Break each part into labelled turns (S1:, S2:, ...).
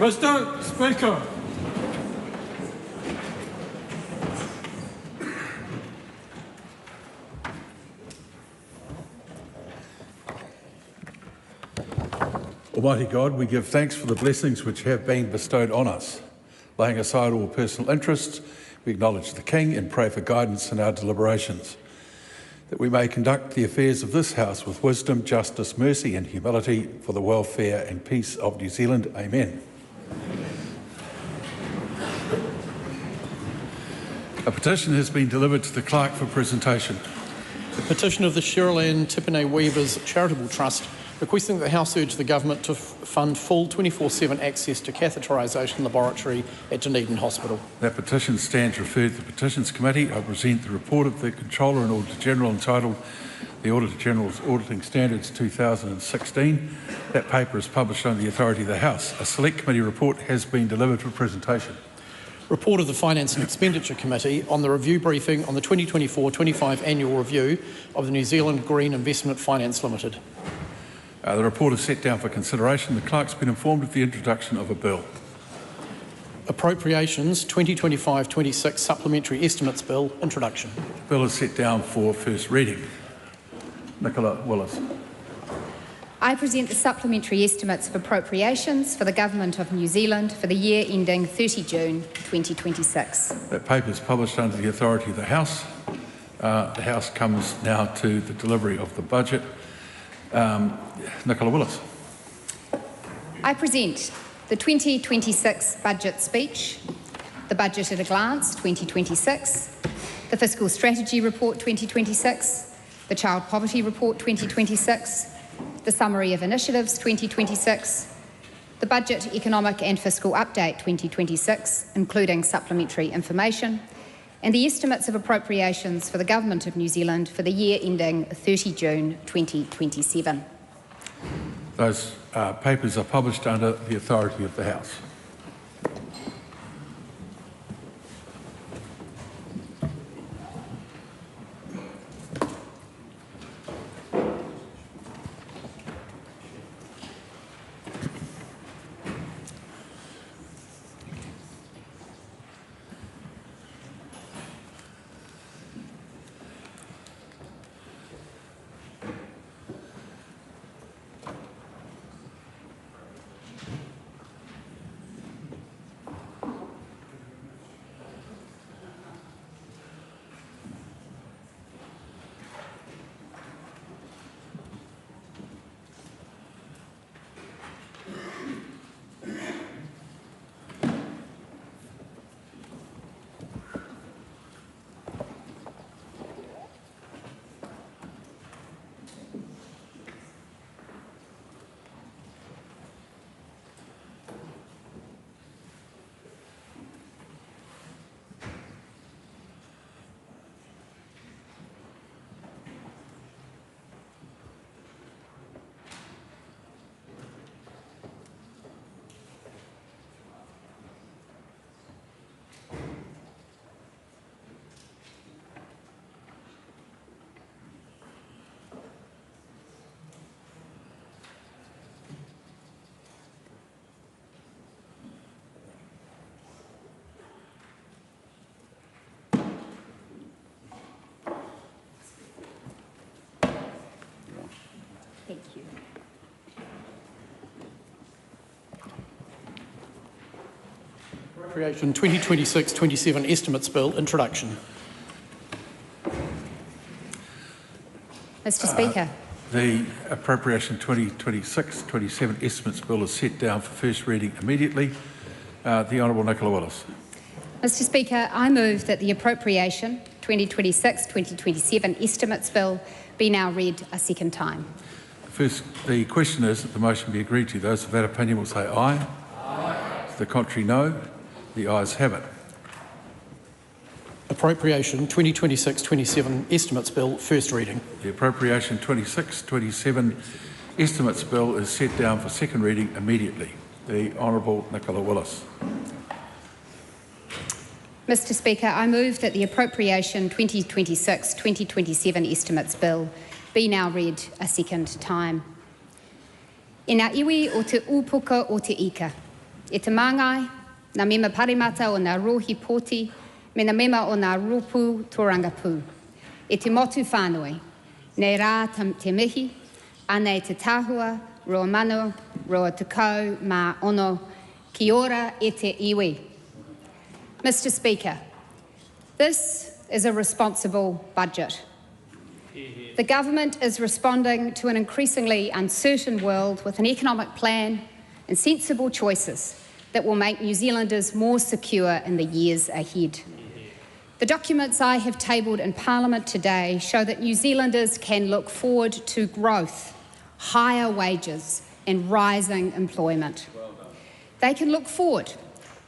S1: Mr. Speaker.
S2: Almighty God, we give thanks for the blessings which have been bestowed on us. Laying aside all personal interests, we acknowledge the King and pray for guidance in our deliberations, that we may conduct the affairs of this House with wisdom, justice, mercy and humility for the welfare and peace of New Zealand. Amen. A petition has been delivered to the Clerk for presentation.
S3: The petition of the Cheryl Ann Tipene Weavers Charitable Trust requesting that the House urge the Government to fund full 24/7 access to catheterisation laboratory at Dunedin Hospital.
S2: That petition stands referred to the Petitions Committee. I present the report of the Controller and Auditor General entitled The Auditor General's Auditing Standards 2016. That paper is published under the authority of the House. A Select Committee report has been delivered for presentation.
S3: Report of the Finance and Expenditure Committee on the review briefing on the 2024-25 annual review of the New Zealand Green Investment Finance Limited.
S2: The report is set down for consideration. The Clerk's been informed of the introduction of a bill.
S3: Appropriations 2025-26 Supplementary Estimates Bill, introduction.
S2: The bill is set down for first reading. Nicola Willis.
S4: I present the Supplementary Estimates of Appropriations for the Government of New Zealand for the year ending 30 June 2026.
S2: That paper is published under the authority of the House. The House comes now to the delivery of the budget. Nicola Willis.
S4: I present the 2026 Budget Speech, the Budget at a Glance 2026, the Fiscal Strategy Report 2026, the Child Poverty Report 2026, the Summary of Initiatives 2026, the Budget Economic and Fiscal Update 2026, including supplementary information, and the Estimates of Appropriations for the Government of New Zealand for the year ending 30 June 2027.
S2: Those papers are published under the authority of the House.
S4: Thank you.
S3: Appropriation 2026-27 Estimates Bill, introduction.
S4: Mr. Speaker.
S2: The Appropriation 2026-27 Estimates Bill is set down for first reading immediately. The Honourable Nicola Willis.
S4: Mr. Speaker, I move that the Appropriation 2026-2027 Estimates Bill be now read a second time.
S2: First, the question is that the motion be agreed to. Those of that opinion will say aye. Aye. To the contrary, no. The ayes have it.
S3: Appropriation 2026-27 Estimates Bill, first reading.
S2: The Appropriation 26-27 Estimates Bill is set down for second reading immediately. The Honourable Nicola Willis.
S4: Mr. Speaker, I move that the Appropriation 2026-2027 Estimates Bill be now read a second time. E ngā iwi o te upuka o te ika, E te māngai, nā mema parimata o nā rohi poti, me nā mema o nā ropu tōrangapū. E te motu whānui, nei rā te mihi, anei te tāhua, roa mano, roa tukau, mā ono, ki ora e te iwi. Mr. Speaker, this is a responsible budget. The government is responding to an increasingly uncertain world with an economic plan and sensible choices that will make New Zealanders more secure in the years ahead. The documents I have tabled in Parliament today show that New Zealanders can look forward to growth, higher wages and rising employment. They can look forward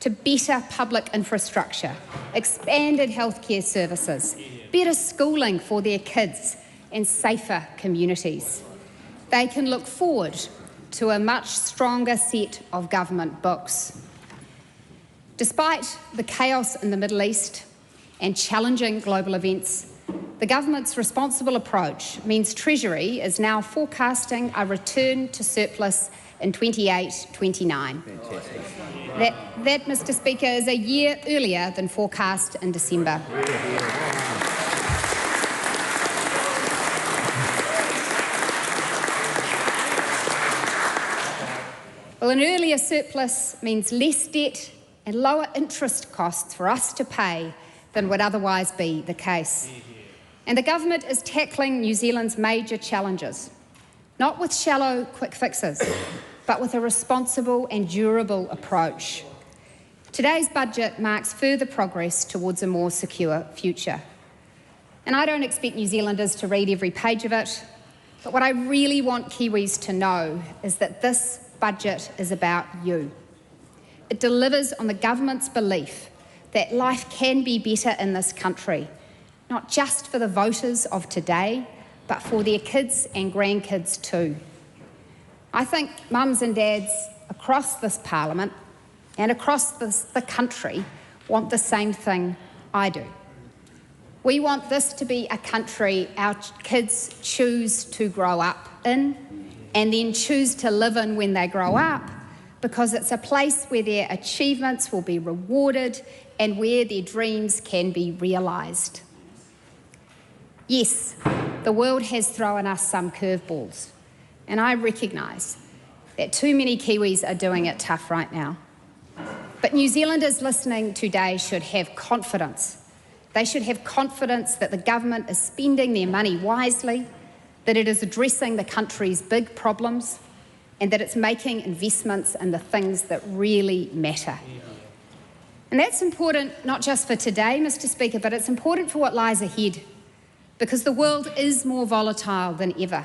S4: to better public infrastructure, expanded healthcare services, better schooling for their kids and safer communities. They can look forward to a much stronger set of government books. Despite the chaos in the Middle East and challenging global events, the government's responsible approach means Treasury is now forecasting a return to surplus in 28-29. That, Mr. Speaker, is a year earlier than forecast in December. Well, an earlier surplus means less debt and lower interest costs for us to pay than would otherwise be the case. And the government is tackling New Zealand's major challenges, not with shallow quick fixes, but with a responsible and durable approach. Today's budget marks further progress towards a more secure future. And I don't expect New Zealanders to read every page of it, but what I really want Kiwis to know is that this budget is about you. It delivers on the government's belief that life can be better in this country, not just for the voters of today, but for their kids and grandkids too. I think mums and dads across this Parliament and across the country want the same thing I do. We want this to be a country our kids choose to grow up in and then choose to live in when they grow up, because it's a place where their achievements will be rewarded and where their dreams can be realised. Yes, the world has thrown us some curveballs, and I recognise that too many Kiwis are doing it tough right now. But New Zealanders listening today should have confidence. They should have confidence that the government is spending their money wisely, that it is addressing the country's big problems, and that it's making investments in the things that really matter. And that's important not just for today, Mr. Speaker, but it's important for what lies ahead, because the world is more volatile than ever.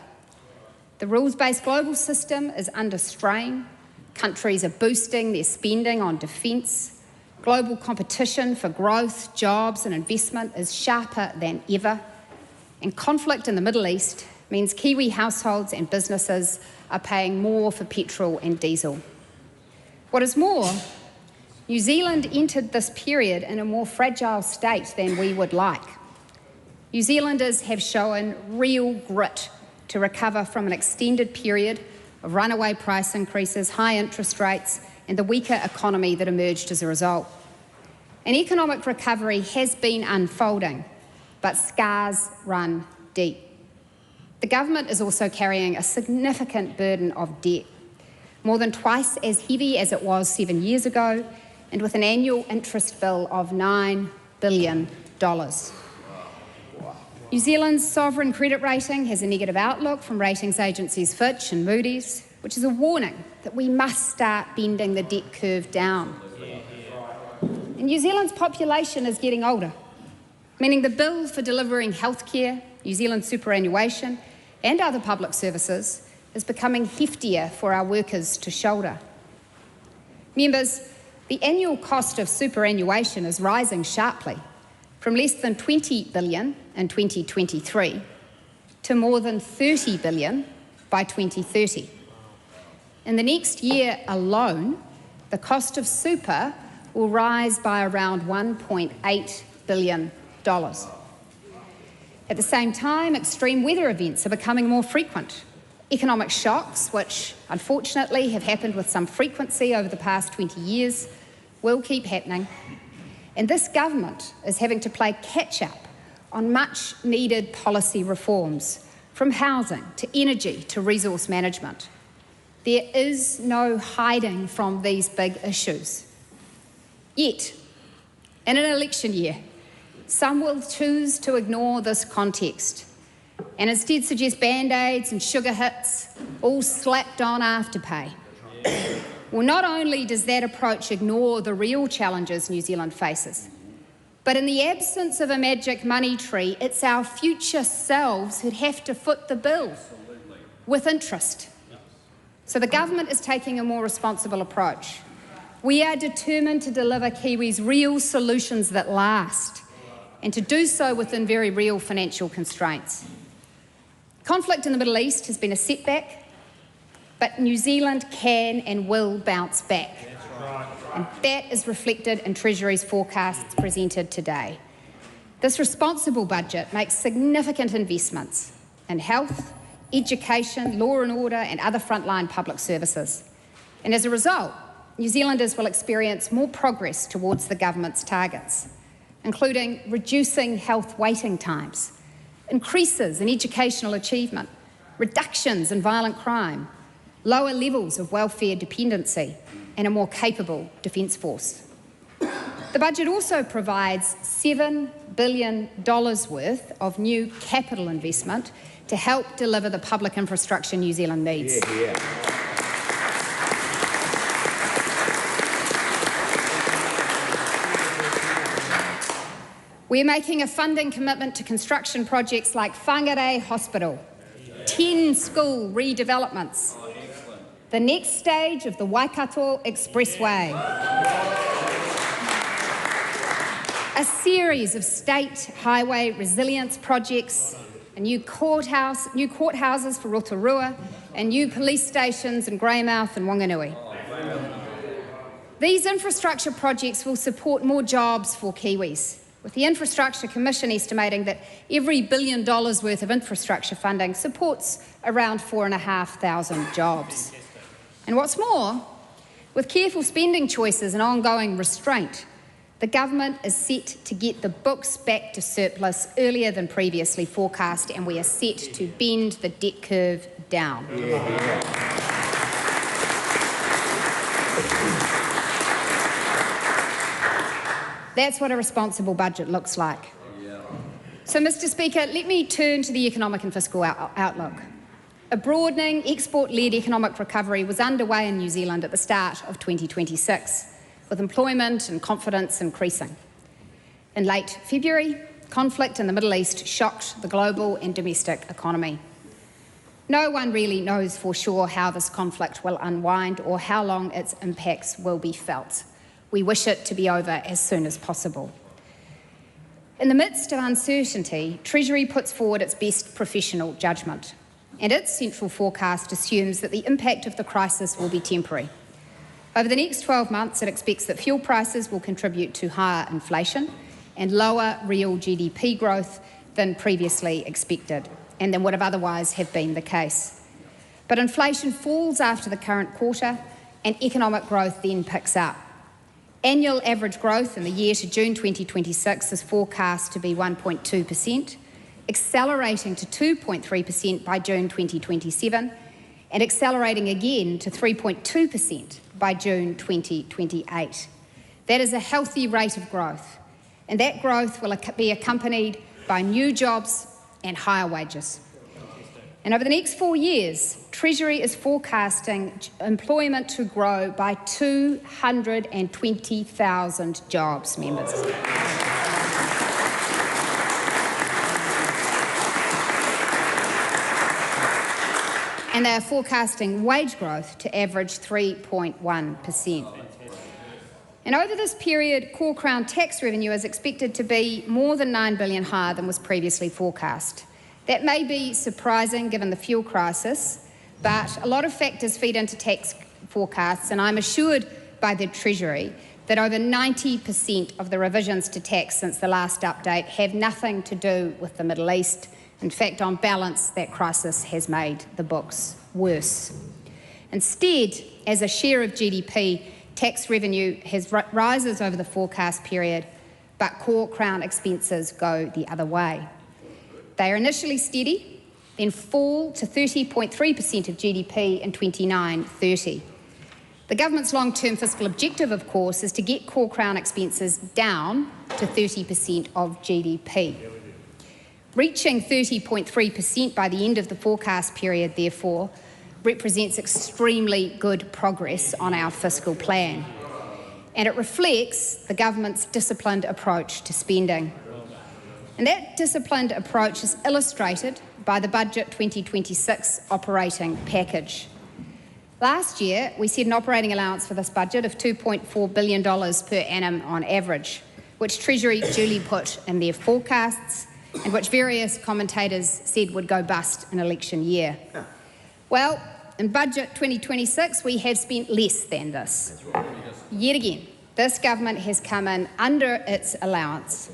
S4: The rules-based global system is under strain. Countries are boosting their spending on defence. Global competition for growth, jobs and investment is sharper than ever. And conflict in the Middle East means Kiwi households and businesses are paying more for petrol and diesel. What is more, New Zealand entered this period in a more fragile state than we would like. New Zealanders have shown real grit to recover from an extended period of runaway price increases, high interest rates, and the weaker economy that emerged as a result. An economic recovery has been unfolding, but scars run deep. The government is also carrying a significant burden of debt, more than twice as heavy as it was 7 years ago, and with an annual interest bill of $9 billion. New Zealand's sovereign credit rating has a negative outlook from ratings agencies Fitch and Moody's, which is a warning that we must start bending the debt curve down. And New Zealand's population is getting older, meaning the bill for delivering healthcare, New Zealand superannuation and other public services is becoming heftier for our workers to shoulder. Members, the annual cost of superannuation is rising sharply, from less than $20 billion in 2023 to more than $30 billion by 2030. In the next year alone, the cost of super will rise by around $1.8 billion. At the same time, extreme weather events are becoming more frequent, Economic shocks, which unfortunately have happened with some frequency over the past 20 years, will keep happening. And this government is having to play catch-up on much-needed policy reforms, from housing to energy to resource management. There is no hiding from these big issues. Yet, in an election year, some will choose to ignore this context and instead suggest band-aids and sugar hits, all slapped on Afterpay. Well, not only does that approach ignore the real challenges New Zealand faces, but in the absence of a magic money tree, it's our future selves who'd have to foot the bill with interest. So the government is taking a more responsible approach. We are determined to deliver Kiwis real solutions that last, and to do so within very real financial constraints. Conflict in the Middle East has been a setback, but New Zealand can and will bounce back. And that is reflected in Treasury's forecasts presented today. This responsible budget makes significant investments in health, education, law and order, and other frontline public services. And as a result, New Zealanders will experience more progress towards the government's targets, including reducing health waiting times, increases in educational achievement, reductions in violent crime, lower levels of welfare dependency, and a more capable Defence Force. The budget also provides $7 billion worth of new capital investment to help deliver the public infrastructure New Zealand needs. We're making a funding commitment to construction projects like Whangarei Hospital, 10 school redevelopments, the next stage of the Waikato Expressway, a series of state highway resilience projects, a new courthouses for Rotorua, and new police stations in Greymouth and Wanganui. These infrastructure projects will support more jobs for Kiwis, with the Infrastructure Commission estimating that every $1 billion worth of infrastructure funding supports around 4,500 jobs. And what's more, with careful spending choices and ongoing restraint, the government is set to get the books back to surplus earlier than previously forecast, and we are set to bend the debt curve down. That's what a responsible budget looks like. So, Mr. Speaker, let me turn to the economic and fiscal outlook. A broadening, export-led economic recovery was underway in New Zealand at the start of 2026, with employment and confidence increasing. In late February, conflict in the Middle East shocked the global and domestic economy. No one really knows for sure how this conflict will unwind or how long its impacts will be felt. We wish it to be over as soon as possible. In the midst of uncertainty, Treasury puts forward its best professional judgment, and its central forecast assumes that the impact of the crisis will be temporary. Over the next 12 months, it expects that fuel prices will contribute to higher inflation and lower real GDP growth than previously expected, and than would have otherwise have been the case. But inflation falls after the current quarter, and economic growth then picks up. Annual average growth in the year to June 2026 is forecast to be 1.2%, accelerating to 2.3% by June 2027, and accelerating again to 3.2% by June 2028. That is a healthy rate of growth, and that growth will be accompanied by new jobs and higher wages. And over the next 4 years, Treasury is forecasting employment to grow by 220,000 jobs, members. And they are forecasting wage growth to average 3.1%. And over this period, core Crown tax revenue is expected to be more than $9 billion higher than was previously forecast. That may be surprising given the fuel crisis, but a lot of factors feed into tax forecasts, and I'm assured by the Treasury that over 90% of the revisions to tax since the last update have nothing to do with the Middle East. In fact, on balance, that crisis has made the books. worse. Instead, as a share of GDP, tax revenue rises over the forecast period, but core Crown expenses go the other way. They are initially steady, then fall to 30.3% of GDP in 29-30. The government's long-term fiscal objective, of course, is to get core Crown expenses down to 30% of GDP. Reaching 30.3% by the end of the forecast period, therefore, represents extremely good progress on our fiscal plan, and it reflects the government's disciplined approach to spending. And that disciplined approach is illustrated by the Budget 2026 operating package. Last year, we set an operating allowance for this budget of $2.4 billion per annum on average, which Treasury duly put in their forecasts and which various commentators said would go bust in election year. Well, in Budget 2026, we have spent less than this. Yet again, this government has come in under its allowance.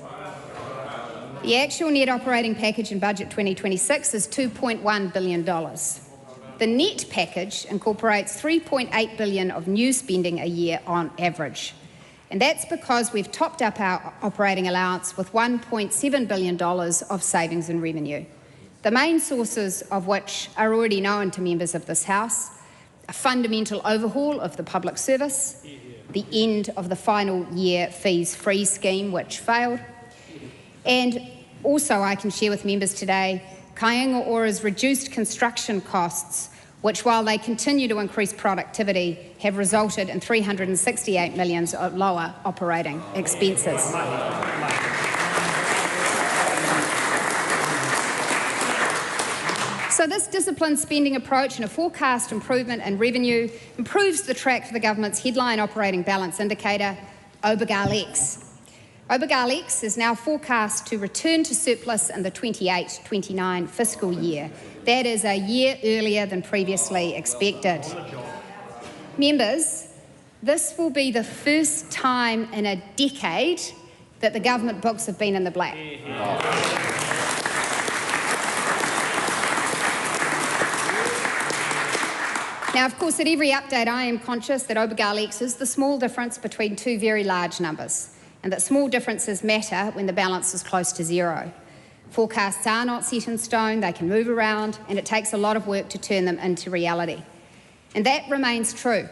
S4: The actual net operating package in Budget 2026 is $2.1 billion. The net package incorporates $3.8 billion of new spending a year on average. And that's because we've topped up our operating allowance with $1.7 billion of savings and revenue, the main sources of which are already known to members of this House: a fundamental overhaul of the public service, the end of the final year fees-free scheme, which failed, and also I can share with members today Kāinga Ora's reduced construction costs, which, while they continue to increase productivity, have resulted in $368 million of lower operating expenses. So this disciplined spending approach and a forecast improvement in revenue improves the track for the government's headline operating balance indicator, OBGAL-X. OBGAL-X is now forecast to return to surplus in the 28-29 fiscal year. That is a year earlier than previously expected. Members, this will be the first time in a decade that the government books have been in the black. Now, of course, at every update, I am conscious that OBGAL-X is the small difference between two very large numbers, and that small differences matter when the balance is close to zero. Forecasts are not set in stone, they can move around, and it takes a lot of work to turn them into reality. And that remains true.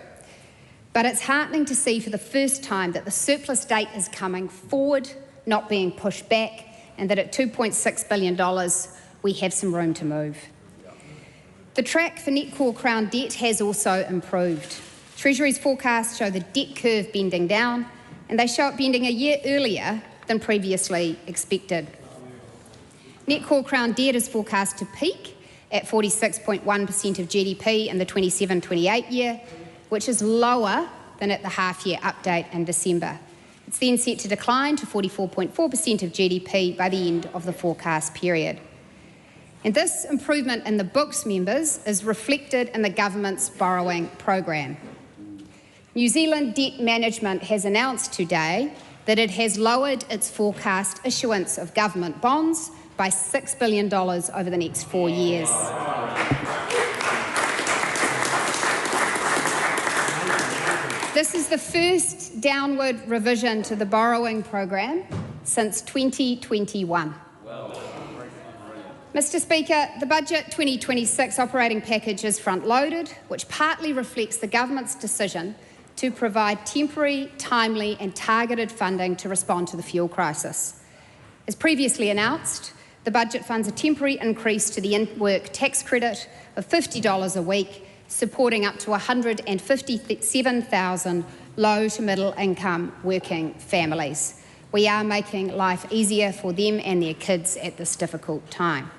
S4: But it's heartening to see for the first time that the surplus date is coming forward, not being pushed back, and that at $2.6 billion, we have some room to move. The track for net core Crown debt has also improved. Treasury's forecasts show the debt curve bending down, and they show it bending a year earlier than previously expected. Net core Crown debt is forecast to peak at 46.1% of GDP in the 27-28 year, which is lower than at the half-year update in December. It's then set to decline to 44.4% of GDP by the end of the forecast period. And this improvement in the books, members, is reflected in the government's borrowing program. New Zealand Debt Management has announced today that it has lowered its forecast issuance of government bonds by $6 billion over the next 4 years. This is the first downward revision to the borrowing program since 2021. Mr. Speaker, the Budget 2026 operating package is front-loaded, which partly reflects the government's decision to provide temporary, timely and targeted funding to respond to the fuel crisis. As previously announced, the budget funds a temporary increase to the in-work tax credit of $50 a week, supporting up to 157,000 low to middle income working families. We are making life easier for them and their kids at this difficult time.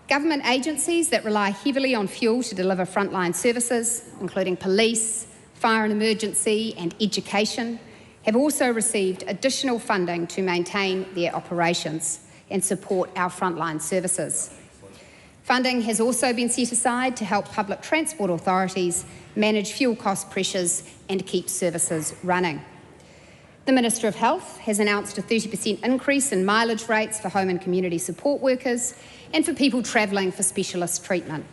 S4: Government agencies that rely heavily on fuel to deliver frontline services, including police, fire and emergency and education, have also received additional funding to maintain their operations and support our frontline services. Funding has also been set aside to help public transport authorities manage fuel cost pressures and keep services running. The Minister of Health has announced a 30% increase in mileage rates for home and community support workers and for people travelling for specialist treatment.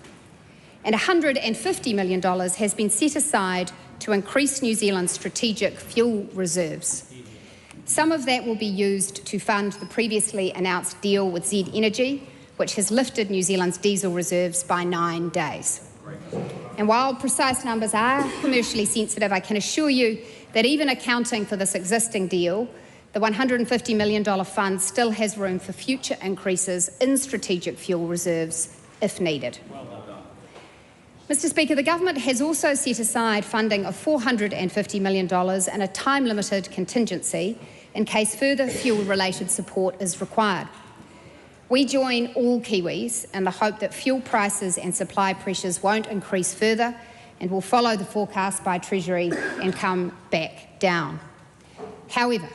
S4: and $150 million has been set aside to increase New Zealand's strategic fuel reserves. Some of that will be used to fund the previously announced deal with Z Energy, which has lifted New Zealand's diesel reserves by 9 days. And while precise numbers are commercially sensitive, I can assure you that even accounting for this existing deal, the $150 million fund still has room for future increases in strategic fuel reserves if needed. Mr. Speaker, the Government has also set aside funding of $450 million in a time-limited contingency in case further fuel-related support is required. We join all Kiwis in the hope that fuel prices and supply pressures won't increase further and will follow the forecast by Treasury and come back down. However,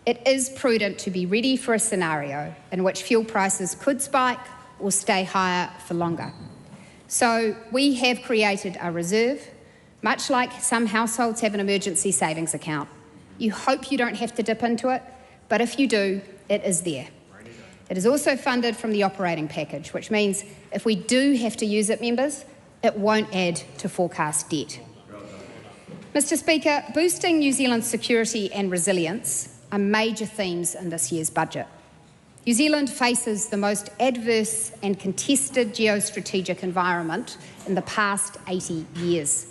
S4: it is prudent to be ready for a scenario in which fuel prices could spike or stay higher for longer. So we have created a reserve, much like some households have an emergency savings account. You hope you don't have to dip into it, but if you do, it is there. It is also funded from the operating package, which means if we do have to use it, members, it won't add to forecast debt. Mr. Speaker, boosting New Zealand's security and resilience are major themes in this year's budget. New Zealand faces the most adverse and contested geostrategic environment in the past 80 years.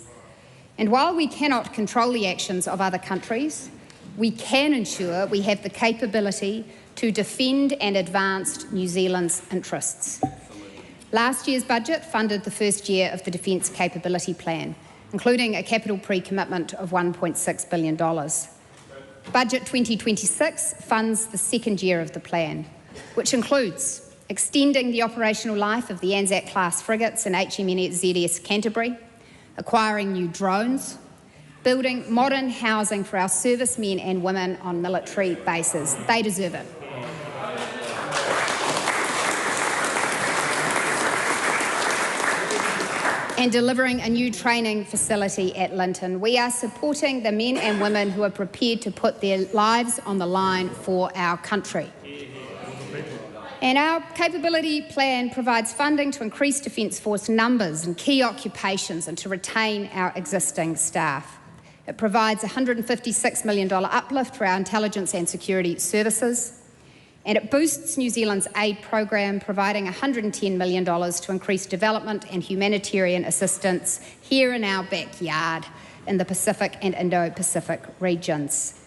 S4: And while we cannot control the actions of other countries, we can ensure we have the capability to defend and advance New Zealand's interests. Last year's budget funded the first year of the Defence Capability Plan, including a capital pre-commitment of $1.6 billion. Budget 2026 funds the second year of the plan, which includes extending the operational life of the Anzac-class frigates and HMNZS Canterbury, acquiring new drones, building modern housing for our servicemen and women on military bases. They deserve it. And delivering a new training facility at Linton. We are supporting the men and women who are prepared to put their lives on the line for our country. And our capability plan provides funding to increase Defence Force numbers and key occupations and to retain our existing staff. It provides a $156 million uplift for our intelligence and security services. And it boosts New Zealand's aid program, providing $110 million to increase development and humanitarian assistance here in our backyard in the Pacific and Indo-Pacific regions.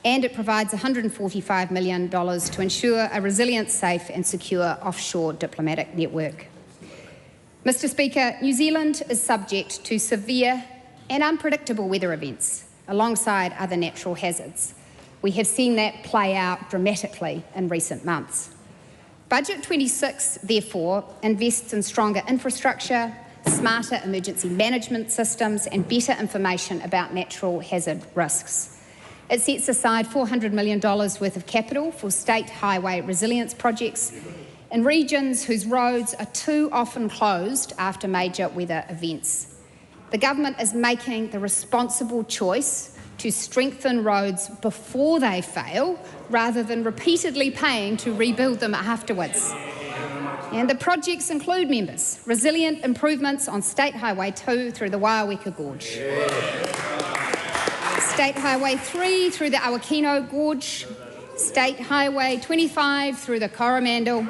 S4: And it provides $145 million to ensure a resilient, safe and secure offshore diplomatic network. Mr. Speaker, New Zealand is subject to severe and unpredictable weather events alongside other natural hazards. We have seen that play out dramatically in recent months. Budget 26, therefore, invests in stronger infrastructure, smarter emergency management systems and better information about natural hazard risks. It sets aside $400 million worth of capital for state highway resilience projects in regions whose roads are too often closed after major weather events. The Government is making the responsible choice to strengthen roads before they fail, rather than repeatedly paying to rebuild them afterwards. And the projects include, members, resilient improvements on State Highway 2 through the Waiaweka Gorge, State Highway 3 through the Awakino Gorge, State Highway 25 through the Coromandel,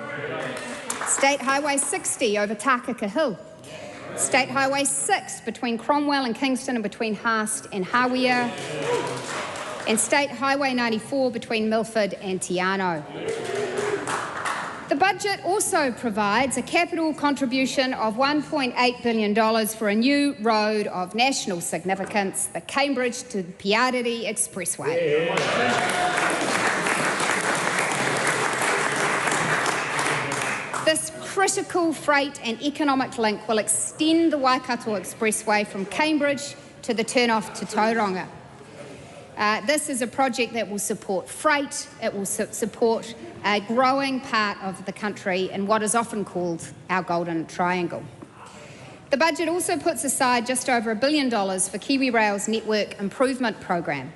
S4: State Highway 60 over Takaka Hill, State Highway 6 between Cromwell and Kingston and between Haast and Hawea, and State Highway 94 between Milford and Tiano. The budget also provides a capital contribution of $1.8 billion for a new road of national significance, the Cambridge to Piariri Expressway. This critical freight and economic link will extend the Waikato Expressway from Cambridge to the turn-off to Tauranga. This is a project that will support freight, it will support a growing part of the country in what is often called our Golden Triangle. The budget also puts aside just over $1 billion for Kiwi Rail's Network Improvement Program,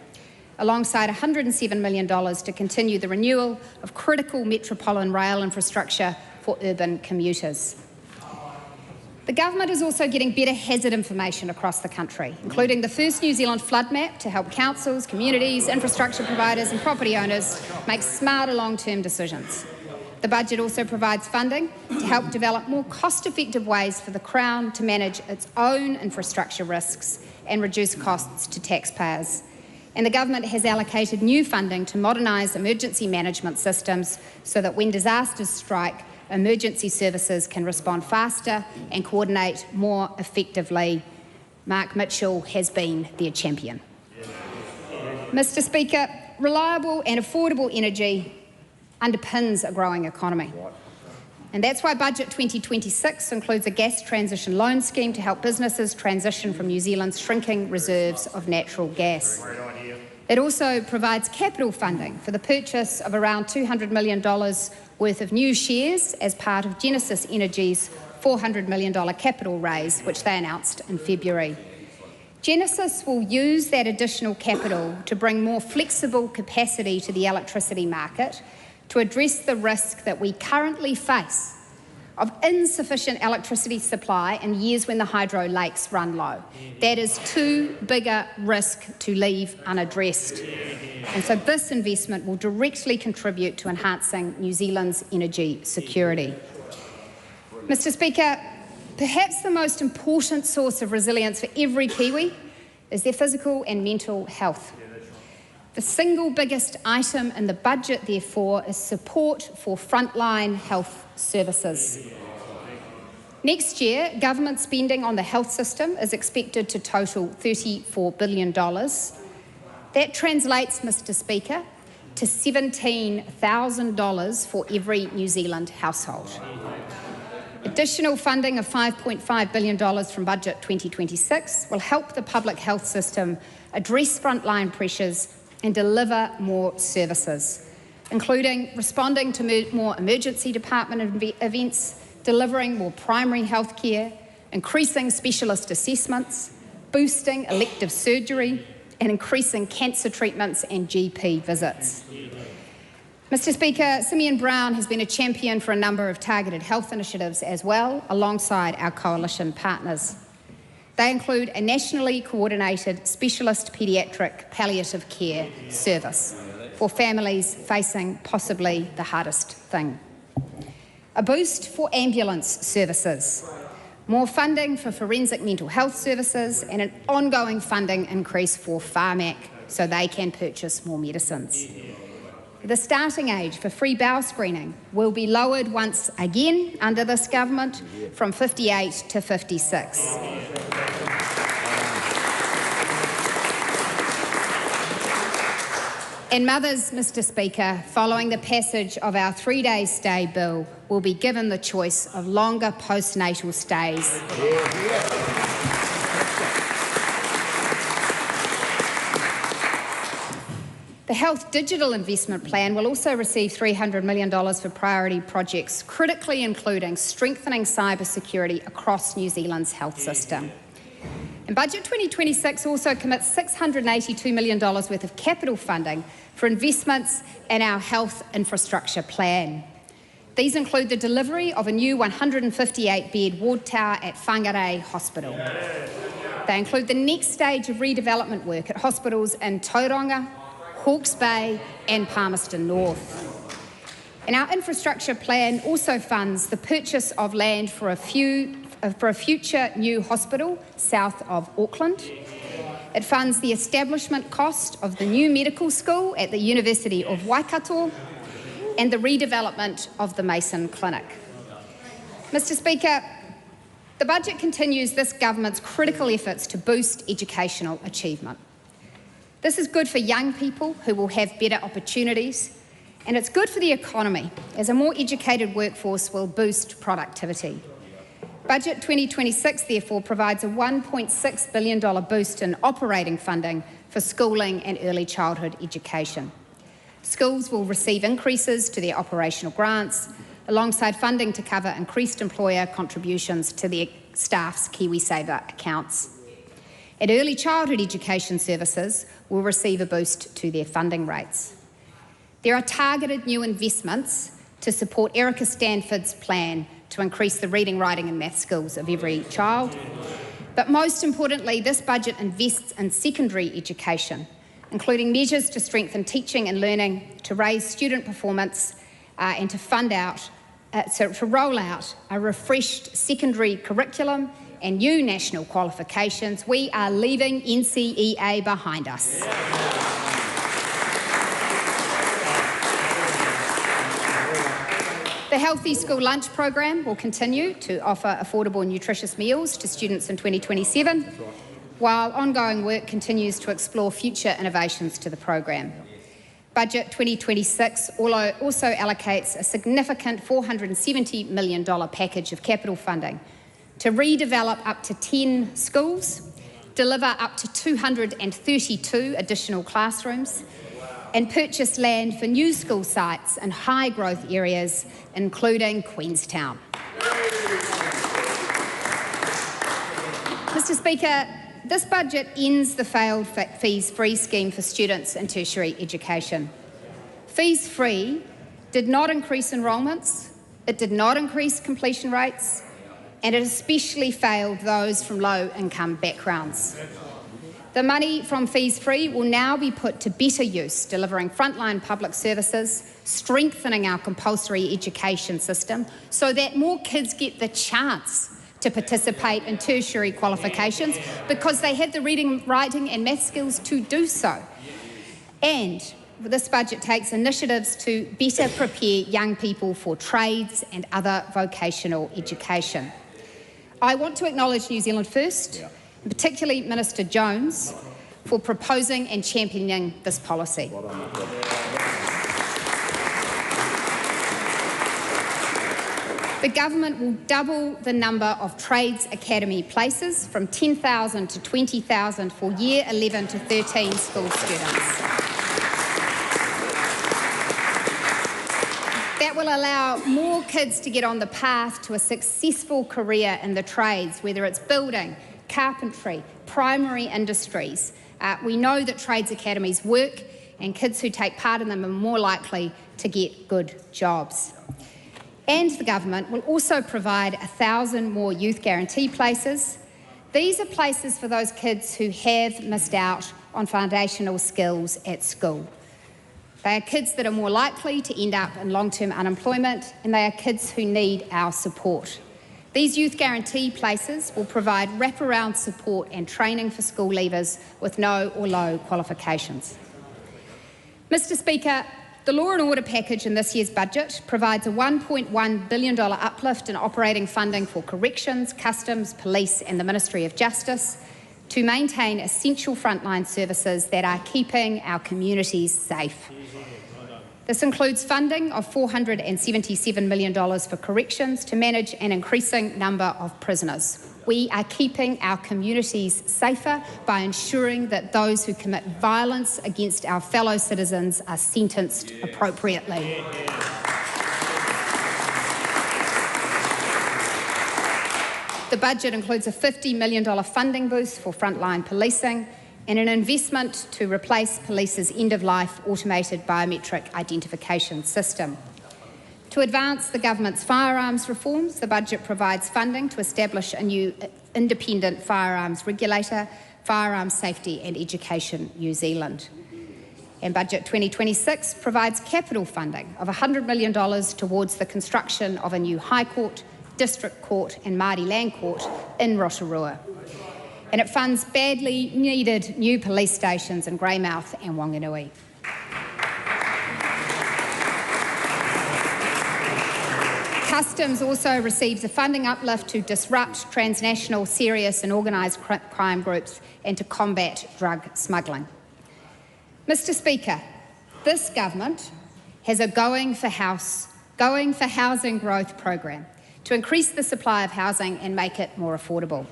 S4: alongside $107 million to continue the renewal of critical metropolitan rail infrastructure for urban commuters. The government is also getting better hazard information across the country, including the first New Zealand flood map to help councils, communities, infrastructure providers and property owners make smarter long-term decisions. The budget also provides funding to help develop more cost-effective ways for the Crown to manage its own infrastructure risks and reduce costs to taxpayers. And the government has allocated new funding to modernise emergency management systems so that when disasters strike, emergency services can respond faster and coordinate more effectively. Mark Mitchell has been their champion. Mr. Speaker, reliable and affordable energy underpins a growing economy. And that's why Budget 2026 includes a gas transition loan scheme to help businesses transition from New Zealand's shrinking reserves of natural gas. It also provides capital funding for the purchase of around $200 million worth of new shares as part of Genesis Energy's $400 million capital raise, which they announced in February. Genesis will use that additional capital to bring more flexible capacity to the electricity market to address the risk that we currently face of insufficient electricity supply in years when the hydro lakes run low. That is too big a risk to leave unaddressed. And so this investment will directly contribute to enhancing New Zealand's energy security. Mr. Speaker, perhaps the most important source of resilience for every Kiwi is their physical and mental health. The single biggest item in the budget, therefore, is support for frontline health services. Next year, government spending on the health system is expected to total $34 billion. That translates, Mr. Speaker, to $17,000 for every New Zealand household. Additional funding of $5.5 billion from Budget 2026 will help the public health system address frontline pressures and deliver more services, including responding to more emergency department events, delivering more primary health care, increasing specialist assessments, boosting elective surgery, and increasing cancer treatments and GP visits. Mr. Speaker, Simeon Brown has been a champion for a number of targeted health initiatives as well, alongside our coalition partners. They include a nationally coordinated specialist paediatric palliative care service for families facing possibly the hardest thing, a boost for ambulance services, more funding for forensic mental health services, and an ongoing funding increase for Pharmac so they can purchase more medicines. The starting age for free bowel screening will be lowered once again under this government from 58 to 56. And mothers, Mr. Speaker, following the passage of our 3-day stay bill, will be given the choice of longer postnatal stays. The Health Digital Investment Plan will also receive $300 million for priority projects, critically including strengthening cybersecurity across New Zealand's health system. And Budget 2026 also commits $682 million worth of capital funding for investments in our health infrastructure plan. These include the delivery of a new 158-bed ward tower at Whangarei Hospital. They include the next stage of redevelopment work at hospitals in Tauranga, Hawke's Bay and Palmerston North. And our infrastructure plan also funds the purchase of land for a future new hospital south of Auckland. It funds the establishment cost of the new medical school at the University of Waikato and the redevelopment of the Mason Clinic. Mr. Speaker, the budget continues this government's critical efforts to boost educational achievement. This is good for young people who will have better opportunities, and it's good for the economy, as a more educated workforce will boost productivity. Budget 2026, therefore, provides a $1.6 billion boost in operating funding for schooling and early childhood education. Schools will receive increases to their operational grants, alongside funding to cover increased employer contributions to their staff's KiwiSaver accounts. And early childhood education services will receive a boost to their funding rates. There are targeted new investments to support Erica Stanford's plan to increase the reading, writing and math skills of every child. But most importantly, this budget invests in secondary education, including measures to strengthen teaching and learning, to raise student performance and to roll out a refreshed secondary curriculum and new national qualifications. We are leaving NCEA behind us. The Healthy School Lunch program will continue to offer affordable and nutritious meals to students in 2027, while ongoing work continues to explore future innovations to the program. Budget 2026 also allocates a significant $470 million package of capital funding to redevelop up to 10 schools, deliver up to 232 additional classrooms, and purchase land for new school sites in high growth areas, including Queenstown. Mr. Speaker, this budget ends the failed fees-free scheme for students in tertiary education. Fees-free did not increase enrolments, it did not increase completion rates, and it especially failed those from low-income backgrounds. The money from fees-free will now be put to better use, delivering frontline public services, strengthening our compulsory education system so that more kids get the chance to participate in tertiary qualifications because they have the reading, writing and math skills to do so. And this budget takes initiatives to better prepare young people for trades and other vocational education. I want to acknowledge New Zealand First, and particularly Minister Jones, for proposing and championing this policy. The government will double the number of Trades Academy places from 10,000 to 20,000 for Year 11 to 13 school students. That will allow more kids to get on the path to a successful career in the trades, whether it's building, carpentry, primary industries. We know that trades academies work and kids who take part in them are more likely to get good jobs. And the government will also provide 1,000 more youth guarantee places. These are places for those kids who have missed out on foundational skills at school. They are kids that are more likely to end up in long-term unemployment, and they are kids who need our support. These youth guarantee places will provide wraparound support and training for school leavers with no or low qualifications. Mr. Speaker, the Law and Order package in this year's budget provides a $1.1 billion uplift in operating funding for corrections, customs, police and the Ministry of Justice to maintain essential frontline services that are keeping our communities safe. This includes funding of $477 million for corrections to manage an increasing number of prisoners. We are keeping our communities safer by ensuring that those who commit violence against our fellow citizens are sentenced appropriately. The budget includes a $50 million funding boost for frontline policing and an investment to replace police's end-of-life automated biometric identification system. To advance the government's firearms reforms, the budget provides funding to establish a new independent firearms regulator, Firearms Safety and Education New Zealand. And Budget 2026 provides capital funding of $100 million towards the construction of a new High Court, District Court and Māori Land Court in Rotorua. And it funds badly needed new police stations in Greymouth and Wanganui. Customs also receives a funding uplift to disrupt transnational serious and organised crime groups and to combat drug smuggling. Mr. Speaker, this government has a Going for Housing Growth program to increase the supply of housing and make it more affordable.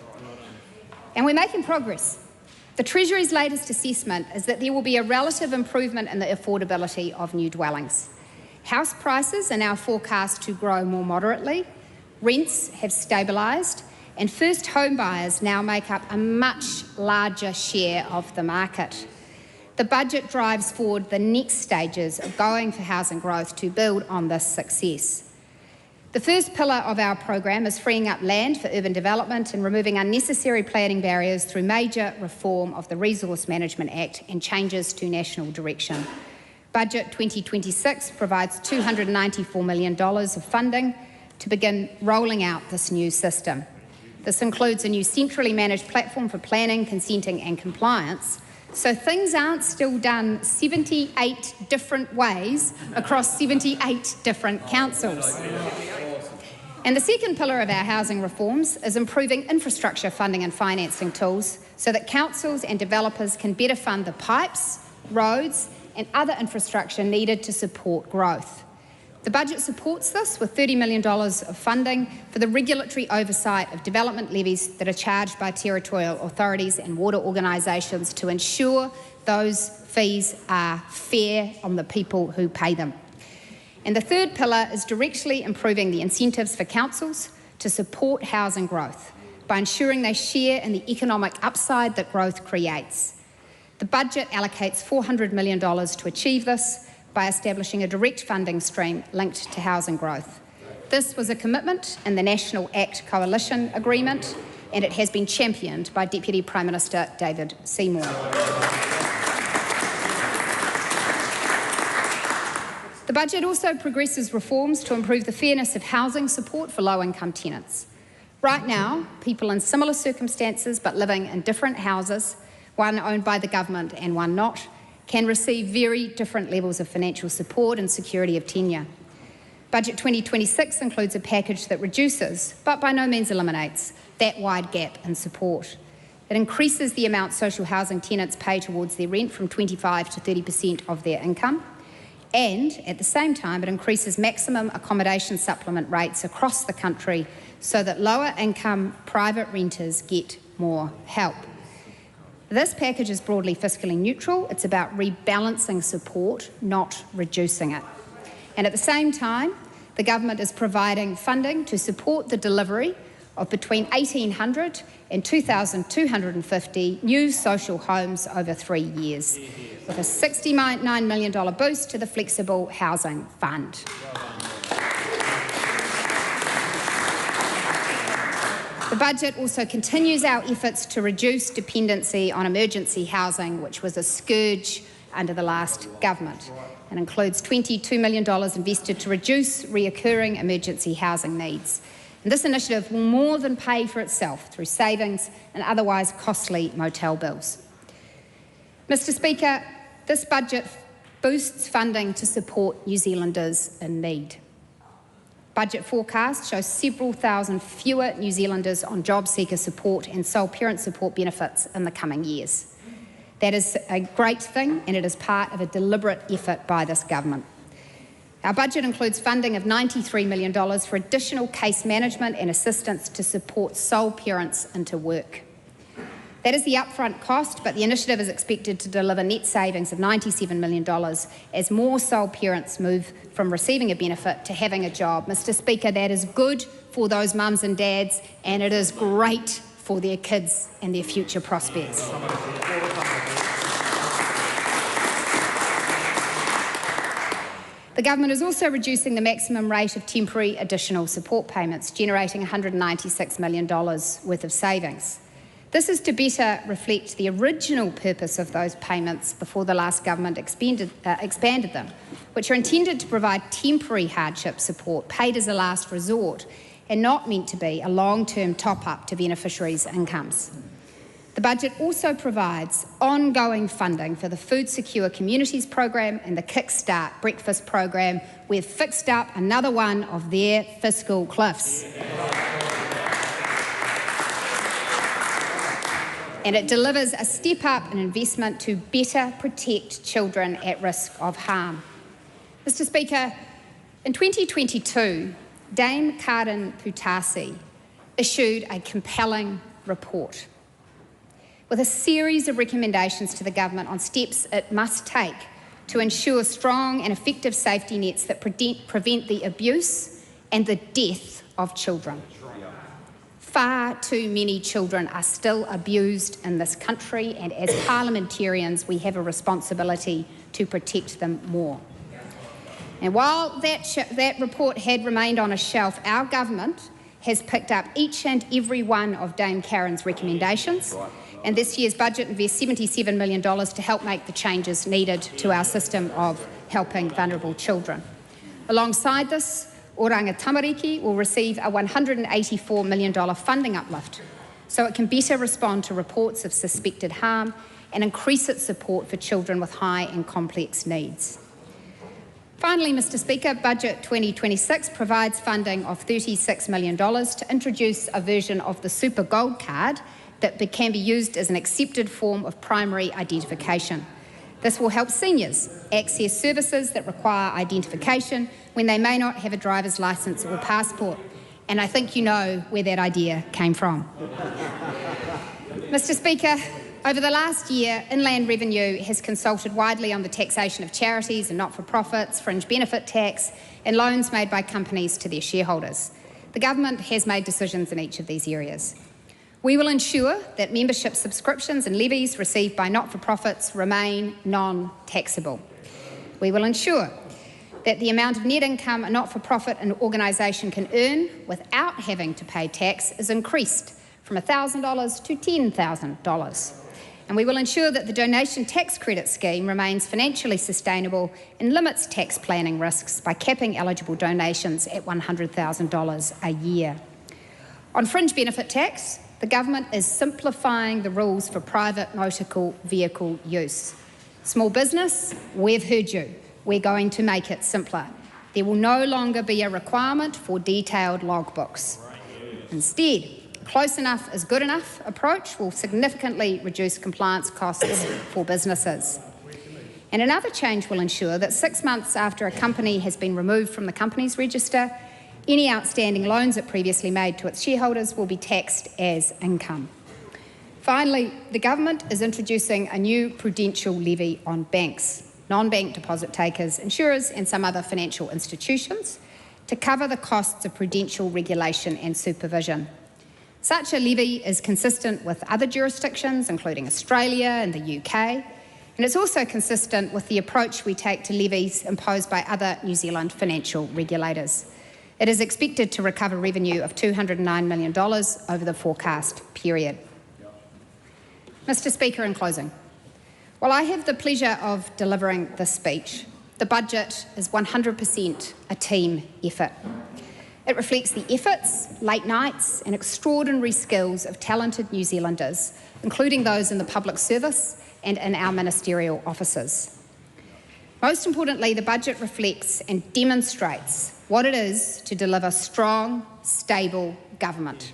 S4: And we're making progress. The Treasury's latest assessment is that there will be a relative improvement in the affordability of new dwellings. House prices are now forecast to grow more moderately, rents have stabilised, and first home buyers now make up a much larger share of the market. The budget drives forward the next stages of Going for Housing Growth to build on this success. The first pillar of our program is freeing up land for urban development and removing unnecessary planning barriers through major reform of the Resource Management Act and changes to national direction. Budget 2026 provides $294 million of funding to begin rolling out this new system. This includes a new centrally managed platform for planning, consenting and compliance, so things aren't still done 78 different ways across 78 different councils. And the second pillar of our housing reforms is improving infrastructure funding and financing tools so that councils and developers can better fund the pipes, roads and other infrastructure needed to support growth. The budget supports this with $30 million of funding for the regulatory oversight of development levies that are charged by territorial authorities and water organisations to ensure those fees are fair on the people who pay them. And the third pillar is directly improving the incentives for councils to support housing growth by ensuring they share in the economic upside that growth creates. The budget allocates $400 million to achieve this by establishing a direct funding stream linked to housing growth. This was a commitment in the National Act Coalition Agreement, and it has been championed by Deputy Prime Minister David Seymour. The budget also progresses reforms to improve the fairness of housing support for low-income tenants. Right now, people in similar circumstances but living in different houses, one owned by the government and one not, can receive very different levels of financial support and security of tenure. Budget 2026 includes a package that reduces, but by no means eliminates, that wide gap in support. It increases the amount social housing tenants pay towards their rent from 25% to 30% of their income, and at the same time it increases maximum accommodation supplement rates across the country so that lower income private renters get more help. This package is broadly fiscally neutral. It's about rebalancing support, not reducing it. And at the same time, the government is providing funding to support the delivery of between 1,800 and 2,250 new social homes over 3 years, with a $69 million boost to the Flexible Housing Fund. The budget also continues our efforts to reduce dependency on emergency housing, which was a scourge under the last government, and includes $22 million invested to reduce reoccurring emergency housing needs. And this initiative will more than pay for itself through savings and otherwise costly motel bills. Mr. Speaker, this budget boosts funding to support New Zealanders in need. Budget forecasts show several thousand fewer New Zealanders on job seeker support and sole parent support benefits in the coming years. That is a great thing, and it is part of a deliberate effort by this government. Our budget includes funding of $93 million for additional case management and assistance to support sole parents into work. That is the upfront cost, but the initiative is expected to deliver net savings of $97 million as more sole parents move from receiving a benefit to having a job. Mr. Speaker, that is good for those mums and dads, and it is great for their kids and their future prospects. The government is also reducing the maximum rate of temporary additional support payments, generating $196 million worth of savings. This is to better reflect the original purpose of those payments before the last government expanded them, which are intended to provide temporary hardship support paid as a last resort and not meant to be a long-term top-up to beneficiaries' incomes. The budget also provides ongoing funding for the Food Secure Communities program and the Kickstart Breakfast program. We've fixed up another one of their fiscal cliffs. And it delivers a step up in investment to better protect children at risk of harm. Mr. Speaker, in 2022, Dame Karen Putasi issued a compelling report with a series of recommendations to the government on steps it must take to ensure strong and effective safety nets that prevent the abuse and the death of children. Far too many children are still abused in this country, and as parliamentarians we have a responsibility to protect them more. And while that report had remained on a shelf, our government has picked up each and every one of Dame Karen's recommendations, and this year's budget invests $77 million to help make the changes needed to our system of helping vulnerable children. Alongside this, Oranga Tamariki will receive a $184 million funding uplift so it can better respond to reports of suspected harm and increase its support for children with high and complex needs. Finally, Mr Speaker, Budget 2026 provides funding of $36 million to introduce a version of the Super Gold Card that can be used as an accepted form of primary identification. This will help seniors access services that require identification when they may not have a driver's licence or passport. And I think you know where that idea came from. Mr Speaker, over the last year, Inland Revenue has consulted widely on the taxation of charities and not-for-profits, fringe benefit tax, and loans made by companies to their shareholders. The government has made decisions in each of these areas. We will ensure that membership subscriptions and levies received by not-for-profits remain non-taxable. We will ensure that the amount of net income a not-for-profit and organisation can earn without having to pay tax is increased from $1,000 to $10,000. And we will ensure that the donation tax credit scheme remains financially sustainable and limits tax planning risks by capping eligible donations at $100,000 a year. On fringe benefit tax, the government is simplifying the rules for private motor vehicle use. Small business, we've heard you. We're going to make it simpler. There will no longer be a requirement for detailed logbooks. Instead, close enough is good enough approach will significantly reduce compliance costs for businesses. And another change will ensure that 6 months after a company has been removed from the company's register, any outstanding loans it previously made to its shareholders will be taxed as income. Finally, the government is introducing a new prudential levy on banks, non-bank deposit takers, insurers and some other financial institutions to cover the costs of prudential regulation and supervision. Such a levy is consistent with other jurisdictions, including Australia and the UK, and it's also consistent with the approach we take to levies imposed by other New Zealand financial regulators. It is expected to recover revenue of $209 million over the forecast period. Mr Speaker, in closing, while I have the pleasure of delivering this speech, the budget is 100% a team effort. It reflects the efforts, late nights and extraordinary skills of talented New Zealanders, including those in the public service and in our ministerial offices. Most importantly, the budget reflects and demonstrates what it is to deliver strong, stable government.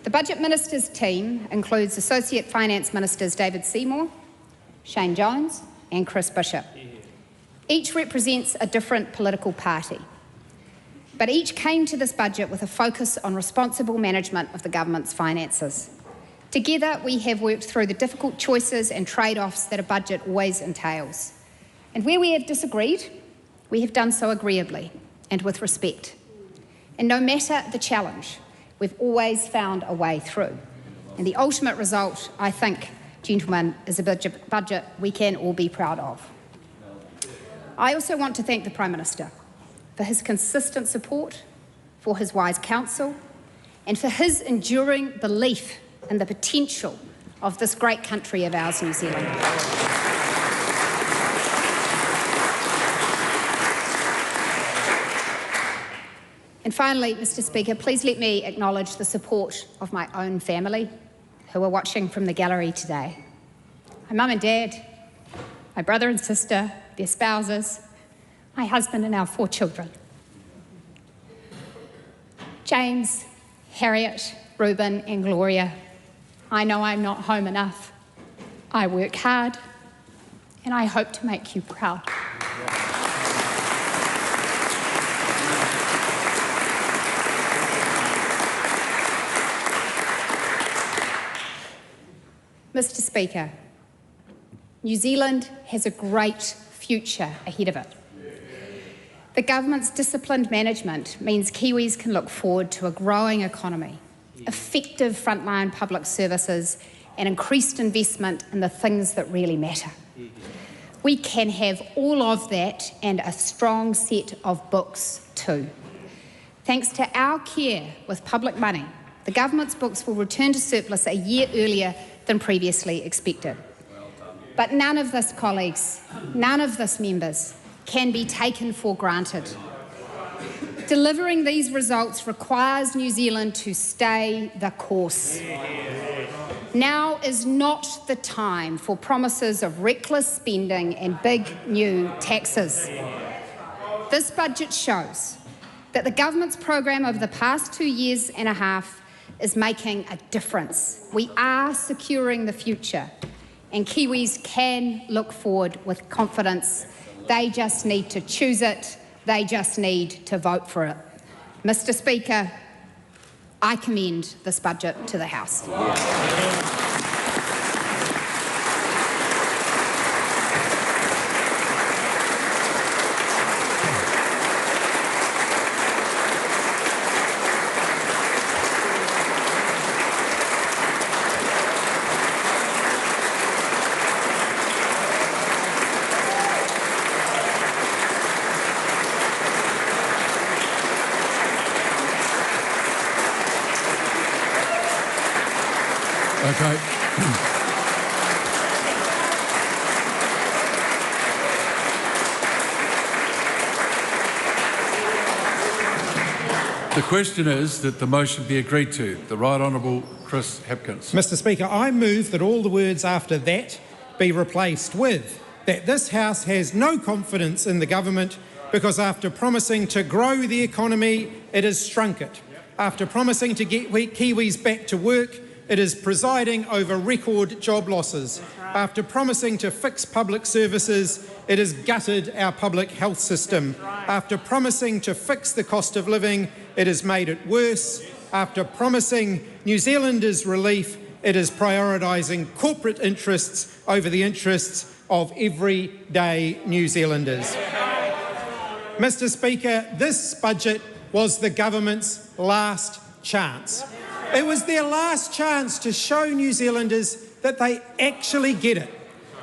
S4: The Budget Minister's team includes Associate Finance Ministers David Seymour, Shane Jones and Chris Bishop. Each represents a different political party, but each came to this budget with a focus on responsible management of the government's finances. Together, we have worked through the difficult choices and trade-offs that a budget always entails. And where we have disagreed, we have done so agreeably and with respect. And no matter the challenge, we've always found a way through. And the ultimate result, I think, gentlemen, is a budget we can all be proud of. I also want to thank the Prime Minister for his consistent support, for his wise counsel, and for his enduring belief in the potential of this great country of ours, New Zealand. And finally, Mr Speaker, please let me acknowledge the support of my own family who are watching from the gallery today. My mum and dad, my brother and sister, their spouses, my husband and our 4 children. James, Harriet, Reuben and Gloria, I know I'm not home enough. I work hard and I hope to make you proud. Mr Speaker, New Zealand has a great future ahead of it. The government's disciplined management means Kiwis can look forward to a growing economy, effective frontline public services and increased investment in the things that really matter. We can have all of that and a strong set of books too. Thanks to our care with public money, the government's books will return to surplus a year earlier than previously expected. But none of this, colleagues, none of this, members, can be taken for granted. Delivering these results requires New Zealand to stay the course. Now is not the time for promises of reckless spending and big new taxes. This budget shows that the government's program over the past 2 years and a half is making a difference. We are securing the future, and Kiwis can look forward with confidence. They just need to choose it. They just need to vote for it. Mr. Speaker, I commend this budget to the House.
S2: Okay. The question is that the motion be agreed to. The Right Honourable Chris Hipkins.
S1: Mr. Speaker, I move that all the words after that be replaced with that this House has no confidence in the government because after promising to grow the economy, it has shrunk it. After promising to get Kiwis back to work, it is presiding over record job losses. After promising to fix public services, it has gutted our public health system. After promising to fix the cost of living, it has made it worse. After promising New Zealanders relief, it is prioritising corporate interests over the interests of everyday New Zealanders. Mr. Speaker, this budget was the government's last chance. It was their last chance to show New Zealanders that they actually get it,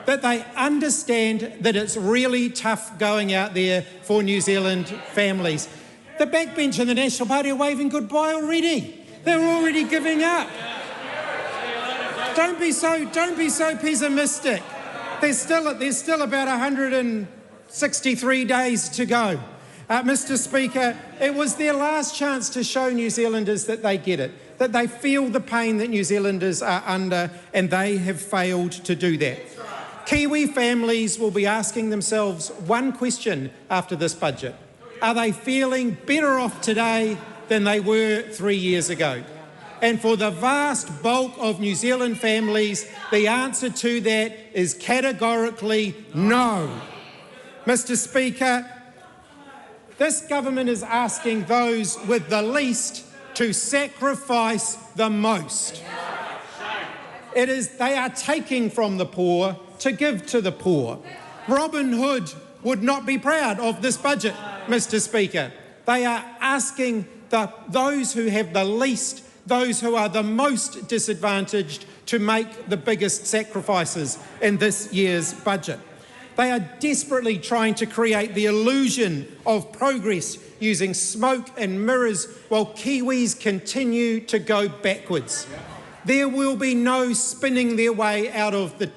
S1: that they understand that it's really tough going out there for New Zealand families. The backbench and the National Party are waving goodbye already. They're already giving up. Don't be so pessimistic. There's still about 163 days to go. Mr. Speaker, it was their last chance to show New Zealanders that they get it, that they feel the pain that New Zealanders are under, and they have failed to do that. Kiwi families will be asking themselves one question after this budget. Are they feeling better off today than they were 3 years ago? And for the vast bulk of New Zealand families, the answer to that is categorically no. Mr. Speaker, this government is asking those with the least to sacrifice the most. They are taking from the poor to give to the poor. Robin Hood would not be proud of this budget, Mr. Speaker. They are asking those who have the least, those who are the most disadvantaged, to make the biggest sacrifices in this year's budget. They are desperately trying to create the illusion of progress using smoke and mirrors while Kiwis continue to go backwards. There will be no spinning their way out of the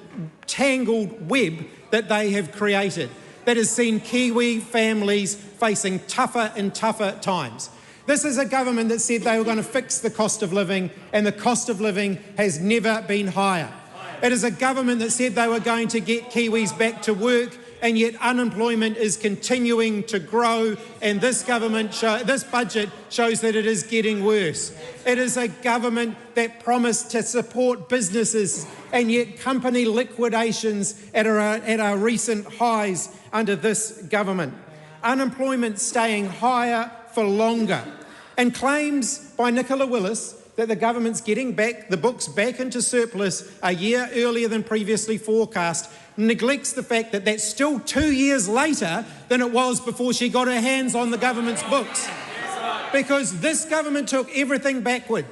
S1: tangled web that they have created that has seen Kiwi families facing tougher and tougher times. This is a government that said they were going to fix the cost of living, and the cost of living has never been higher. It is a government that said they were going to get Kiwis back to work, and yet unemployment is continuing to grow, and this budget shows that it is getting worse. It is a government that promised to support businesses, and yet company liquidations at our recent highs under this government. Unemployment staying higher for longer, and claims by Nicola Willis that the government's getting the books back into surplus a year earlier than previously forecast neglects the fact that that's still 2 years later than it was before she got her hands on the government's books. Because this government took everything backward.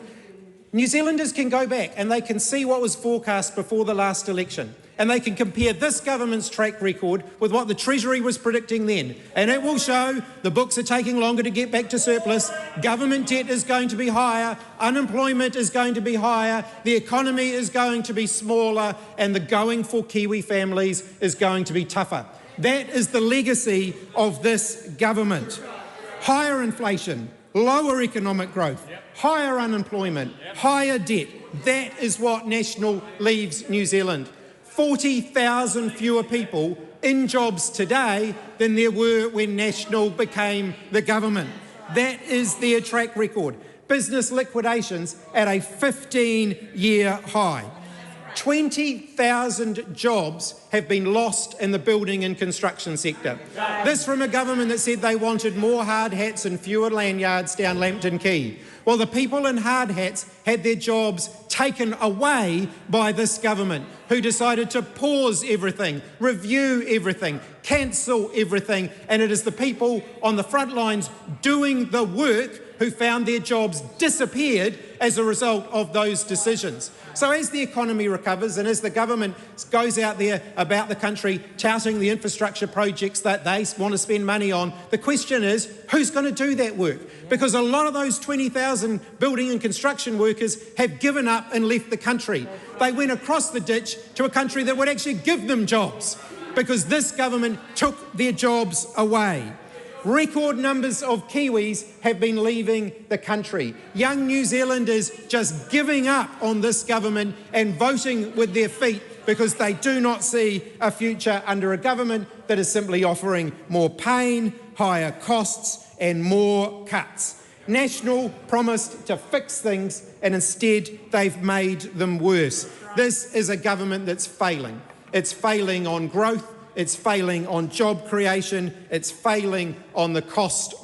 S1: New Zealanders can go back and they can see what was forecast before the last election, and they can compare this government's track record with what the Treasury was predicting then. And it will show the books are taking longer to get back to surplus, government debt is going to be higher, unemployment is going to be higher, the economy is going to be smaller, and the going for Kiwi families is going to be tougher. That is the legacy of this government. Higher inflation, lower economic growth, higher unemployment, higher debt. That is what National leaves New Zealand. 40,000 fewer people in jobs today than there were when National became the government. That is their track record. Business liquidations at a 15-year high. 20,000 jobs have been lost in the building and construction sector. This from a government that said they wanted more hard hats and fewer lanyards down Lambton Quay. Well, the people in hard hats had their jobs taken away by this government, who decided to pause everything, review everything, cancel everything, and it is the people on the front lines doing the work who found their jobs disappeared as a result of those decisions. So as the economy recovers and as the government goes out there about the country touting the infrastructure projects that they want to spend money on, the question is, who's going to do that work? Because a lot of those 20,000 building and construction workers have given up and left the country. They went across the ditch to a country that would actually give them jobs, because this government took their jobs away. Record numbers of Kiwis have been leaving the country. Young New Zealanders just giving up on this government and voting with their feet because they do not see a future under a government that is simply offering more pain, higher costs and more cuts. National promised to fix things and instead they've made them worse. This is a government that's failing. It's failing on growth. It's failing on job creation. It's failing on the cost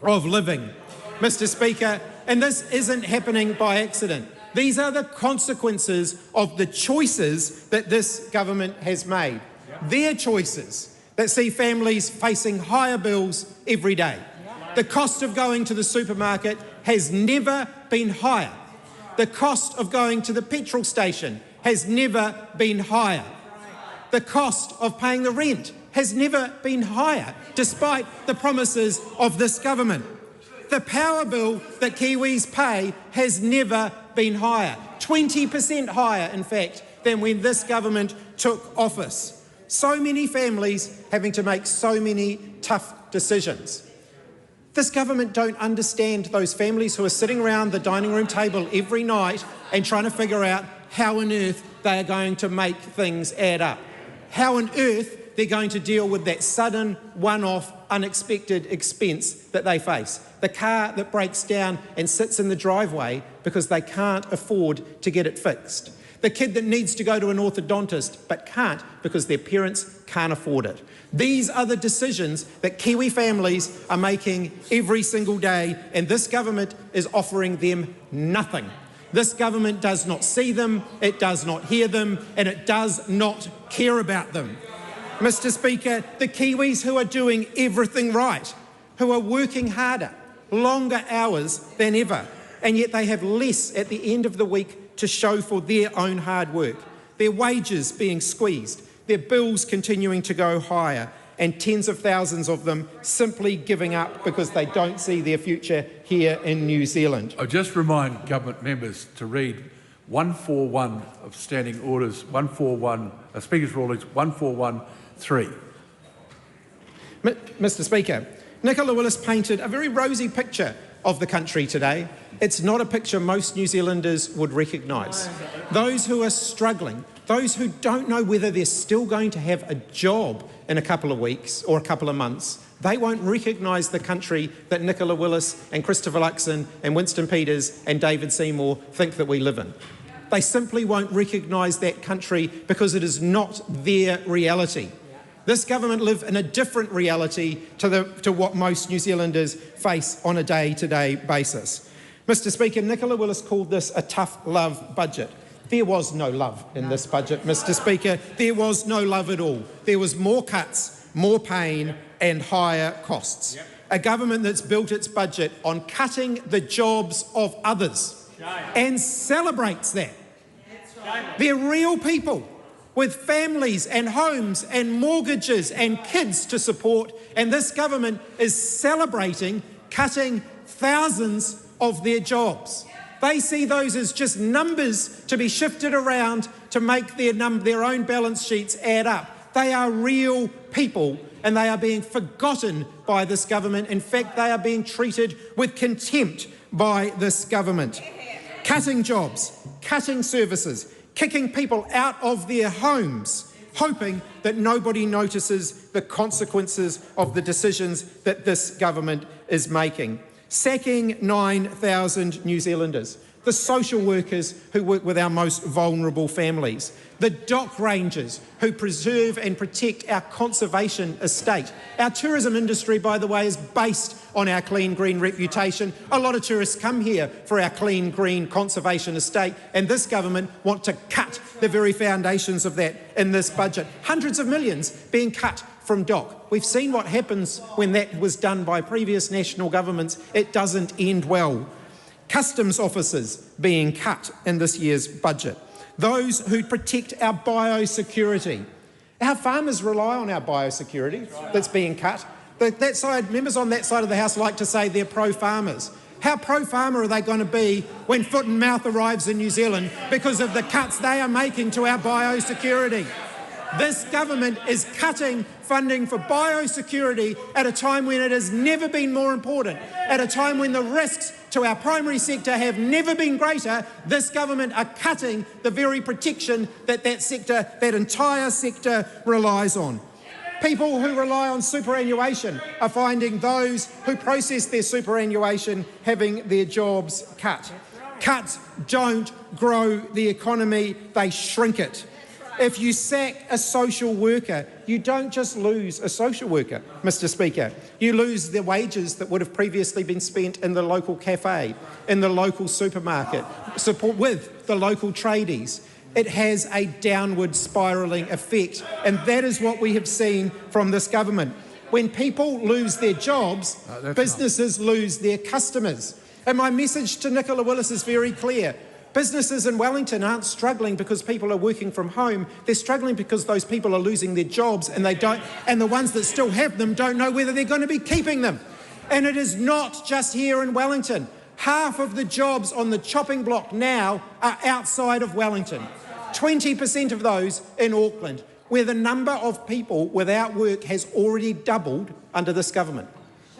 S1: of living. Mr. Speaker, and this isn't happening by accident. These are the consequences of the choices that this government has made. Their choices that see families facing higher bills every day. The cost of going to the supermarket has never been higher. The cost of going to the petrol station has never been higher. The cost of paying the rent has never been higher, despite the promises of this government. The power bill that Kiwis pay has never been higher, 20% higher, in fact, than when this government took office. So many families having to make so many tough decisions. This government don't understand those families who are sitting around the dining room table every night and trying to figure out how on earth they are going to make things add up. How on earth they're going to deal with that sudden, one-off, unexpected expense that they face. The car that breaks down and sits in the driveway because they can't afford to get it fixed. The kid that needs to go to an orthodontist but can't because their parents can't afford it. These are the decisions that Kiwi families are making every single day, and this government is offering them nothing. This government does not see them, it does not hear them, and it does not care about them. Mr. Speaker, the Kiwis who are doing everything right, who are working harder, longer hours than ever, and yet they have less at the end of the week to show for their own hard work. Their wages being squeezed, their bills continuing to go higher, and tens of thousands of them simply giving up because they don't see their future here in New Zealand.
S2: I just remind government members to read 141 of Standing Orders, 141, Speaker's Rulings 1413.
S1: Mr. Speaker, Nicola Willis painted a very rosy picture of the country today. It's not a picture most New Zealanders would recognise. Those who are struggling, those who don't know whether they're still going to have a job in a couple of weeks or a couple of months, they won't recognise the country that Nicola Willis and Christopher Luxon and Winston Peters and David Seymour think that we live in. They simply won't recognise that country because it is not their reality. This government live in a different reality to what most New Zealanders face on a day-to-day basis. Mr. Speaker, Nicola Willis called this a tough love budget. There was no love in this budget, Mr. Speaker. There was no love at all. There was more cuts, more pain and higher costs. A government that's built its budget on cutting the jobs of others and celebrates that. They're real people with families and homes and mortgages and kids to support, and this government is celebrating cutting thousands of their jobs. They see those as just numbers to be shifted around to make their own balance sheets add up. They are real people, and they are being forgotten by this government. In fact, they are being treated with contempt by this government. Cutting jobs, cutting services, kicking people out of their homes, hoping that nobody notices the consequences of the decisions that this government is making. Sacking 9,000 New Zealanders, the social workers who work with our most vulnerable families, the dock rangers who preserve and protect our conservation estate. Our tourism industry, by the way, is based on our clean green reputation. A lot of tourists come here for our clean green conservation estate, and this government want to cut the very foundations of that in this budget. Hundreds of millions being cut from dock. We've seen what happens when that was done by previous national governments. It doesn't end well. Customs officers being cut in this year's budget. Those who protect our biosecurity. Our farmers rely on our biosecurity that's being cut. Members on that side of the House like to say they're pro-farmers. How pro-farmer are they going to be when foot and mouth arrives in New Zealand because of the cuts they are making to our biosecurity? This government is cutting funding for biosecurity at a time when it has never been more important, at a time when the risks to our primary sector have never been greater. This government are cutting the very protection that that entire sector relies on. People who rely on superannuation are finding those who process their superannuation having their jobs cut. Cuts don't grow the economy, they shrink it. If you sack a social worker, you don't just lose a social worker, Mr. Speaker. You lose the wages that would have previously been spent in the local cafe, in the local supermarket, support with the local tradies. It has a downward spiralling effect, and that is what we have seen from this government. When people lose their jobs, businesses lose their customers. And my message to Nicola Willis is very clear. Businesses in Wellington aren't struggling because people are working from home. They're struggling because those people are losing their jobs, and the ones that still have them don't know whether they're going to be keeping them. And it is not just here in Wellington. Half of the jobs on the chopping block now are outside of Wellington. 20% of those in Auckland, where the number of people without work has already doubled under this government.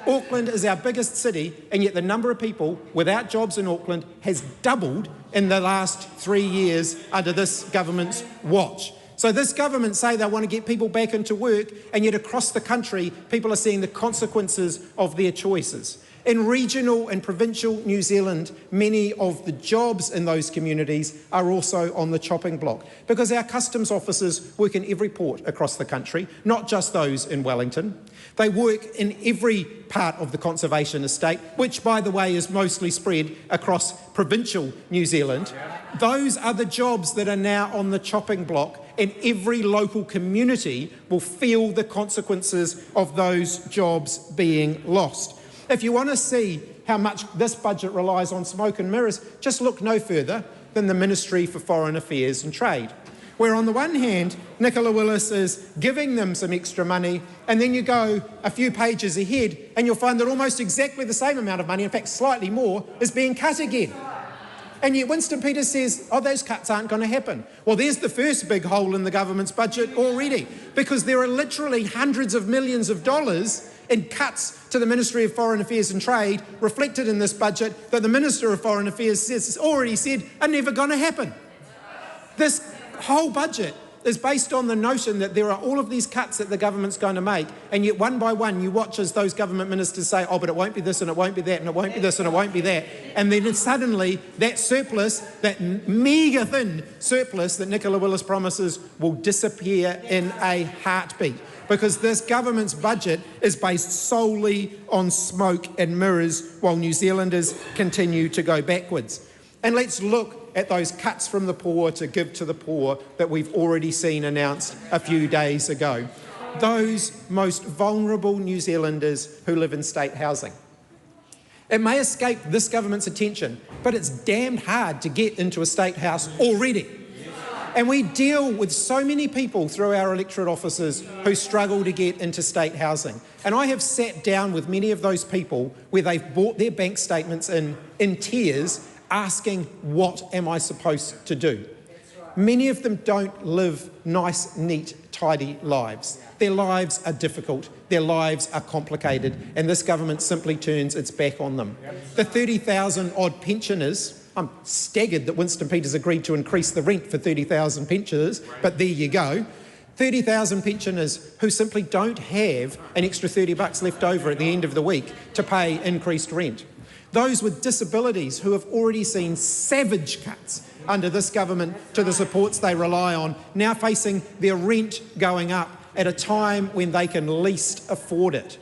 S1: Auckland is our biggest city, and yet the number of people without jobs in Auckland has doubled in the last 3 years under this government's watch. So this government say they want to get people back into work, and yet across the country, people are seeing the consequences of their choices. In regional and provincial New Zealand, many of the jobs in those communities are also on the chopping block because our customs officers work in every port across the country, not just those in Wellington. They work in every part of the conservation estate, which, by the way, is mostly spread across provincial New Zealand. Those are the jobs that are now on the chopping block, and every local community will feel the consequences of those jobs being lost. If you want to see how much this budget relies on smoke and mirrors, just look no further than the Ministry for Foreign Affairs and Trade, where on the one hand, Nicola Willis is giving them some extra money, and then you go a few pages ahead and you'll find that almost exactly the same amount of money, in fact slightly more, is being cut again. And yet Winston Peters says, oh, those cuts aren't going to happen. Well, there's the first big hole in the government's budget already, because there are literally hundreds of millions of dollars in cuts to the Ministry of Foreign Affairs and Trade reflected in this budget that the Minister of Foreign Affairs has already said are never going to happen. This whole budget is based on the notion that there are all of these cuts that the government's going to make, and yet one by one you watch as those government ministers say, oh, but it won't be this and it won't be that and it won't be this and it won't be that. And then suddenly that surplus, that meagre thin surplus that Nicola Willis promises, will disappear in a heartbeat, because this government's budget is based solely on smoke and mirrors while New Zealanders continue to go backwards. And let's look at those cuts from the poor to give to the poor that we've already seen announced a few days ago. Those most vulnerable New Zealanders who live in state housing. It may escape this government's attention, but it's damned hard to get into a state house already. And we deal with so many people through our electorate offices who struggle to get into state housing. And I have sat down with many of those people where they've brought their bank statements in tears, asking, what am I supposed to do? Many of them don't live nice, neat, tidy lives. Their lives are difficult, their lives are complicated, and this government simply turns its back on them. The 30,000 odd pensioners, I'm staggered that Winston Peters agreed to increase the rent for 30,000 pensioners, but there you go. 30,000 pensioners who simply don't have an extra $30 left over at the end of the week to pay increased rent. Those with disabilities who have already seen savage cuts under this government to the supports they rely on, now facing their rent going up at a time when they can least afford it.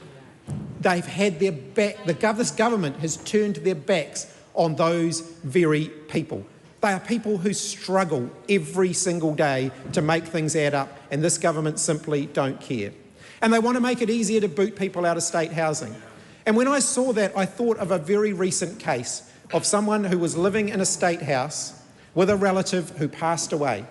S1: They've had their back, this government has turned their backs on those very people. They are people who struggle every single day to make things add up, and this government simply don't care. And they want to make it easier to boot people out of state housing. And when I saw that, I thought of a very recent case of someone who was living in a state house with a relative who passed away.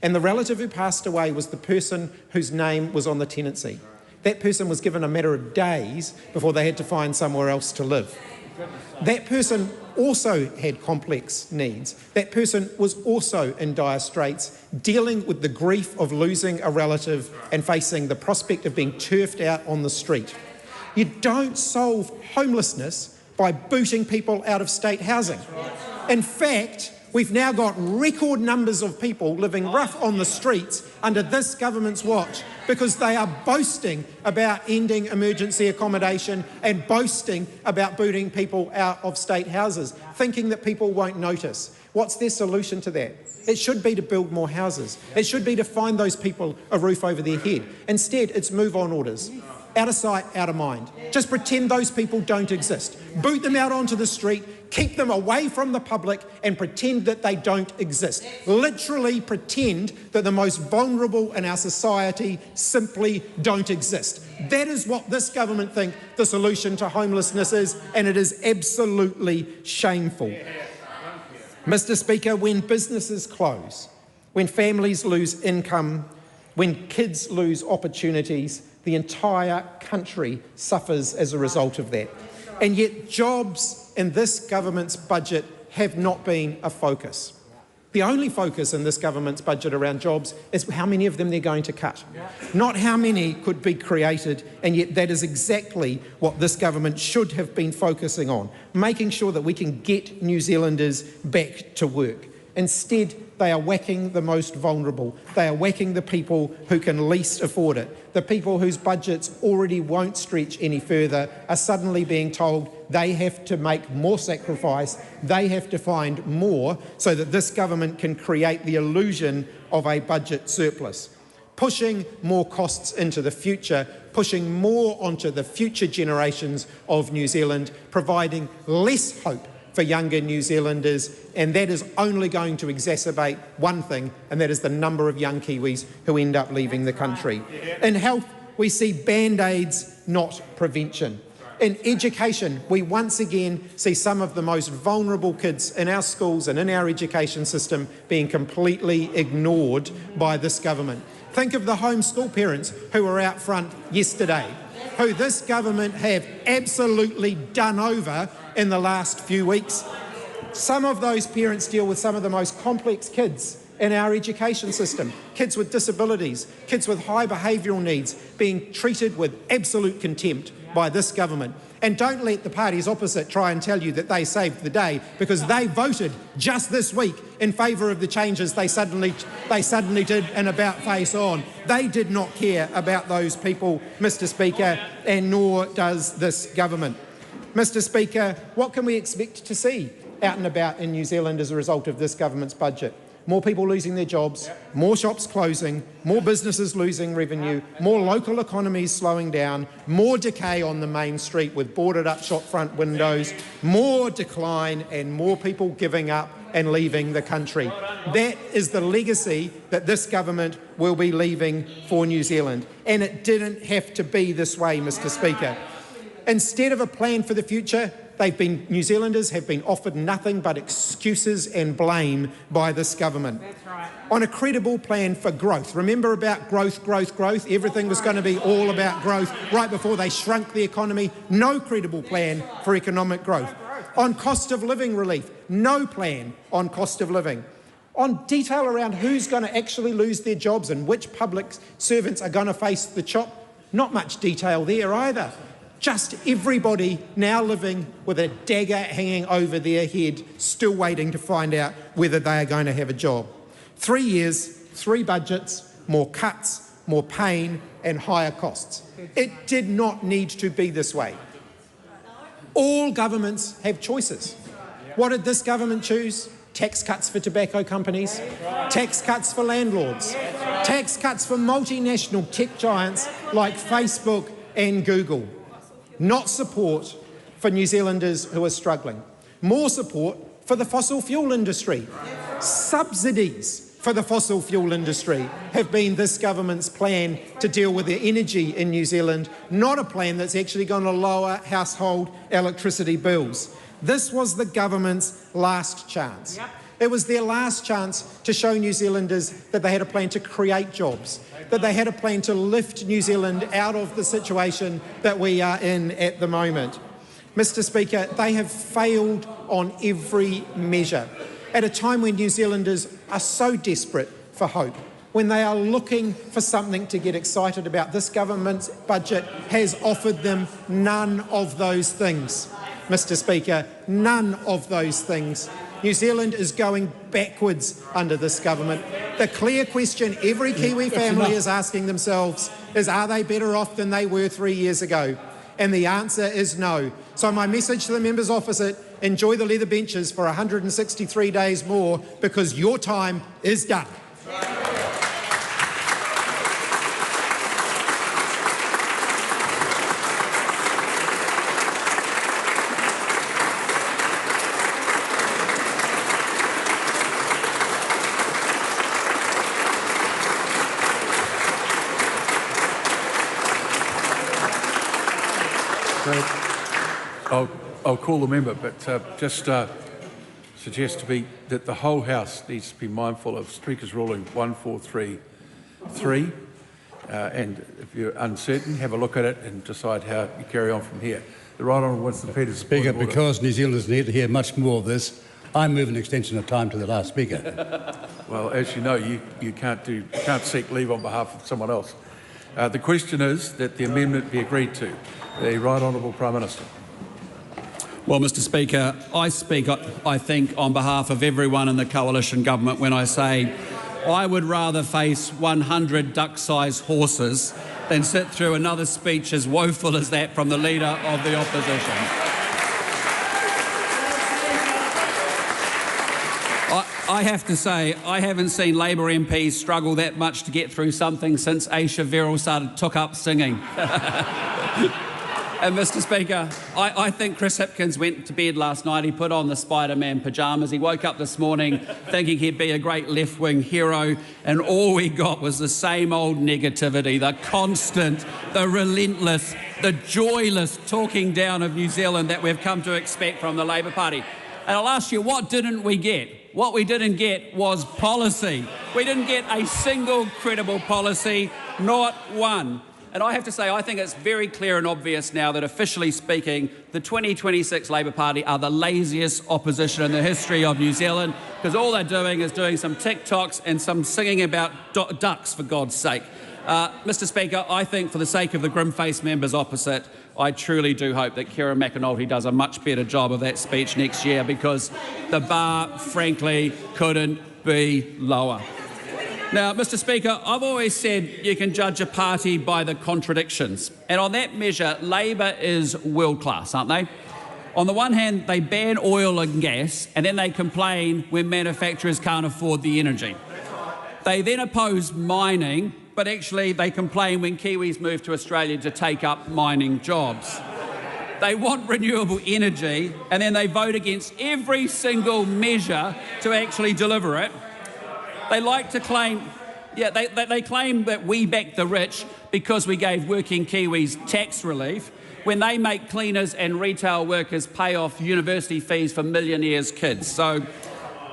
S1: And the relative who passed away was the person whose name was on the tenancy. That person was given a matter of days before they had to find somewhere else to live. That person also had complex needs. That person was also in dire straits, dealing with the grief of losing a relative and facing the prospect of being turfed out on the street. You don't solve homelessness by booting people out of state housing. In fact, we've now got record numbers of people living rough on the streets under this government's watch because they are boasting about ending emergency accommodation and boasting about booting people out of state houses, thinking that people won't notice. What's their solution to that? It should be to build more houses. It should be to find those people a roof over their head. Instead, it's move-on orders. Out of sight, out of mind. Just pretend those people don't exist. Boot them out onto the street, keep them away from the public and pretend that they don't exist. Literally pretend that the most vulnerable in our society simply don't exist. That is what this government think the solution to homelessness is, and it is absolutely shameful. Mr. Speaker, when businesses close, when families lose income, when kids lose opportunities, the entire country suffers as a result of that. And yet jobs in this government's budget have not been a focus. The only focus in this government's budget around jobs is how many of them they're going to cut, not how many could be created, and yet that is exactly what this government should have been focusing on, making sure that we can get New Zealanders back to work. Instead, they are whacking the most vulnerable. They are whacking the people who can least afford it. The people whose budgets already won't stretch any further are suddenly being told they have to make more sacrifice, they have to find more so that this government can create the illusion of a budget surplus. Pushing more costs into the future, pushing more onto the future generations of New Zealand, providing less hope for younger New Zealanders, and that is only going to exacerbate one thing, and that is the number of young Kiwis who end up leaving the country. In health, we see band-aids, not prevention. In education, we once again see some of the most vulnerable kids in our schools and in our education system being completely ignored by this government. Think of the homeschool parents who were out front yesterday, who this government have absolutely done over in the last few weeks. Some of those parents deal with some of the most complex kids in our education system, kids with disabilities, kids with high behavioural needs being treated with absolute contempt by this government. And don't let the parties opposite try and tell you that they saved the day, because they voted just this week in favour of the changes they suddenly did an about-face on. They did not care about those people, Mr. Speaker, and nor does this government. Mr. Speaker, what can we expect to see out and about in New Zealand as a result of this government's budget? More people losing their jobs, more shops closing, more businesses losing revenue, more local economies slowing down, more decay on the main street with boarded up shopfront windows, more decline and more people giving up and leaving the country. That is the legacy that this government will be leaving for New Zealand. And it didn't have to be this way, Mr. Speaker. Instead of a plan for the future, New Zealanders have been offered nothing but excuses and blame by this government.
S5: That's right.
S1: On a credible plan for growth. Remember about growth. Everything was going to be all about growth right before they shrunk the economy. No credible plan for economic growth. On cost of living relief, no plan on cost of living. On detail around who's going to actually lose their jobs and which public servants are going to face the chop, not much detail there either. Just everybody now living with a dagger hanging over their head, still waiting to find out whether they are going to have a job. 3 years, 3 budgets, more cuts, more pain and higher costs. It did not need to be this way. All governments have choices. What did this government choose? Tax cuts for tobacco companies, tax cuts for landlords, tax cuts for multinational tech giants like Facebook and Google. Not support for New Zealanders who are struggling. More support for the fossil fuel industry. Subsidies for the fossil fuel industry have been this government's plan to deal with the energy in New Zealand, not a plan that's actually going to lower household electricity bills. This was the government's last chance. Yep. It was their last chance to show New Zealanders that they had a plan to create jobs, that they had a plan to lift New Zealand out of the situation that we are in at the moment. Mr. Speaker, they have failed on every measure at a time when New Zealanders are so desperate for hope, when they are looking for something to get excited about. This government's budget has offered them none of those things. Mr. Speaker, none of those things. New Zealand is going backwards under this government. The clear question every Kiwi family is asking themselves is, are they better off than they were 3 years ago? And the answer is no. So my message to the members opposite, enjoy the leather benches for 163 days more, because your time is done.
S2: I'll call the member, but just suggest that the whole House needs to be mindful of Speaker's ruling 1433, and if you're uncertain, have a look at it and decide how you carry on from here. The Right Honourable Winston Peters.
S6: Speaker, because New Zealanders need to hear much more of this, I move an extension of time to the last speaker.
S2: Well, as you know, you can't seek leave on behalf of someone else. The question is that the amendment be agreed to. The Right Honourable Prime Minister.
S7: Well, Mr. Speaker, I speak, I think, on behalf of everyone in the coalition government when I say I would rather face 100 duck-sized horses than sit through another speech as woeful as that from the Leader of the Opposition. I have to say, I haven't seen Labor MPs struggle that much to get through something since Aisha Verrill took up singing. And Mr. Speaker, I think Chris Hipkins went to bed last night, he put on the Spider-Man pyjamas, he woke up this morning thinking he'd be a great left-wing hero, and all we got was the same old negativity, the constant, the relentless, the joyless talking down of New Zealand that we've come to expect from the Labor Party. And I'll ask you, what didn't we get? What we didn't get was policy. We didn't get a single credible policy, not one. And I have to say, I think it's very clear and obvious now that, officially speaking, the 2026 Labor Party are the laziest opposition in the history of New Zealand, because all they're doing is doing some TikToks and some singing about ducks, for God's sake. Mr. Speaker, I think for the sake of the grim-faced members opposite, I truly do hope that Kieran McAnulty does a much better job of that speech next year, because the bar, frankly, couldn't be lower. Now, Mr. Speaker, I've always said you can judge a party by the contradictions. And on that measure, Labor is world-class, aren't they? On the one hand, they ban oil and gas, and then they complain when manufacturers can't afford the energy. They then oppose mining, but actually they complain when Kiwis move to Australia to take up mining jobs. They want renewable energy, and then they vote against every single measure to actually deliver it. They like to claim, they claim that we backed the rich because we gave working Kiwis tax relief, when they make cleaners and retail workers pay off university fees for millionaires' kids. So,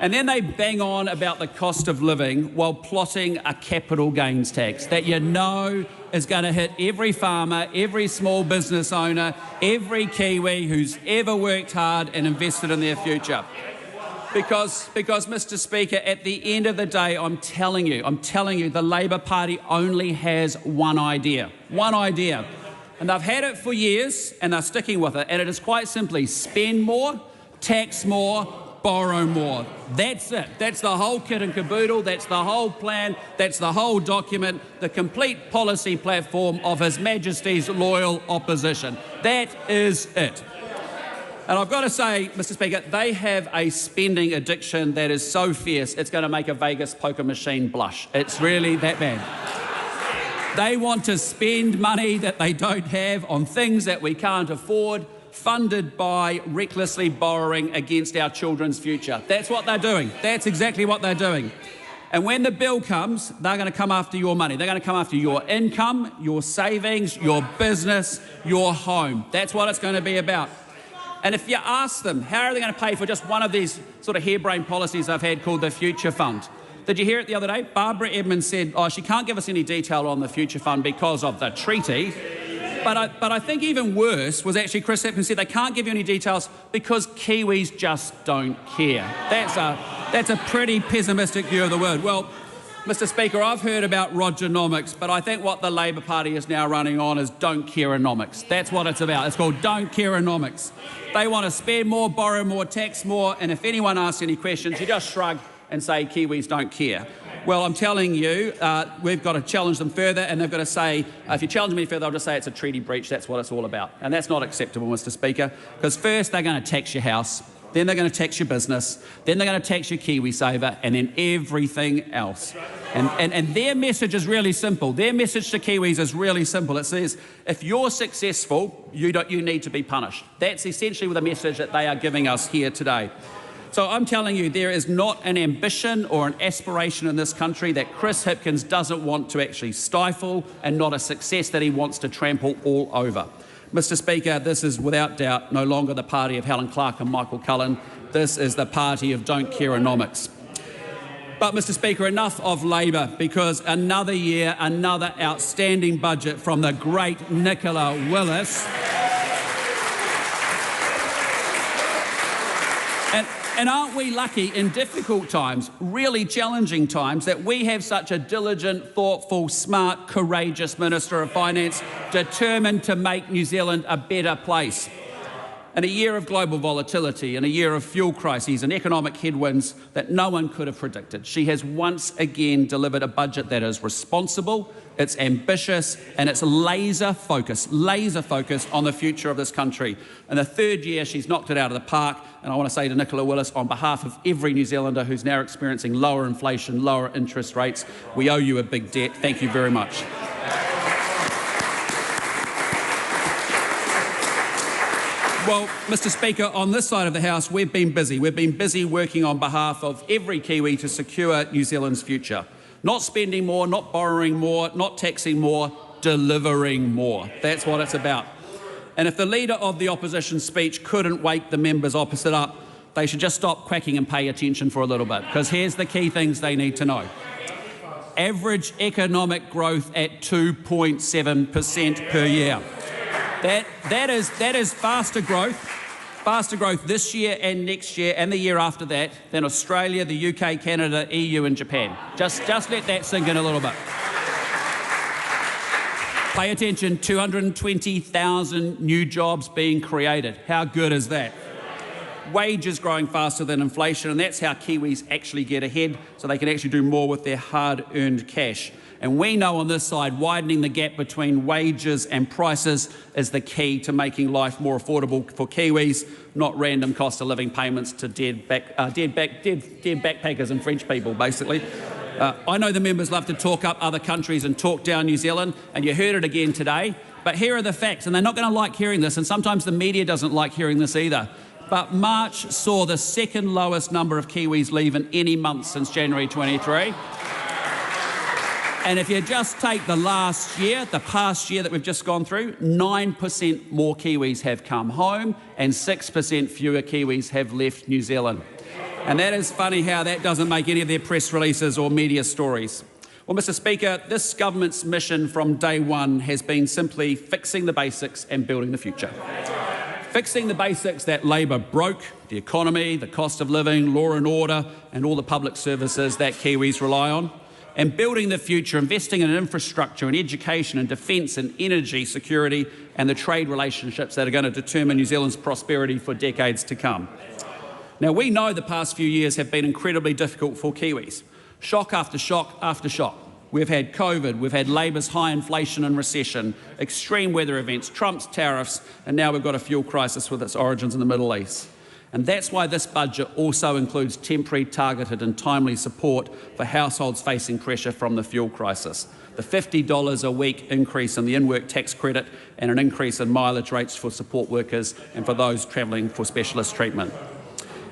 S7: and then they bang on about the cost of living while plotting a capital gains tax that you know is going to hit every farmer, every small business owner, every Kiwi who's ever worked hard and invested in their future. Because, Mr. Speaker, at the end of the day, I'm telling you, the Labor Party only has one idea. And they've had it for years and they're sticking with it. And it is quite simply spend more, tax more, borrow more. That's it. That's the whole kit and caboodle. That's the whole plan. That's the whole document, the complete policy platform of His Majesty's loyal opposition. That is it. And I've got to say, Mr. Speaker, they have a spending addiction that is so fierce it's going to make a Vegas poker machine blush. It's really that bad. They want to spend money that they don't have on things that we can't afford, funded by recklessly borrowing against our children's future. That's what they're doing. That's exactly what they're doing. And when the bill comes, they're going to come after your money. They're going to come after your income, your savings, your business, your home. That's what it's going to be about. And if you ask them, how are they going to pay for just one of these sort of harebrained policies I've had called the Future Fund? Did you hear it the other day? Barbara Edmonds said, she can't give us any detail on the Future Fund because of the treaty. But I think even worse was actually Chris Hipkins said they can't give you any details because Kiwis just don't care. That's a pretty pessimistic view of the world. Well, Mr. Speaker, I've heard about Rogernomics, but I think what the Labor Party is now running on is don't careonomics. That's what it's about. It's called don't careonomics. They want to spend more, borrow more, tax more, and if anyone asks any questions, you just shrug and say Kiwis don't care. Well, I'm telling you, we've got to challenge them further, and they've got to say, if you challenge me further, I'll just say it's a treaty breach. That's what it's all about. And that's not acceptable, Mr. Speaker, because first they're going to tax your house, then they're going to tax your business, then they're going to tax your KiwiSaver, and then everything else. And their message is really simple. Their message to Kiwis is really simple. It says, if you're successful, you need to be punished. That's essentially the message that they are giving us here today. So I'm telling you, there is not an ambition or an aspiration in this country that Chris Hipkins doesn't want to actually stifle, and not a success that he wants to trample all over. Mr. Speaker, this is without doubt no longer the party of Helen Clark and Michael Cullen. This is the party of don't careonomics. But, Mr. Speaker, enough of Labor, because another year, another outstanding budget from the great Nicola Willis. And aren't we lucky in difficult times, really challenging times, that we have such a diligent, thoughtful, smart, courageous Minister of Finance determined to make New Zealand a better place? In a year of global volatility, in a year of fuel crises and economic headwinds that no one could have predicted, she has once again delivered a budget that is responsible, it's ambitious, and it's laser focused on the future of this country. In the third year, she's knocked it out of the park, and I want to say to Nicola Willis, on behalf of every New Zealander who's now experiencing lower inflation, lower interest rates, we owe you a big debt. Thank you very much. Well, Mr. Speaker, on this side of the House, we've been busy. We've been busy working on behalf of every Kiwi to secure New Zealand's future. Not spending more, not borrowing more, not taxing more, delivering more. That's what it's about. And if the Leader of the Opposition speech couldn't wake the members opposite up, they should just stop quacking and pay attention for a little bit, because here's the key things they need to know. Average economic growth at 2.7% per year. That is faster growth this year and next year and the year after that than Australia, the UK, Canada, EU and Japan. Just let that sink in a little bit. Pay attention, 220,000 new jobs being created. How good is that? Wages growing faster than inflation, and that's how Kiwis actually get ahead, so they can actually do more with their hard-earned cash. And we know on this side, widening the gap between wages and prices is the key to making life more affordable for Kiwis, not random cost of living payments to dead backpackers and French people, basically. I know the members love to talk up other countries and talk down New Zealand, and you heard it again today. But here are the facts, and they're not going to like hearing this, and sometimes the media doesn't like hearing this either. But March saw the second lowest number of Kiwis leave in any month since January 23. And if you just take the past year that we've just gone through, 9% more Kiwis have come home and 6% fewer Kiwis have left New Zealand. And that is funny how that doesn't make any of their press releases or media stories. Well, Mr. Speaker, this government's mission from day one has been simply fixing the basics and building the future. Fixing the basics that Labor broke, the economy, the cost of living, law and order, and all the public services that Kiwis rely on. And building the future, investing in infrastructure and education and defence and energy security and the trade relationships that are going to determine New Zealand's prosperity for decades to come. Now, we know the past few years have been incredibly difficult for Kiwis. Shock after shock after shock. We've had COVID, we've had Labor's high inflation and recession, extreme weather events, Trump's tariffs, and now we've got a fuel crisis with its origins in the Middle East. And that's why this budget also includes temporary, targeted and timely support for households facing pressure from the fuel crisis. The $50 a week increase in the in-work tax credit and an increase in mileage rates for support workers and for those travelling for specialist treatment.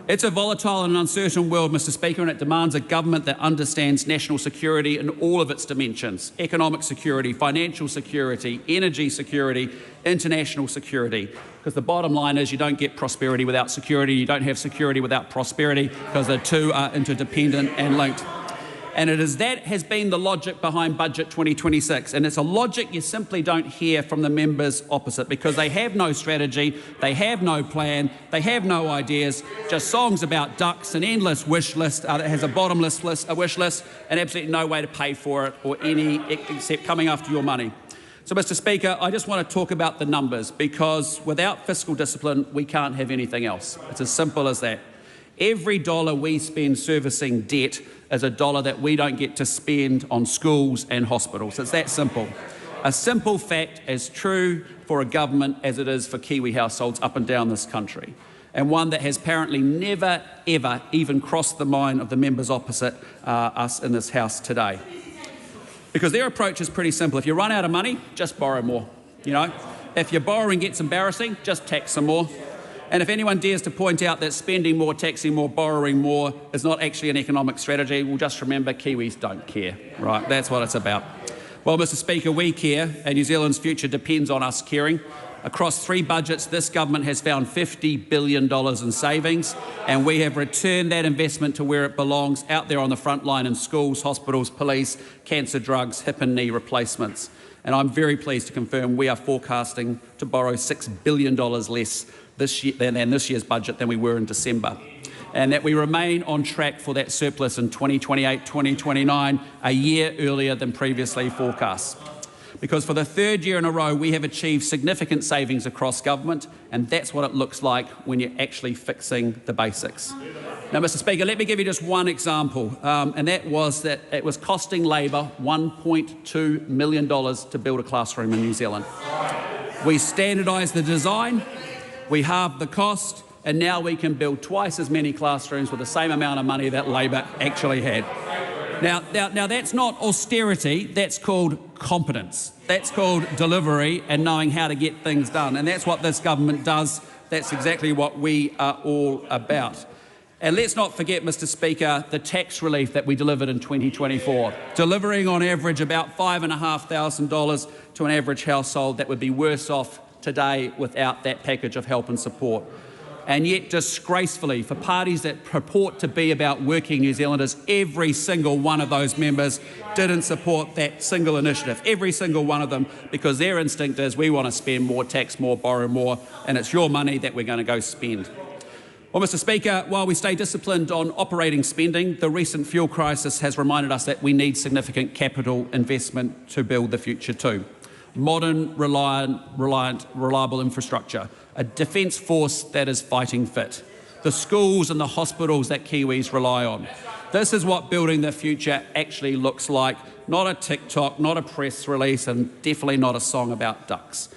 S7: It's a volatile and uncertain world, Mr. Speaker, and it demands a government that understands national security in all of its dimensions: economic security, financial security, energy security, international security. Because the bottom line is you don't get prosperity without security, you don't have security without prosperity, because the two are interdependent and linked. And that has been the logic behind Budget 2026. And it's a logic you simply don't hear from the members opposite, because they have no strategy, they have no plan, they have no ideas, just songs about ducks, an endless wish list that has a bottomless wish list, and absolutely no way to pay for it or any except coming after your money. So, Mr. Speaker, I just want to talk about the numbers, because without fiscal discipline, we can't have anything else. It's as simple as that. Every dollar we spend servicing debt is a dollar that we don't get to spend on schools and hospitals. It's that simple. A simple fact as true for a government as it is for Kiwi households up and down this country, and one that has apparently never, ever even crossed the mind of the members opposite us in this House today. Because their approach is pretty simple. If you run out of money, just borrow more. If your borrowing gets embarrassing, just tax some more. And if anyone dares to point out that spending more, taxing more, borrowing more is not actually an economic strategy, well, just remember Kiwis don't care, right? That's what it's about. Well, Mr. Speaker, we care, and New Zealand's future depends on us caring. Across 3 budgets, this government has found $50 billion in savings, and we have returned that investment to where it belongs, out there on the front line in schools, hospitals, police, cancer drugs, hip and knee replacements. And I'm very pleased to confirm we are forecasting to borrow $6 billion less this year than this year's budget than we were in December, and that we remain on track for that surplus in 2028-2029, a year earlier than previously forecast. Because for the 3rd year in a row, we have achieved significant savings across government, and that's what it looks like when you're actually fixing the basics. Now, Mr. Speaker, let me give you just one example, and that was that it was costing Labor $1.2 million to build a classroom in New Zealand. We standardised the design, we halved the cost, and now we can build twice as many classrooms with the same amount of money that Labor actually had. Now that's not austerity, that's called competence. That's called delivery and knowing how to get things done. And that's what this government does. That's exactly what we are all about. And let's not forget, Mr. Speaker, the tax relief that we delivered in 2024, delivering on average about $5,500 to an average household that would be worse off today without that package of help and support. And yet, disgracefully, for parties that purport to be about working New Zealanders, every single one of those members didn't support that single initiative, every single one of them, because their instinct is we want to spend more, tax more, borrow more, and it's your money that we're going to go spend. Well, Mr. Speaker, while we stay disciplined on operating spending, the recent fuel crisis has reminded us that we need significant capital investment to build the future too. Modern, reliable infrastructure, a defence force that is fighting fit, the schools and the hospitals that Kiwis rely on. This is what building the future actually looks like, not a TikTok, not a press release, and definitely not a song about ducks.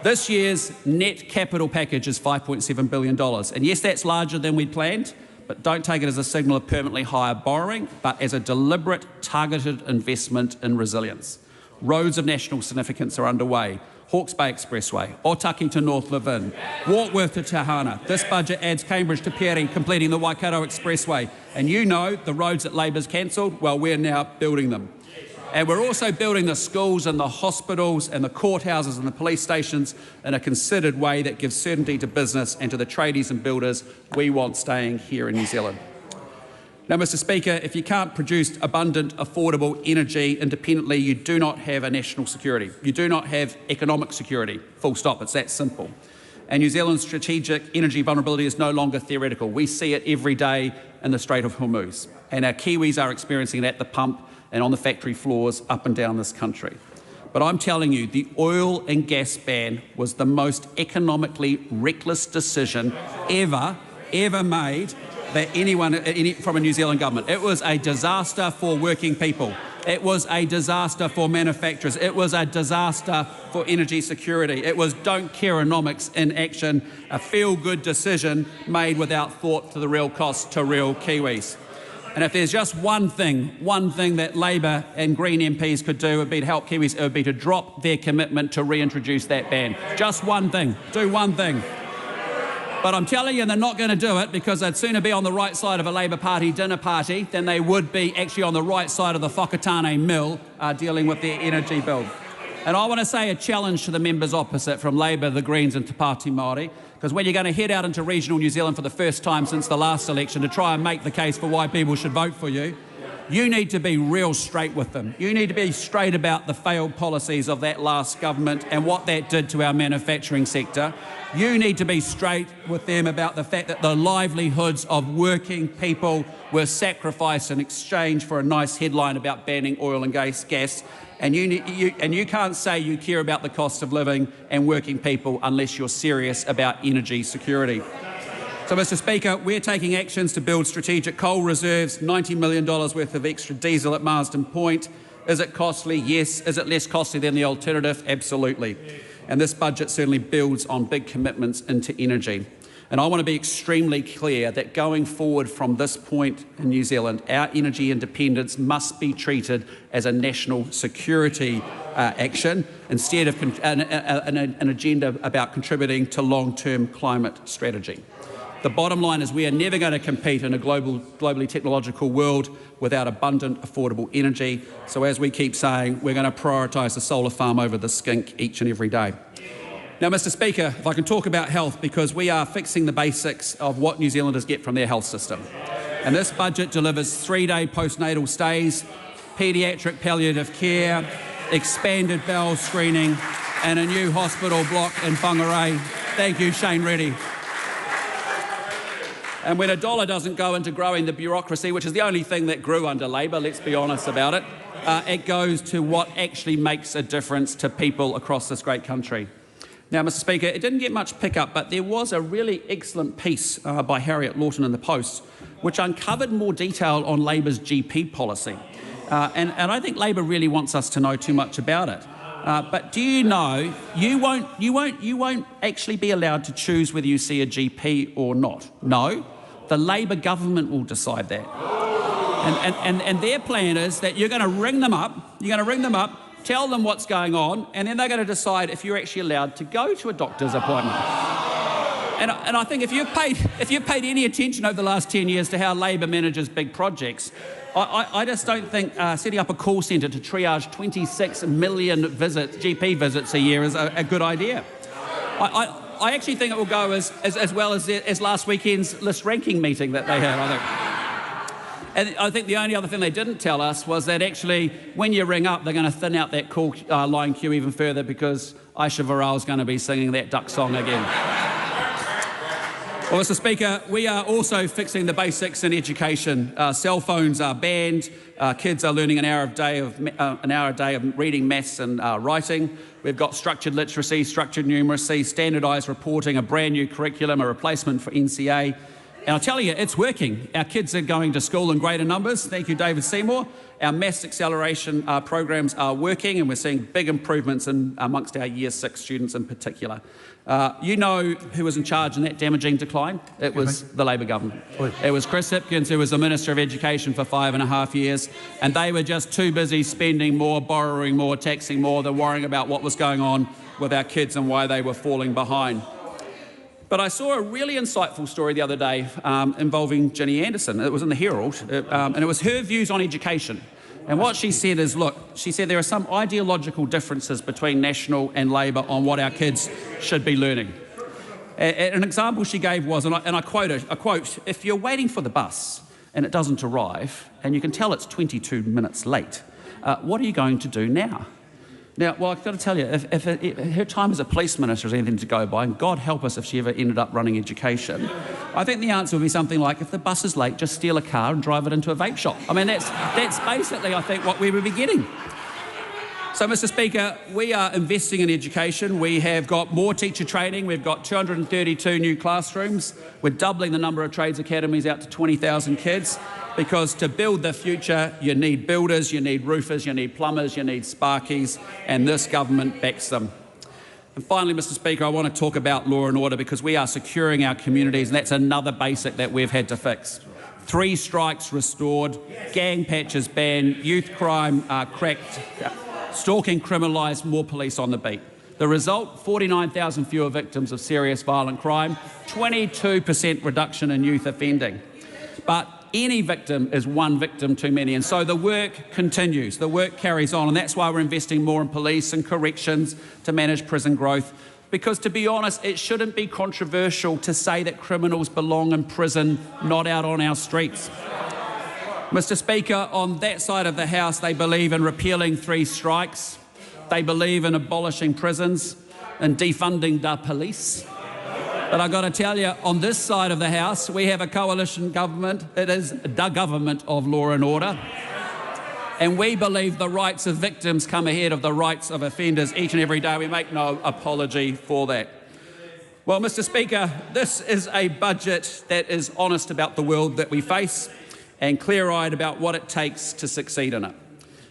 S7: This year's net capital package is $5.7 billion, and yes, that's larger than we'd planned, but don't take it as a signal of permanently higher borrowing, but as a deliberate, targeted investment in resilience. Roads of national significance are underway. Hawke's Bay Expressway, Otaki to North Levin, Warkworth to Tahana. This budget adds Cambridge to Piri, completing the Waikato Expressway. And you know the roads that Labor's cancelled, well, we're now building them. And we're also building the schools and the hospitals and the courthouses and the police stations in a considered way that gives certainty to business and to the tradies and builders we want staying here in New Zealand. Now, Mr Speaker, if you can't produce abundant, affordable energy independently, you do not have a national security. You do not have economic security. Full stop. It's that simple. And New Zealand's strategic energy vulnerability is no longer theoretical. We see it every day in the Strait of Hormuz. And our Kiwis are experiencing it at the pump and on the factory floors up and down this country. But I'm telling you, the oil and gas ban was the most economically reckless decision ever made by anyone from a New Zealand government. It was a disaster for working people. It was a disaster for manufacturers. It was a disaster for energy security. It was don't care-onomics in action, a feel-good decision made without thought to the real cost to real Kiwis. And if there's just one thing that Labor and Green MPs could do, it would be to help Kiwis, it would be to drop their commitment to reintroduce that ban. Just one thing. Do one thing. But I'm telling you, they're not going to do it because they'd sooner be on the right side of a Labor Party dinner party than they would be actually on the right side of the Whakatane mill dealing with their energy bill. And I want to say a challenge to the members opposite from Labor, the Greens and Te Pāti Māori, because when you're going to head out into regional New Zealand for the first time since the last election to try and make the case for why people should vote for you, you need to be real straight with them. You need to be straight about the failed policies of that last government and what that did to our manufacturing sector. You need to be straight with them about the fact that the livelihoods of working people were sacrificed in exchange for a nice headline about banning oil and gas. And you can't say you care about the cost of living and working people unless you're serious about energy security. So, Mr Speaker, we're taking actions to build strategic coal reserves, $90 million worth of extra diesel at Marsden Point. Is it costly? Yes. Is it less costly than the alternative? Absolutely. And this budget certainly builds on big commitments into energy. And I want to be extremely clear that going forward from this point in New Zealand, our energy independence must be treated as a national security action instead of an agenda about contributing to long-term climate strategy. The bottom line is we are never going to compete in a globally technological world without abundant, affordable energy. So as we keep saying, we're going to prioritise the solar farm over the skink each and every day. Now, Mr Speaker, if I can talk about health, because we are fixing the basics of what New Zealanders get from their health system. And this budget delivers 3-day postnatal stays, paediatric palliative care, expanded bowel screening and a new hospital block in Whangarei. Thank you, Shane Reddy. And when a dollar doesn't go into growing the bureaucracy, which is the only thing that grew under Labor, let's be honest about it, it goes to what actually makes a difference to people across this great country. Now, Mr Speaker, it didn't get much pickup, but there was a really excellent piece by Harriet Lawton in the Post, which uncovered more detail on Labor's GP policy. And I think Labor really wants us to know too much about it. But do you know you won't actually be allowed to choose whether you see a GP or not? No, the Labor government will decide that. And their plan is that you're going to ring them up. Tell them what's going on, and then they're going to decide if you're actually allowed to go to a doctor's appointment. And I think if you've paid any attention over the last 10 years to how Labor manages big projects, I just don't think setting up a call centre to triage 26 million GP visits a year is a good idea. I actually think it will go as well as last weekend's list ranking meeting that they had, I think. And I think the only other thing they didn't tell us was that actually when you ring up, they're going to thin out that call line queue even further because Aisha Varal's going to be singing that duck song again. Well, Mr Speaker, we are also fixing the basics in education. Cell phones are banned. Kids are learning an hour a day of reading, maths and writing. We've got structured literacy, structured numeracy, standardised reporting, a brand new curriculum, a replacement for NCA. And I'll tell you, it's working. Our kids are going to school in greater numbers. Thank you, David Seymour. Our maths acceleration programs are working, and we're seeing big improvements amongst our Year 6 students in particular. You know who was in charge in that damaging decline? It was the Labor government. It was Chris Hipkins, who was the Minister of Education for 5.5 years, and they were just too busy spending more, borrowing more, taxing more than worrying about what was going on with our kids and why they were falling behind. But I saw a really insightful story the other day involving Ginny Anderson. It was in the Herald, and it was her views on education. And what she said is, look, she said there are some ideological differences between National and Labor on what our kids should be learning. An example she gave was, and I quote, if you're waiting for the bus and it doesn't arrive, and you can tell it's 22 minutes late, what are you going to do now? Now, well, I've got to tell you, if her time as a police minister is anything to go by, and God help us if she ever ended up running education, I think the answer would be something like, if the bus is late, just steal a car and drive it into a vape shop. I mean, that's basically, I think, what we would be getting. So, Mr Speaker, we are investing in education. We have got more teacher training. We've got 232 new classrooms. We're doubling the number of trades academies out to 20,000 kids, because to build the future, you need builders, you need roofers, you need plumbers, you need sparkies, and this government backs them. And finally, Mr Speaker, I want to talk about law and order, because we are securing our communities, and that's another basic that we've had to fix. 3 strikes restored, gang patches banned, youth crime cracked, stalking criminalised, more police on the beat. The result, 49,000 fewer victims of serious violent crime, 22% reduction in youth offending. But any victim is one victim too many, and so the work continues, the work carries on, and that's why we're investing more in police and corrections to manage prison growth, because, to be honest, it shouldn't be controversial to say that criminals belong in prison, not out on our streets. Mr Speaker, on that side of the House, they believe in repealing 3 strikes. They believe in abolishing prisons and defunding the police. But I've got to tell you, on this side of the House, we have a coalition government. It is the government of law and order. And we believe the rights of victims come ahead of the rights of offenders each and every day. We make no apology for that. Well, Mr Speaker, this is a budget that is honest about the world that we face and clear-eyed about what it takes to succeed in it.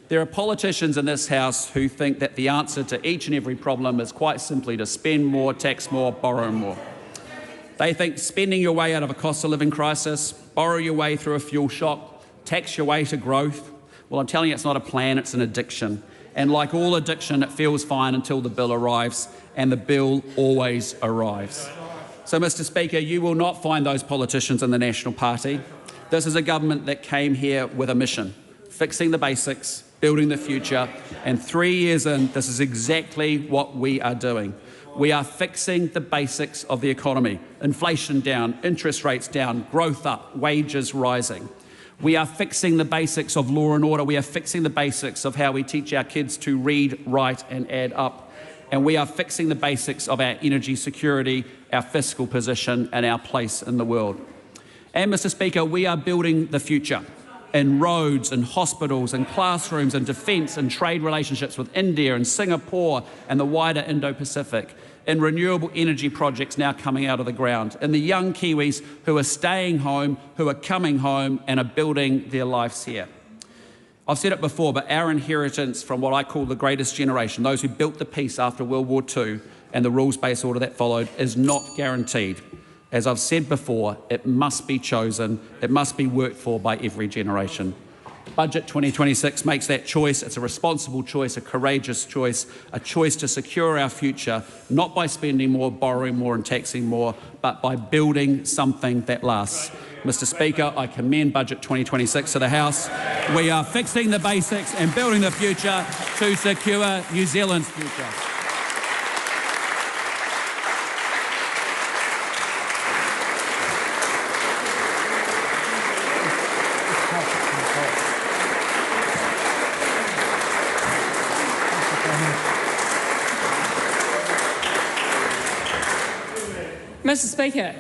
S7: There are politicians in this House who think that the answer to each and every problem is quite simply to spend more, tax more, borrow more. They think spending your way out of a cost of living crisis, borrow your way through a fuel shock, tax your way to growth. Well, I'm telling you, it's not a plan, it's an addiction. And like all addiction, it feels fine until the bill arrives, and the bill always arrives. So, Mr Speaker, you will not find those politicians in the National Party. This is a government that came here with a mission, fixing the basics, building the future, and 3 years in, this is exactly what we are doing. We are fixing the basics of the economy. Inflation down, interest rates down, growth up, wages rising. We are fixing the basics of law and order. We are fixing the basics of how we teach our kids to read, write and add up. And we are fixing the basics of our energy security, our fiscal position and our place in the world. And, Mr Speaker, we are building the future in roads and hospitals and classrooms and defence and trade relationships with India and Singapore and the wider Indo-Pacific, in renewable energy projects now coming out of the ground, in the young Kiwis who are staying home, who are coming home and are building their lives here. I've said it before, but our inheritance from what I call the greatest generation, those who built the peace after World War II and the rules-based order that followed, is not guaranteed. As I've said before, it must be chosen, it must be worked for by every generation. Budget 2026 makes that choice. It's a responsible choice, a courageous choice, a choice to secure our future, not by spending more, borrowing more and taxing more, but by building something that lasts. Mr Speaker, I commend Budget 2026 to the House. We are fixing the basics and building the future to secure New Zealand's future.
S5: Mr Speaker.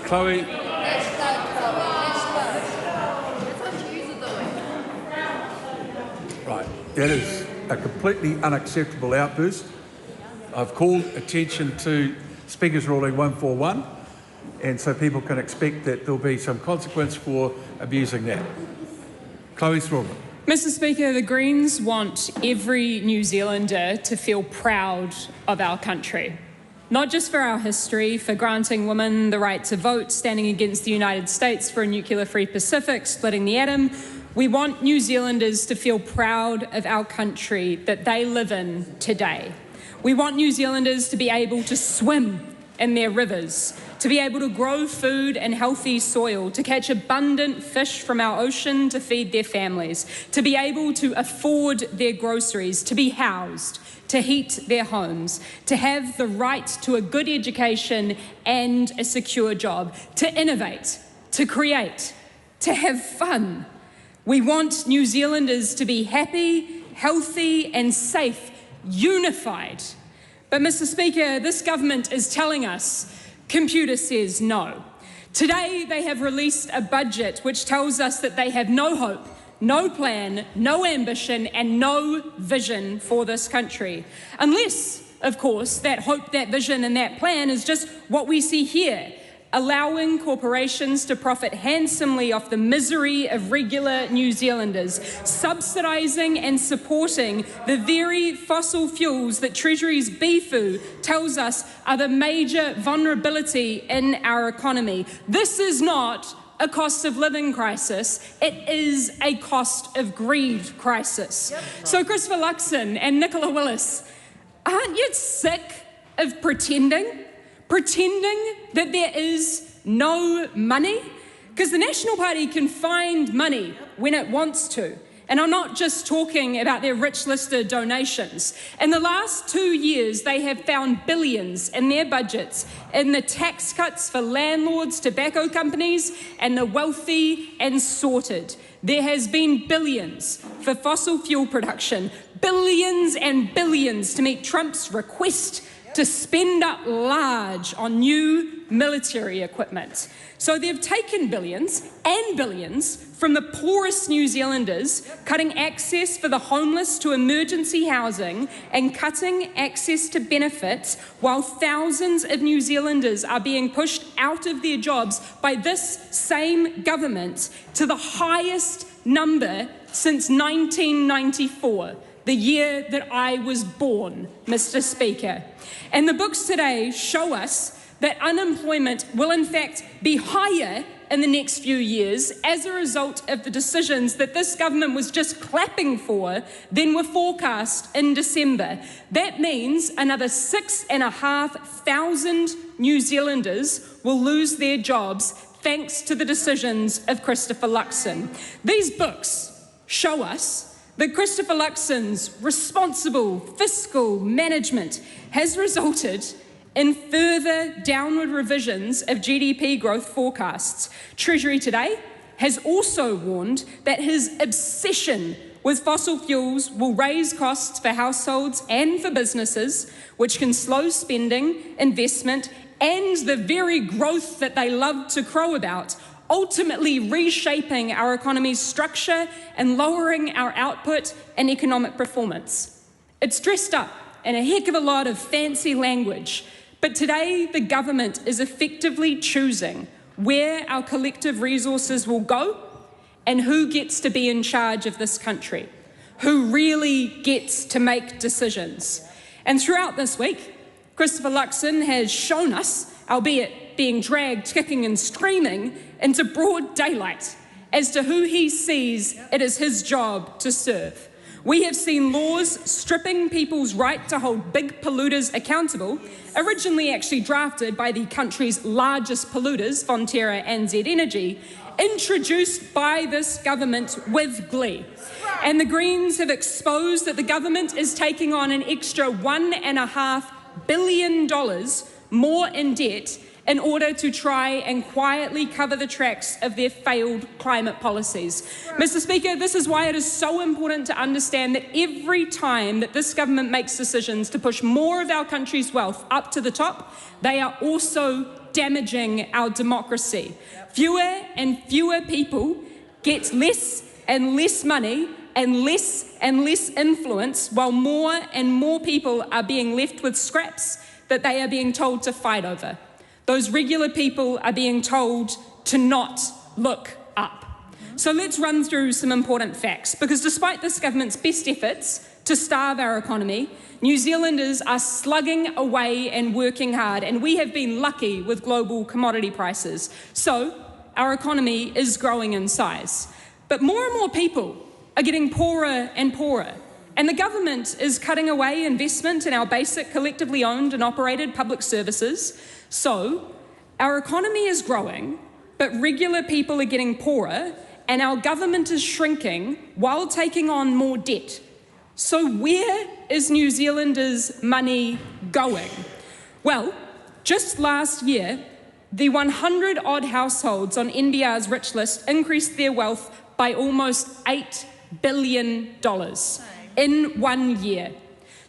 S2: Chloe. Right, that is a completely unacceptable outburst. I've called attention to Speaker's Ruling 141, and so people can expect that there'll be some consequence for abusing that. Chloe Strawman.
S5: Mr Speaker, the Greens want every New Zealander to feel proud of our country. Not just for our history, for granting women the right to vote, standing against the United States for a nuclear-free Pacific, splitting the atom. We want New Zealanders to feel proud of our country that they live in today. We want New Zealanders to be able to swim in their rivers, to be able to grow food in healthy soil, to catch abundant fish from our ocean to feed their families, to be able to afford their groceries, to be housed, to heat their homes, to have the right to a good education and a secure job, to innovate, to create, to have fun. We want New Zealanders to be happy, healthy and safe, unified. But Mr. Speaker, this government is telling us, computer says no. Today they have released a budget which tells us that they have no hope, no plan, no ambition and no vision for this country. Unless, of course, that hope, that vision and that plan is just what we see here, allowing corporations to profit handsomely off the misery of regular New Zealanders, subsidising and supporting the very fossil fuels that Treasury's BFU tells us are the major vulnerability in our economy. This is not a cost of living crisis, it is a cost of greed crisis. So Christopher Luxon and Nicola Willis, aren't you sick of pretending that there is no money? Because the National Party can find money when it wants to. And I'm not just talking about their rich lister donations. In the last 2 years, they have found billions in their budgets in the tax cuts for landlords, tobacco companies, and the wealthy and sorted. There has been billions for fossil fuel production, billions and billions to meet Trump's request to spend up large on new military equipment. So they've taken billions and billions from the poorest New Zealanders, cutting access for the homeless to emergency housing and cutting access to benefits, while thousands of New Zealanders are being pushed out of their jobs by this same government to the highest number since 1994. The year that I was born, Mr. Speaker. And the books today show us that unemployment will in fact be higher in the next few years as a result of the decisions that this government was just clapping for than were forecast in December. That means another 6,500 New Zealanders will lose their jobs thanks to the decisions of Christopher Luxon. These books show us that Christopher Luxon's responsible fiscal management has resulted in further downward revisions of GDP growth forecasts. Treasury today has also warned that his obsession with fossil fuels will raise costs for households and for businesses, which can slow spending, investment, and the very growth that they love to crow about, ultimately reshaping our economy's structure and lowering our output and economic performance. It's dressed up in a heck of a lot of fancy language, but today the government is effectively choosing where our collective resources will go and who gets to be in charge of this country, who really gets to make decisions. And throughout this week, Christopher Luxon has shown us, albeit being dragged kicking and screaming into broad daylight, as to who he sees it is his job to serve. We have seen laws stripping people's right to hold big polluters accountable, originally actually drafted by the country's largest polluters, Fonterra and RNZ Energy, introduced by this government with glee. And the Greens have exposed that the government is taking on an extra $1.5 billion more in debt in order to try and quietly cover the tracks of their failed climate policies. Mr. Speaker, this is why it is so important to understand that every time that this government makes decisions to push more of our country's wealth up to the top, they are also damaging our democracy. Fewer and fewer people get less and less money and less influence, while more and more people are being left with scraps that they are being told to fight over. Those regular people are being told to not look up. So let's run through some important facts, because despite this government's best efforts to starve our economy, New Zealanders are slugging away and working hard, and we have been lucky with global commodity prices. So our economy is growing in size. But more and more people are getting poorer and poorer. And the government is cutting away investment in our basic collectively owned and operated public services. So our economy is growing, but regular people are getting poorer, and our government is shrinking while taking on more debt. So where is New Zealanders' money going? Well, just last year, the 100-odd households on NBR's rich list increased their wealth by almost $8 billion in 1 year.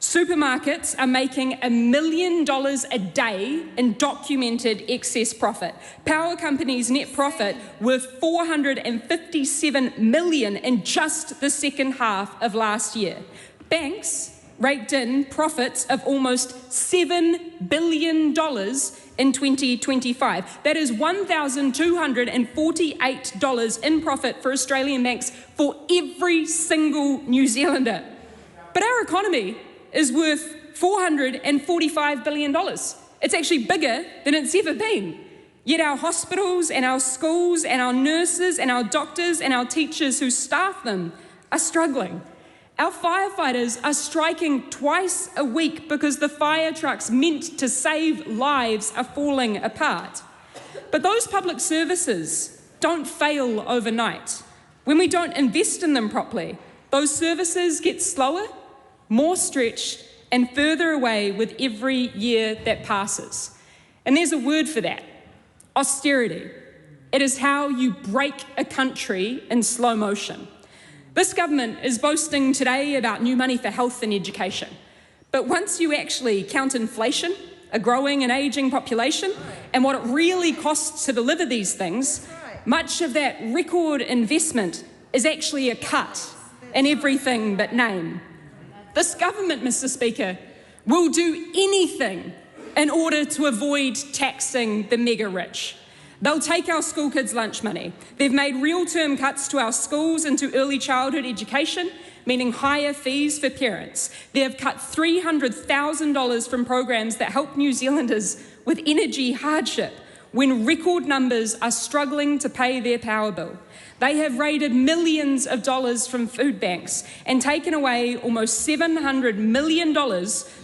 S5: Supermarkets are making $1 million a day in documented excess profit. Power companies' net profit worth $457 million in just the second half of last year. Banks raked in profits of almost $7 billion in 2025. That is $1,248 in profit for Australian banks for every single New Zealander. But our economy is worth $445 billion. It's actually bigger than it's ever been. Yet our hospitals and our schools and our nurses and our doctors and our teachers who staff them are struggling. Our firefighters are striking twice a week because the fire trucks meant to save lives are falling apart. But those public services don't fail overnight. When we don't invest in them properly, those services get slower, more stretched, and further away with every year that passes. And there's a word for that: austerity. It is how you break a country in slow motion. This government is boasting today about new money for health and education. But once you actually count inflation, a growing and ageing population, and what it really costs to deliver these things, much of that record investment is actually a cut in everything but name. This government, Mr. Speaker, will do anything in order to avoid taxing the mega-rich. They'll take our school kids' lunch money. They've made real-term cuts to our schools and to early childhood education, meaning higher fees for parents. They have cut $300,000 from programs that help New Zealanders with energy hardship when record numbers are struggling to pay their power bill. They have raided millions of dollars from food banks and taken away almost $700 million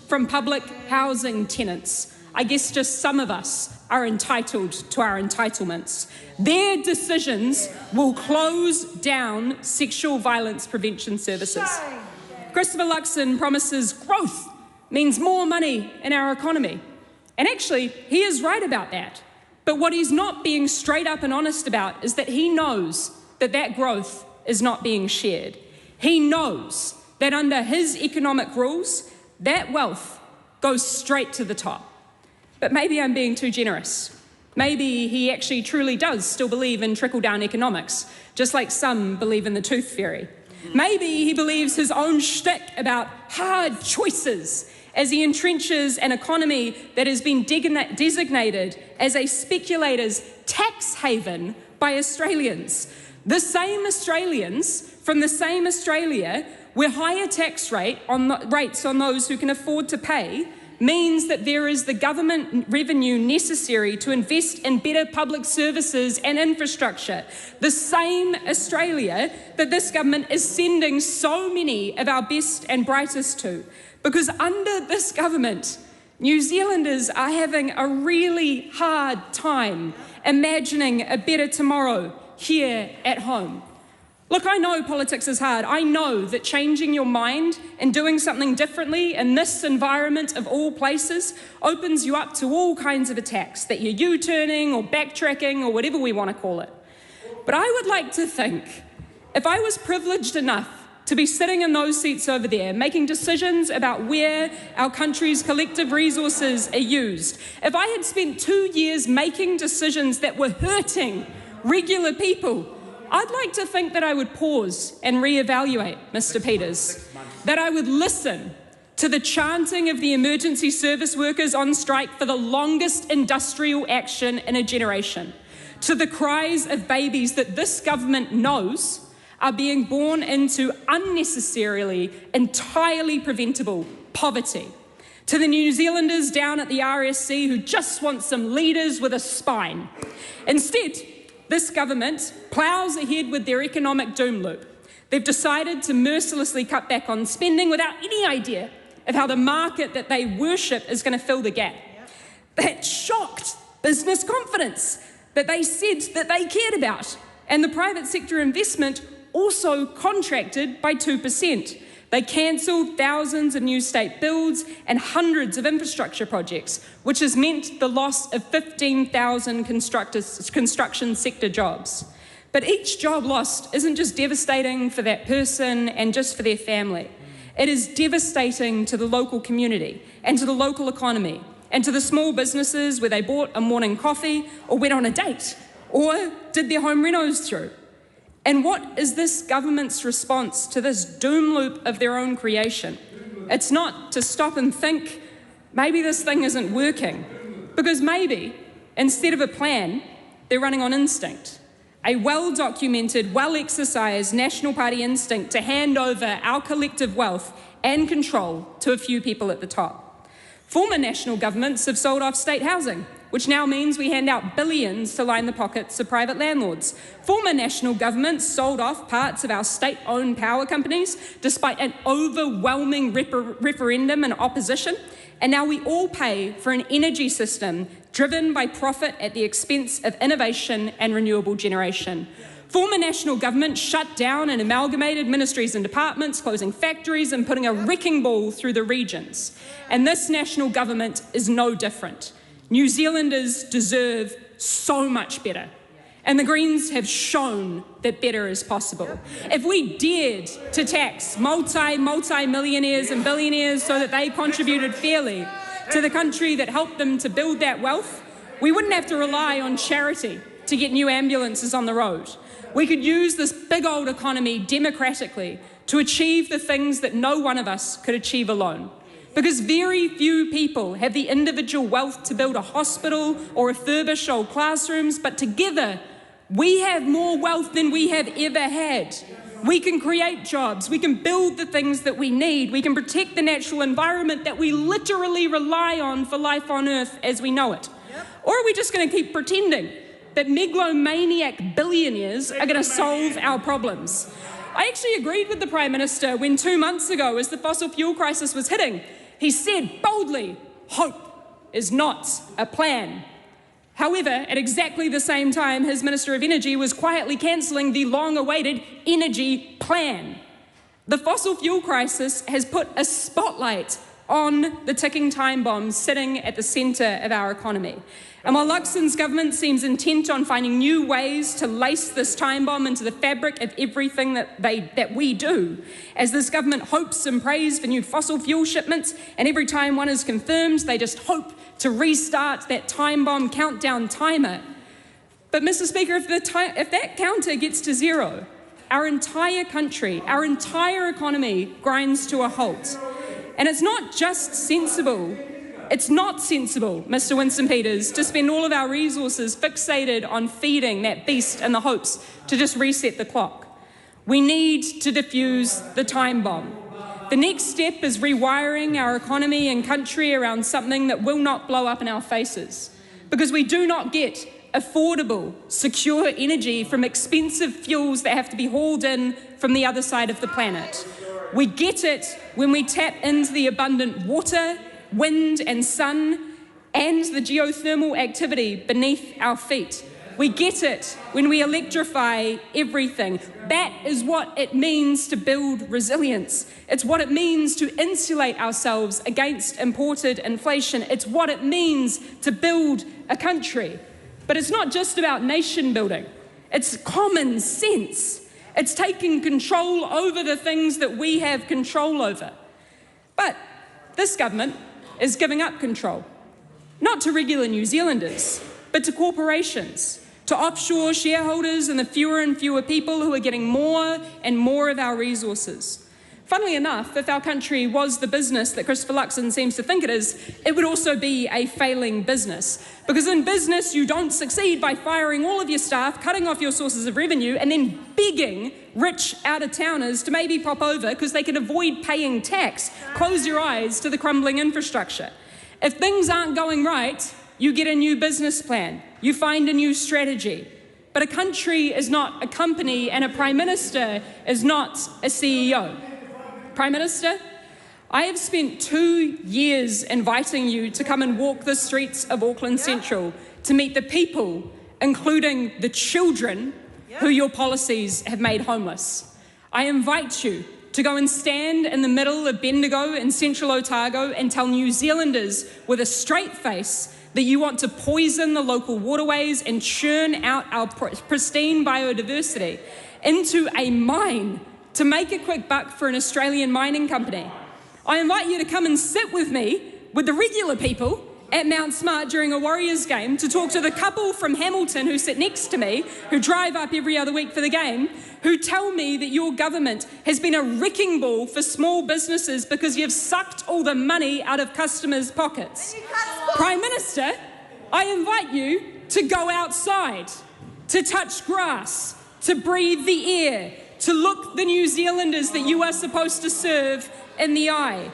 S5: from public housing tenants. I guess just some of us are entitled to our entitlements. Their decisions will close down sexual violence prevention services. Christopher Luxon promises growth means more money in our economy. And actually, he is right about that. But what he's not being straight up and honest about is that he knows that that growth is not being shared. He knows that under his economic rules, that wealth goes straight to the top. But maybe I'm being too generous. Maybe he actually truly does still believe in trickle-down economics, just like some believe in the tooth fairy. Maybe he believes his own shtick about hard choices as he entrenches an economy that has been designated as a speculator's tax haven by Australians. The same Australians from the same Australia where higher tax rates on those who can afford to pay means that there is the government revenue necessary to invest in better public services and infrastructure. The same Australia that this government is sending so many of our best and brightest to. Because under this government, New Zealanders are having a really hard time imagining a better tomorrow here at home. Look, I know politics is hard. I know that changing your mind and doing something differently in this environment of all places opens you up to all kinds of attacks, that you're U-turning or backtracking or whatever we want to call it. But I would like to think, if I was privileged enough to be sitting in those seats over there, making decisions about where our country's collective resources are used, if I had spent 2 years making decisions that were hurting regular people, I'd like to think that I would pause and reevaluate, Mr. Peters, that I would listen to the chanting of the emergency service workers on strike for the longest industrial action in a generation, to the cries of babies that this government knows are being born into unnecessarily, entirely preventable poverty, to the New Zealanders down at the RSC who just want some leaders with a spine. Instead, this government ploughs ahead with their economic doom loop. They've decided to mercilessly cut back on spending without any idea of how the market that they worship is going to fill the gap. That shocked business confidence that they said that they cared about. And the private sector investment also contracted by 2%. They cancelled thousands of new state builds and hundreds of infrastructure projects, which has meant the loss of 15,000 construction sector jobs. But each job lost isn't just devastating for that person and just for their family. It is devastating to the local community and to the local economy and to the small businesses where they bought a morning coffee or went on a date or did their home renos through. And what is this government's response to this doom loop of their own creation? It's not to stop and think, maybe this thing isn't working, because maybe, instead of a plan, they're running on instinct. A well-documented, well-exercised National Party instinct to hand over our collective wealth and control to a few people at the top. Former national governments have sold off state housing, which now means we hand out billions to line the pockets of private landlords. Former national governments sold off parts of our state-owned power companies despite an overwhelming referendum and opposition, and now we all pay for an energy system driven by profit at the expense of innovation and renewable generation. Former national government shut down and amalgamated ministries and departments, closing factories and putting a wrecking ball through the regions. And this national government is no different. New Zealanders deserve so much better. And the Greens have shown that better is possible. If we dared to tax multi-millionaires and billionaires so that they contributed fairly to the country that helped them to build that wealth, we wouldn't have to rely on charity to get new ambulances on the road. We could use this big old economy democratically to achieve the things that no one of us could achieve alone. Because very few people have the individual wealth to build a hospital or refurbish old classrooms, but together we have more wealth than we have ever had. We can create jobs, we can build the things that we need, we can protect the natural environment that we literally rely on for life on Earth as we know it. Or are we just going to keep pretending that megalomaniac billionaires are going to solve our problems? I actually agreed with the Prime Minister when 2 months ago, as the fossil fuel crisis was hitting, he said boldly, hope is not a plan. However, at exactly the same time, his Minister of Energy was quietly cancelling the long-awaited energy plan. The fossil fuel crisis has put a spotlight on the ticking time bomb sitting at the centre of our economy. And while Luxon's government seems intent on finding new ways to lace this time bomb into the fabric of everything that we do, as this government hopes and prays for new fossil fuel shipments, and every time one is confirmed, they just hope to restart that time bomb countdown timer. But Mr. Speaker, if that counter gets to zero, our entire country, our entire economy grinds to a halt. And it's not just sensible. It's not sensible, Mr. Winston-Peters, to spend all of our resources fixated on feeding that beast in the hopes to just reset the clock. We need to defuse the time bomb. The next step is rewiring our economy and country around something that will not blow up in our faces, because we do not get affordable, secure energy from expensive fuels that have to be hauled in from the other side of the planet. We get it when we tap into the abundant water, wind and sun, and the geothermal activity beneath our feet. We get it when we electrify everything. That is what it means to build resilience. It's what it means to insulate ourselves against imported inflation. It's what it means to build a country. But it's not just about nation building. It's common sense. It's taking control over the things that we have control over. But this government is giving up control, not to regular New Zealanders, but to corporations, to offshore shareholders and the fewer and fewer people who are getting more and more of our resources. Funnily enough, if our country was the business that Christopher Luxon seems to think it is, it would also be a failing business. Because in business, you don't succeed by firing all of your staff, cutting off your sources of revenue, and then begging rich out-of-towners to maybe pop over because they can avoid paying tax. Close your eyes to the crumbling infrastructure. If things aren't going right, you get a new business plan. You find a new strategy. but a country is not a company and a Prime Minister is not a CEO. Prime Minister, I have spent 2 years inviting you to come and walk the streets of Auckland Central to meet the people, including the children who your policies have made homeless. I invite you to go and stand in the middle of Bendigo and Central Otago and tell New Zealanders with a straight face that you want to poison the local waterways and churn out our pristine biodiversity into a mine to make a quick buck for an Australian mining company. I invite you to come and sit with me, with the regular people, at Mount Smart during a Warriors game to talk to the couple from Hamilton who sit next to me, who drive up every other week for the game, who tell me that your government has been a wrecking ball for small businesses because you've sucked all the money out of customers' pockets. Prime Minister, I invite you to go outside, to touch grass, to breathe the air, to look the New Zealanders that you are supposed to serve in the eye.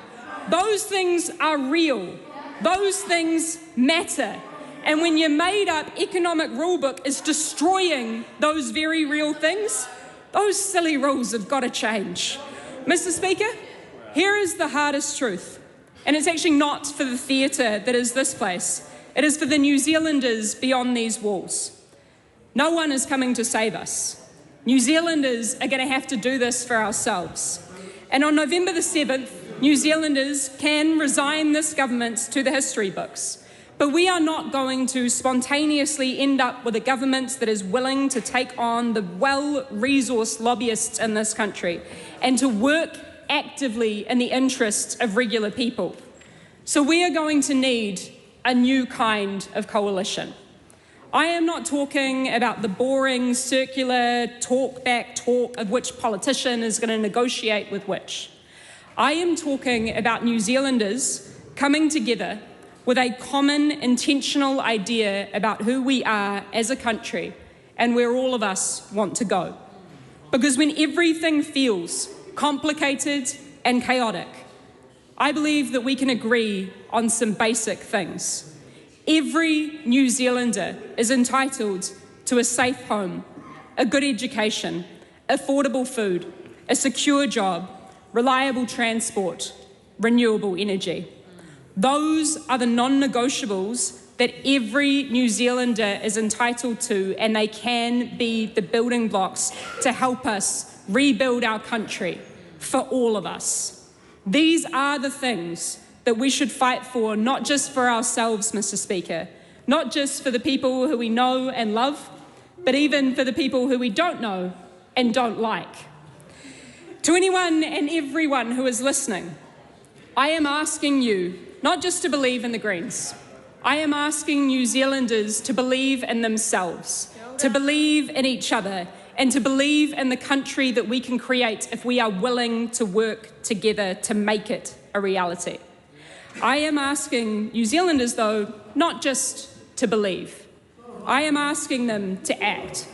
S5: Those things are real. Those things matter. And when your made-up economic rulebook is destroying those very real things, those silly rules have got to change. Mr. Speaker, here is the hardest truth. And it's actually not for the theatre that is this place. It is for the New Zealanders beyond these walls. No one is coming to save us. New Zealanders are going to have to do this for ourselves. And on November the 7th, New Zealanders can resign this government to the history books. But we are not going to spontaneously end up with a government that is willing to take on the well-resourced lobbyists in this country and to work actively in the interests of regular people. So we are going to need a new kind of coalition. I am not talking about the boring, circular, talk-back talk of which politician is going to negotiate with which. I am talking about New Zealanders coming together with a common, intentional idea about who we are as a country and where all of us want to go. Because when everything feels complicated and chaotic, I believe that we can agree on some basic things. Every New Zealander is entitled to a safe home, a good education, affordable food, a secure job, reliable transport, renewable energy. Those are the non-negotiables that every New Zealander is entitled to, and they can be the building blocks to help us rebuild our country for all of us. These are the things that we should fight for, not just for ourselves, Mr. Speaker, not just for the people who we know and love, but even for the people who we don't know and don't like. To anyone and everyone who is listening, I am asking you not just to believe in the Greens. I am asking New Zealanders to believe in themselves, to believe in each other, and to believe in the country that we can create if we are willing to work together to make it a reality. I am asking New Zealanders, though, not just to believe. I am asking them to act.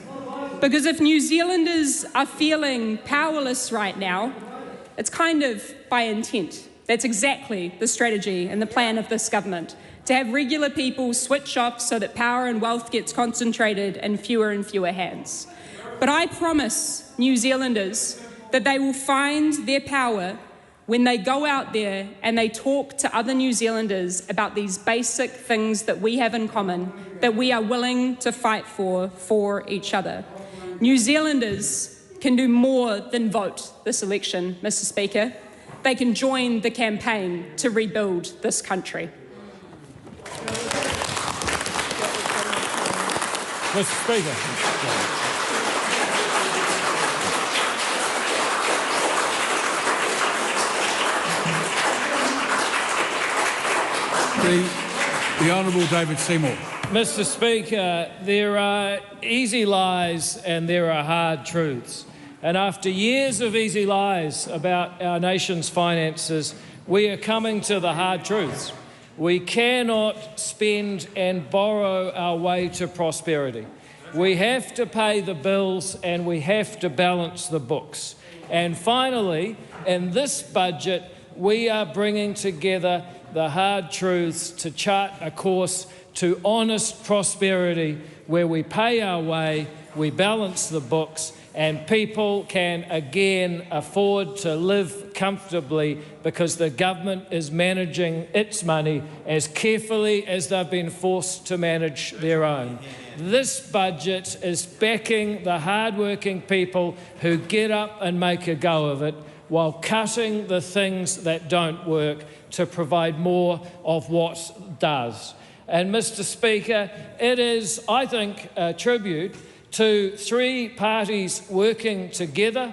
S5: Because if New Zealanders are feeling powerless right now, it's kind of by intent. That's exactly the strategy and the plan of this government, to have regular people switch off so that power and wealth gets concentrated in fewer and fewer hands. But I promise New Zealanders that they will find their power when they go out there and they talk to other New Zealanders about these basic things that we have in common, that we are willing to fight for each other. New Zealanders can do more than vote this election, Mr. Speaker. They can join the campaign to rebuild this country.
S8: Mr. Speaker.
S2: The Honourable David Seymour.
S8: Mr. Speaker, there are easy lies and there are hard truths. And after years of easy lies about our nation's finances, we are coming to the hard truths. We cannot spend and borrow our way to prosperity. We have to pay the bills and we have to balance the books. And finally, in this budget, we are bringing together the hard truths to chart a course to honest prosperity where we pay our way, we balance the books, and people can again afford to live comfortably because the government is managing its money as carefully as they've been forced to manage their own. This budget is backing the hard-working people who get up and make a go of it while cutting the things that don't work to provide more of what does. And Mr. Speaker, it is, I think, a tribute to three parties working together,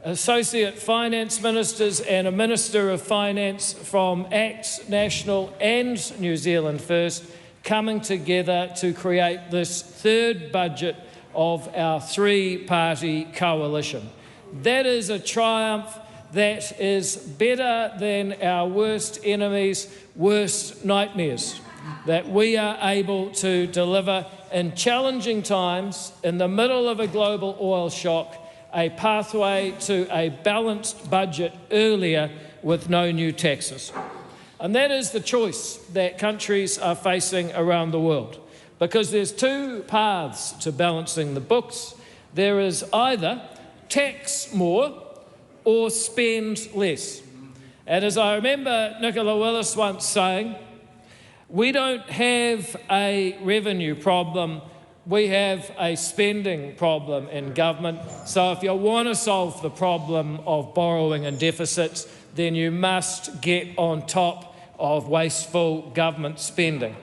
S8: Associate Finance Ministers and a Minister of Finance from ACT, National and New Zealand First, coming together to create this third budget of our three-party coalition. That is a triumph that is better than our worst enemies' worst nightmares, that we are able to deliver in challenging times, in the middle of a global oil shock, a pathway to a balanced budget earlier with no new taxes. And that is the choice that countries are facing around the world, because there's two paths to balancing the books. There is either tax more or spend less. And as I remember Nicola Willis once saying, we don't have a revenue problem, we have a spending problem in government. So if you want to solve the problem of borrowing and deficits, then you must get on top of wasteful government spending.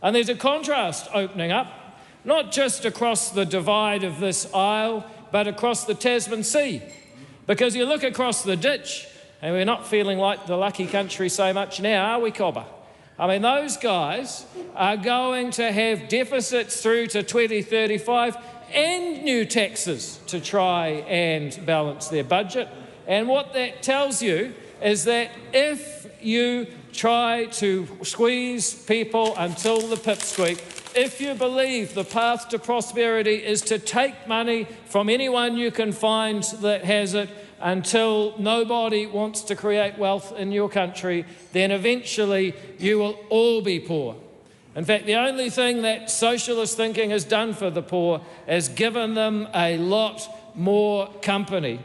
S8: And there's a contrast opening up, not just across the divide of this aisle, but across the Tasman Sea. Because you look across the ditch, and we're not feeling like the lucky country so much now, are we, Cobber? I mean, those guys are going to have deficits through to 2035 and new taxes to try and balance their budget. And what that tells you is that if you try to squeeze people until the pipsqueak, if you believe the path to prosperity is to take money from anyone you can find that has it until nobody wants to create wealth in your country, then eventually you will all be poor. In fact, the only thing that socialist thinking has done for the poor is given them a lot more company.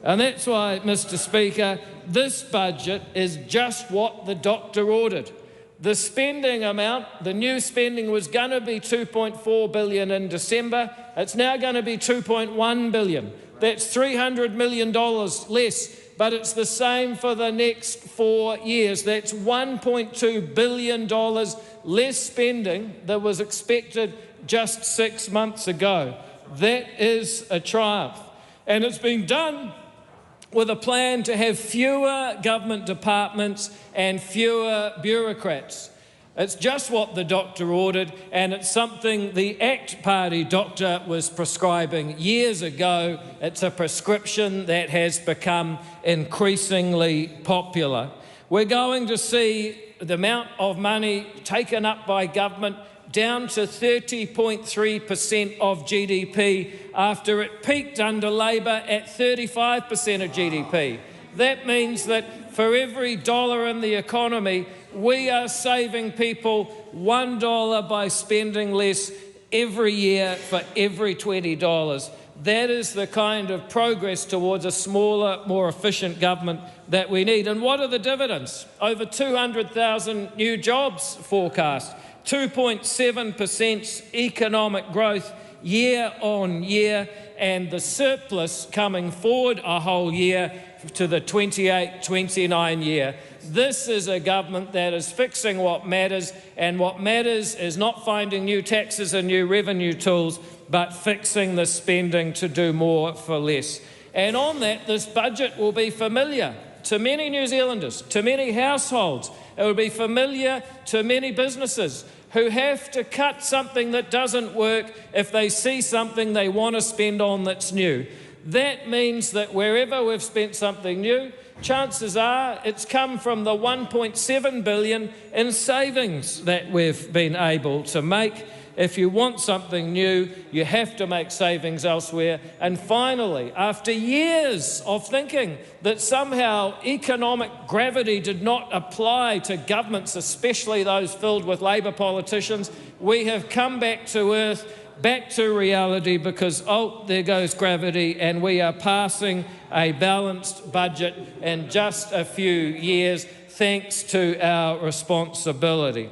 S8: And that's why, Mr. Speaker, this budget is just what the doctor ordered. The spending amount, the new spending was going to be $2.4 billion in December. It's now going to be $2.1 billion. That's $300 million less, but it's the same for the next 4 years. That's $1.2 billion less spending than was expected just 6 months ago. That is a triumph. And it's been done with a plan to have fewer government departments and fewer bureaucrats. It's just what the doctor ordered, and it's something the ACT Party doctor was prescribing years ago. It's a prescription that has become increasingly popular. We're going to see the amount of money taken up by government down to 30.3% of GDP after it peaked under Labor at 35% of GDP. That means that for every dollar in the economy, we are saving people $1 by spending less every year for every $20. That is the kind of progress towards a smaller, more efficient government that we need. And what are the dividends? Over 200,000 new jobs forecast, 2.7% economic growth year on year, and the surplus coming forward a whole year to the 28-29 year. This is a government that is fixing what matters, and what matters is not finding new taxes and new revenue tools, but fixing the spending to do more for less. And on that, this budget will be familiar to many New Zealanders, to many households. It will be familiar to many businesses who have to cut something that doesn't work if they see something they want to spend on that's new. That means that wherever we've spent something new, chances are it's come from the $1.7 billion in savings that we've been able to make. If you want something new, you have to make savings elsewhere. And finally, after years of thinking that somehow economic gravity did not apply to governments, especially those filled with Labor politicians, we have come back to earth, back to reality, because, oh, there goes gravity, and we are passing a balanced budget in just a few years, thanks to our responsibility.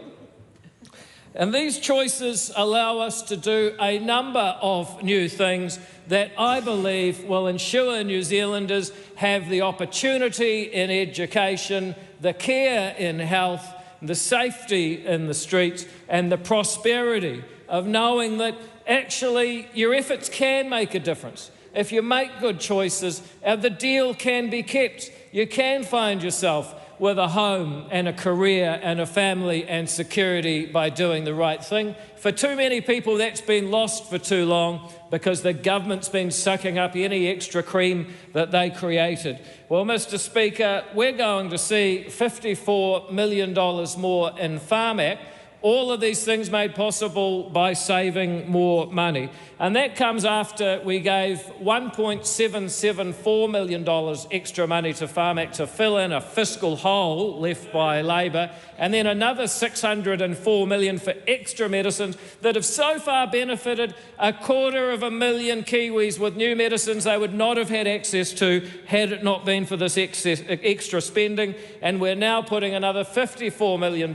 S8: And these choices allow us to do a number of new things that I believe will ensure New Zealanders have the opportunity in education, the care in health, the safety in the streets, and the prosperity of knowing that actually your efforts can make a difference. If you make good choices, the deal can be kept. You can find yourself with a home and a career and a family and security by doing the right thing. For too many people, that's been lost for too long because the government's been sucking up any extra cream that they created. Well, Mr. Speaker, we're going to see $54 million more in Farm Act. All of these things made possible by saving more money. And that comes after we gave $1.774 million extra money to Farm Act to fill in a fiscal hole left by Labor, and then another $604 million for extra medicines that have so far benefited 250,000 Kiwis with new medicines they would not have had access to had it not been for this extra spending. And we're now putting another $54 million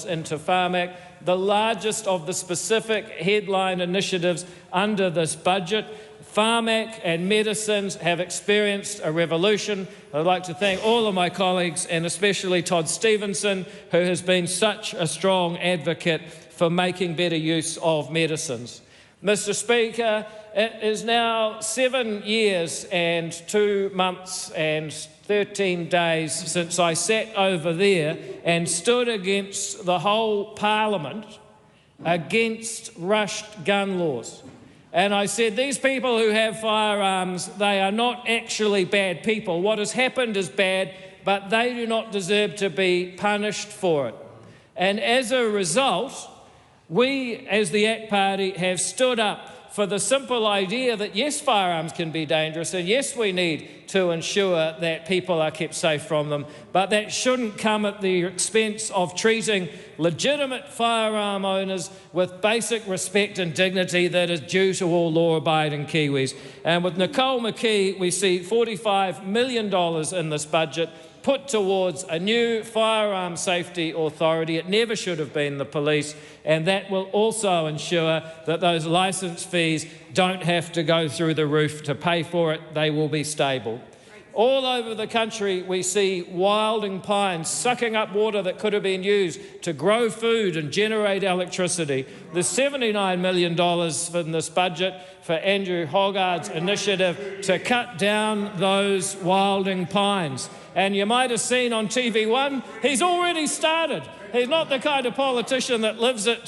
S8: into Farm Act, the largest of the specific headline initiatives under this budget. Farm Act and medicines have experienced a revolution. I'd like to thank all of my colleagues, and especially Todd Stevenson, who has been such a strong advocate for making better use of medicines. Mr. Speaker, it is now 7 years and 2 months and 13 days since I sat over there and stood against the whole Parliament against rushed gun laws. And I said, these people who have firearms, they are not actually bad people. What has happened is bad, but they do not deserve to be punished for it. And as a result, we, as the ACT Party, have stood up for the simple idea that, yes, firearms can be dangerous, and yes, we need to ensure that people are kept safe from them, but that shouldn't come at the expense of treating legitimate firearm owners with basic respect and dignity that is due to all law-abiding Kiwis. And with Nicole McKee, we see $45 million in this budget put towards a new firearm safety authority. It never should have been the police, and that will also ensure that those licence fees don't have to go through the roof to pay for it. They will be stable. All over the country, we see wilding pines sucking up water that could have been used to grow food and generate electricity. There's $79 million in this budget for Andrew Hogarth's initiative to cut down those wilding pines. And you might have seen on TV1, he's already started. He's not the kind of politician that leaves it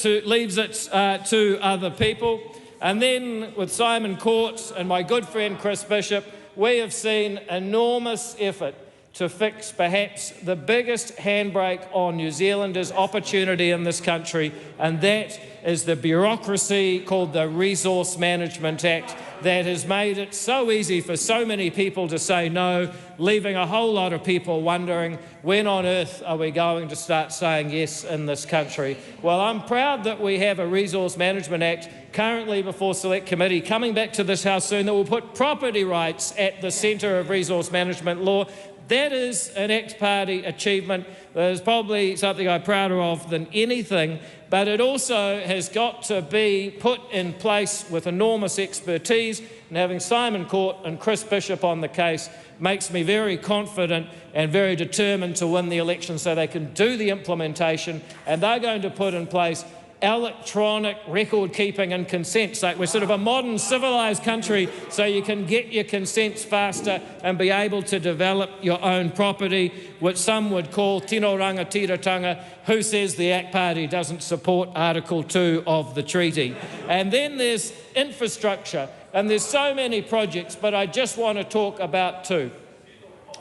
S8: to other people. And then with Simon Court and my good friend Chris Bishop, we have seen enormous effort to fix perhaps the biggest handbrake on New Zealanders' opportunity in this country, and that is the bureaucracy called the Resource Management Act that has made it so easy for so many people to say no, leaving a whole lot of people wondering, when on earth are we going to start saying yes in this country? Well, I'm proud that we have a Resource Management Act currently before Select Committee, coming back to this House soon, that will put property rights at the centre of resource management law. That is an ACT Party achievement that is probably something I'm prouder of than anything, but it also has got to be put in place with enormous expertise, and having Simon Court and Chris Bishop on the case makes me very confident and very determined to win the election so they can do the implementation, and they're going to put in place electronic record keeping and consents. So we're sort of a modern civilised country, so you can get your consents faster and be able to develop your own property, which some would call tino rangatiratanga. Who says the ACT Party doesn't support Article 2 of the treaty? And then there's infrastructure, and there's so many projects, but I just want to talk about two.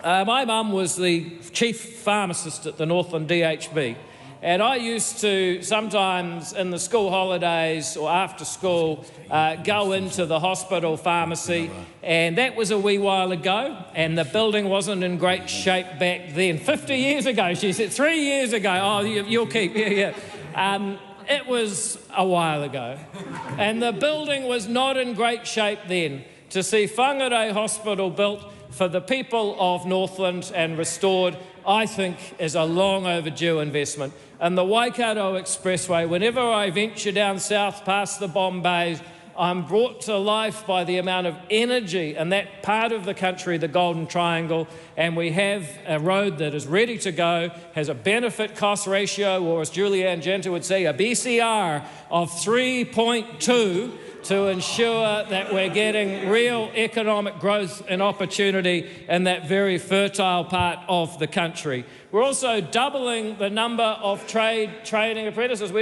S8: My mum was the chief pharmacist at the Northland DHB. And I used to sometimes in the school holidays or after school go into the hospital pharmacy, and that was a wee while ago, and the building wasn't in great shape back then. 50 years ago, she said, 3 years ago. Oh, you'll keep, yeah. It was a while ago, and the building was not in great shape then. To see Whangarei Hospital built for the people of Northland and restored, I think, is a long overdue investment. And the Waikato Expressway, whenever I venture down south past the Bombays, I'm brought to life by the amount of energy in that part of the country, the Golden Triangle, and we have a road that is ready to go, has a benefit-cost ratio, or as Julianne Genter would say, a BCR of 3.2, to ensure that we're getting real economic growth and opportunity in that very fertile part of the country. We're also doubling the number of training apprentices.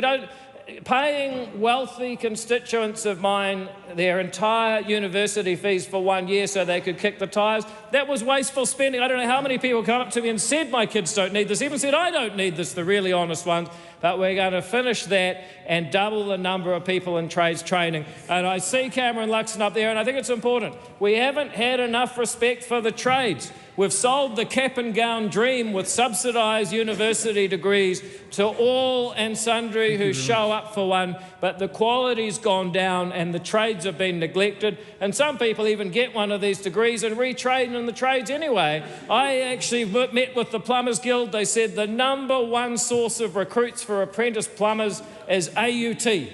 S8: Paying wealthy constituents of mine their entire university fees for 1 year so they could kick the tyres, that was wasteful spending. I don't know how many people come up to me and said my kids don't need this, even said I don't need this, the really honest ones, but we're going to finish that and double the number of people in trades training. And I see Cameron Luxon up there, and I think it's important. We haven't had enough respect for the trades. We've sold the cap and gown dream with subsidised university degrees to all and sundry who show up for one, but the quality's gone down and the trades have been neglected, and some people even get one of these degrees and retrain in the trades anyway. I actually met with the Plumbers Guild. They said the #1 source of recruits for apprentice plumbers is AUT.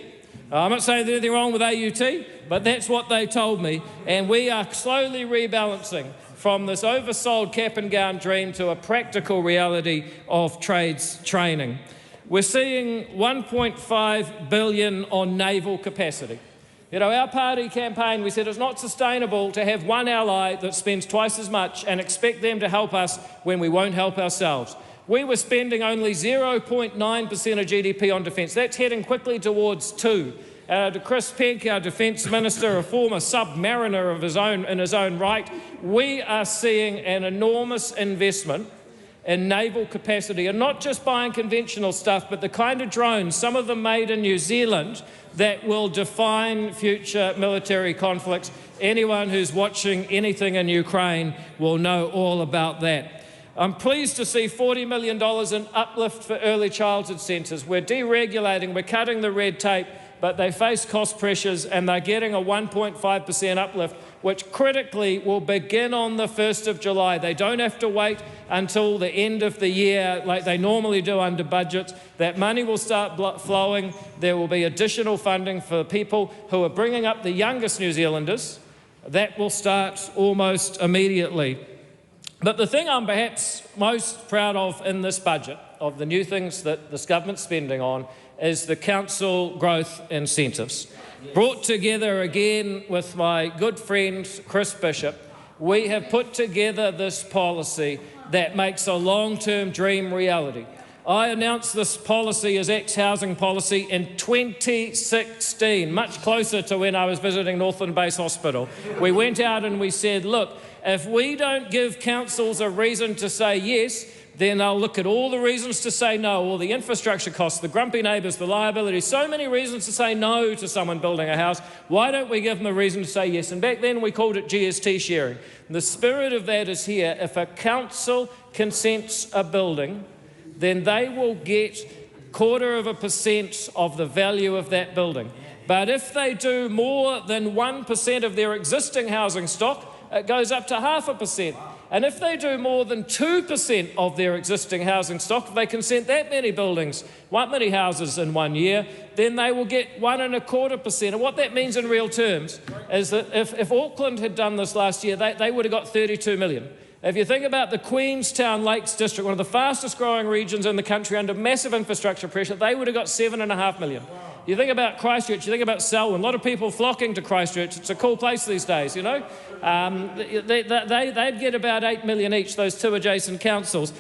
S8: I'm not saying there's anything wrong with AUT, but that's what they told me, and we are slowly rebalancing from this oversold cap and gown dream to a practical reality of trades training. We're seeing $1.5 billion on naval capacity. You know, our party campaign, we said it's not sustainable to have one ally that spends twice as much and expect them to help us when we won't help ourselves. We were spending only 0.9% of GDP on defence. That's heading quickly towards 2%. To Chris Peck, our Defence Minister, a former submariner in his own right, we are seeing an enormous investment in naval capacity, and not just buying conventional stuff, but the kind of drones, some of them made in New Zealand, that will define future military conflicts. Anyone who's watching anything in Ukraine will know all about that. I'm pleased to see $40 million in uplift for early childhood centres. We're deregulating, we're cutting the red tape, but they face cost pressures and they're getting a 1.5% uplift, which critically will begin on the 1st of July. They don't have to wait until the end of the year like they normally do under budgets. That money will start flowing. There will be additional funding for people who are bringing up the youngest New Zealanders. That will start almost immediately. But the thing I'm perhaps most proud of in this budget, of the new things that this government's spending on, is the council growth incentives. Brought together again with my good friend Chris Bishop, we have put together this policy that makes a long-term dream reality. I announced this policy as ex-housing policy in 2016, much closer to when I was visiting Northland Base Hospital. We went out and we said, look, if we don't give councils a reason to say yes, then they'll look at all the reasons to say no, all the infrastructure costs, the grumpy neighbours, the liability, so many reasons to say no to someone building a house. Why don't we give them a reason to say yes? And back then we called it GST sharing. The spirit of that is here. If a council consents a building, then they will get 0.25% of the value of that building. But if they do more than 1% of their existing housing stock, it goes up to 0.5%. And if they do more than 2% of their existing housing stock, if they consent that many many houses in 1 year, then they will get 1.25%. And what that means in real terms is that if Auckland had done this last year, they would have got 32 million. If you think about the Queenstown Lakes District, one of the fastest growing regions in the country under massive infrastructure pressure, they would have got 7.5 million. You think about Christchurch, you think about Selwyn, a lot of people flocking to Christchurch. It's a cool place these days, you know. They'd get about 8 million each, those two adjacent councils.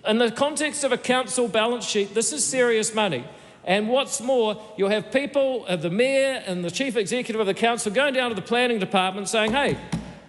S8: In the context of a council balance sheet, this is serious money. And what's more, you'll have people, the mayor and the chief executive of the council going down to the planning department saying, hey,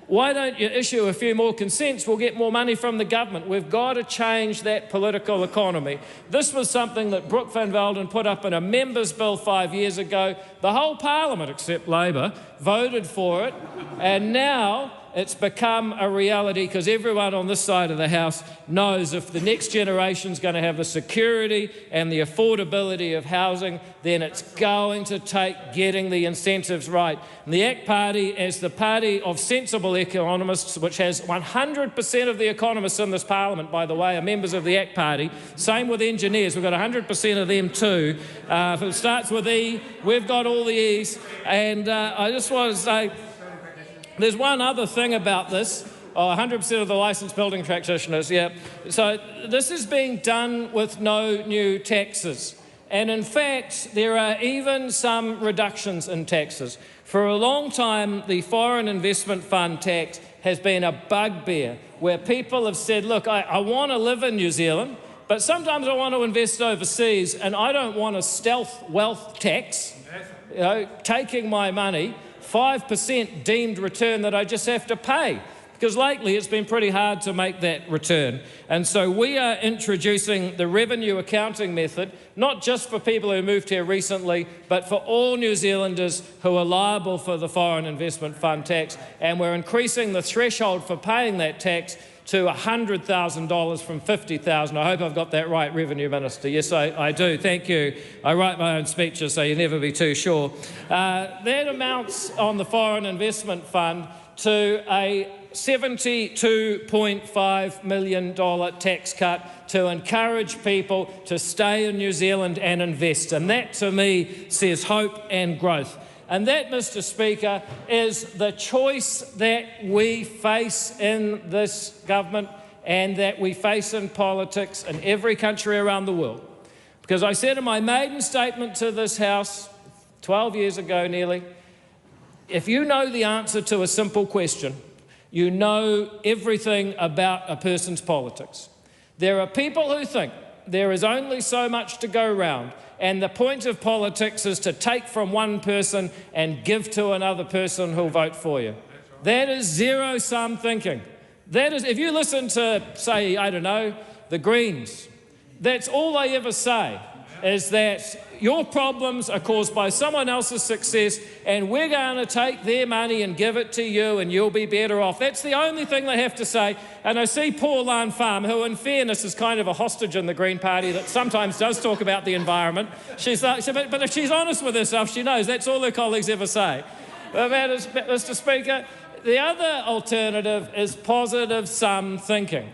S8: Why don't you issue a few more consents? We'll get more money from the government. We've got to change that political economy. This was something that Brooke van Velden put up in a members' bill 5 years ago. The whole parliament, except Labor, voted for it, and now it's become a reality because everyone on this side of the House knows if the next generation's going to have the security and the affordability of housing, then it's going to take getting the incentives right. And the ACT Party, as the party of sensible economists, which has 100% of the economists in this parliament, by the way, are members of the ACT Party. Same with engineers. We've got 100% of them too. If it starts with E, we've got all the E's. And I just want to say, there's one other thing about this. 100% of the licensed building practitioners, yeah. So this is being done with no new taxes. And in fact, there are even some reductions in taxes. For a long time, the Foreign Investment Fund tax has been a bugbear where people have said, look, I want to live in New Zealand, but sometimes I want to invest overseas and I don't want a stealth wealth tax, taking my money, 5% deemed return that I just have to pay. Because lately it's been pretty hard to make that return. And so we are introducing the revenue accounting method, not just for people who moved here recently, but for all New Zealanders who are liable for the Foreign Investment Fund tax. And we're increasing the threshold for paying that tax to $100,000 from $50,000. I hope I've got that right, Revenue Minister. Yes, I do. Thank you. I write my own speeches, so you never be too sure. That amounts on the Foreign Investment Fund to a $72.5 million tax cut to encourage people to stay in New Zealand and invest. And that, to me, says hope and growth. And that, Mr. Speaker, is the choice that we face in this government and that we face in politics in every country around the world. Because I said in my maiden statement to this House 12 years ago nearly, if you know the answer to a simple question, you know everything about a person's politics. There are people who think there is only so much to go round, and the point of politics is to take from one person and give to another person who'll vote for you. That is zero-sum thinking. That is, if you listen to, say, I don't know, the Greens, that's all they ever say, is that your problems are caused by someone else's success and we're going to take their money and give it to you and you'll be better off. That's the only thing they have to say. And I see poor Lan Pham, who in fairness is kind of a hostage in the Green Party that sometimes does talk about the environment. She's like, but if she's honest with herself, she knows that's all her colleagues ever say. But Mr. Speaker, the other alternative is positive-sum thinking.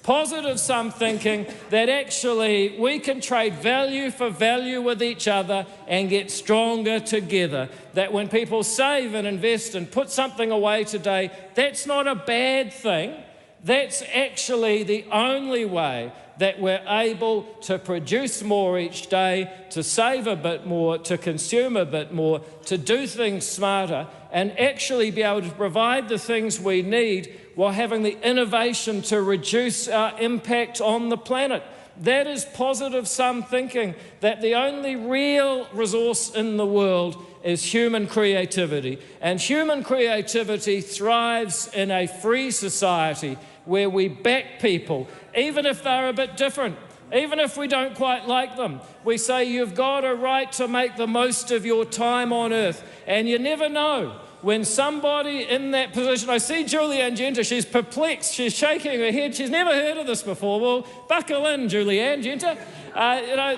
S8: Positive-sum thinking that actually we can trade value for value with each other and get stronger together. That when people save and invest and put something away today, that's not a bad thing. That's actually the only way that we're able to produce more each day, to save a bit more, to consume a bit more, to do things smarter, and actually be able to provide the things we need while having the innovation to reduce our impact on the planet. That is positive-sum thinking, that the only real resource in the world is human creativity. And human creativity thrives in a free society where we back people, even if they're a bit different, even if we don't quite like them. We say you've got a right to make the most of your time on earth, and you never know. When somebody in that position, I see Julianne Genter, she's perplexed, she's shaking her head, she's never heard of this before. Well, buckle in, Julianne Genter.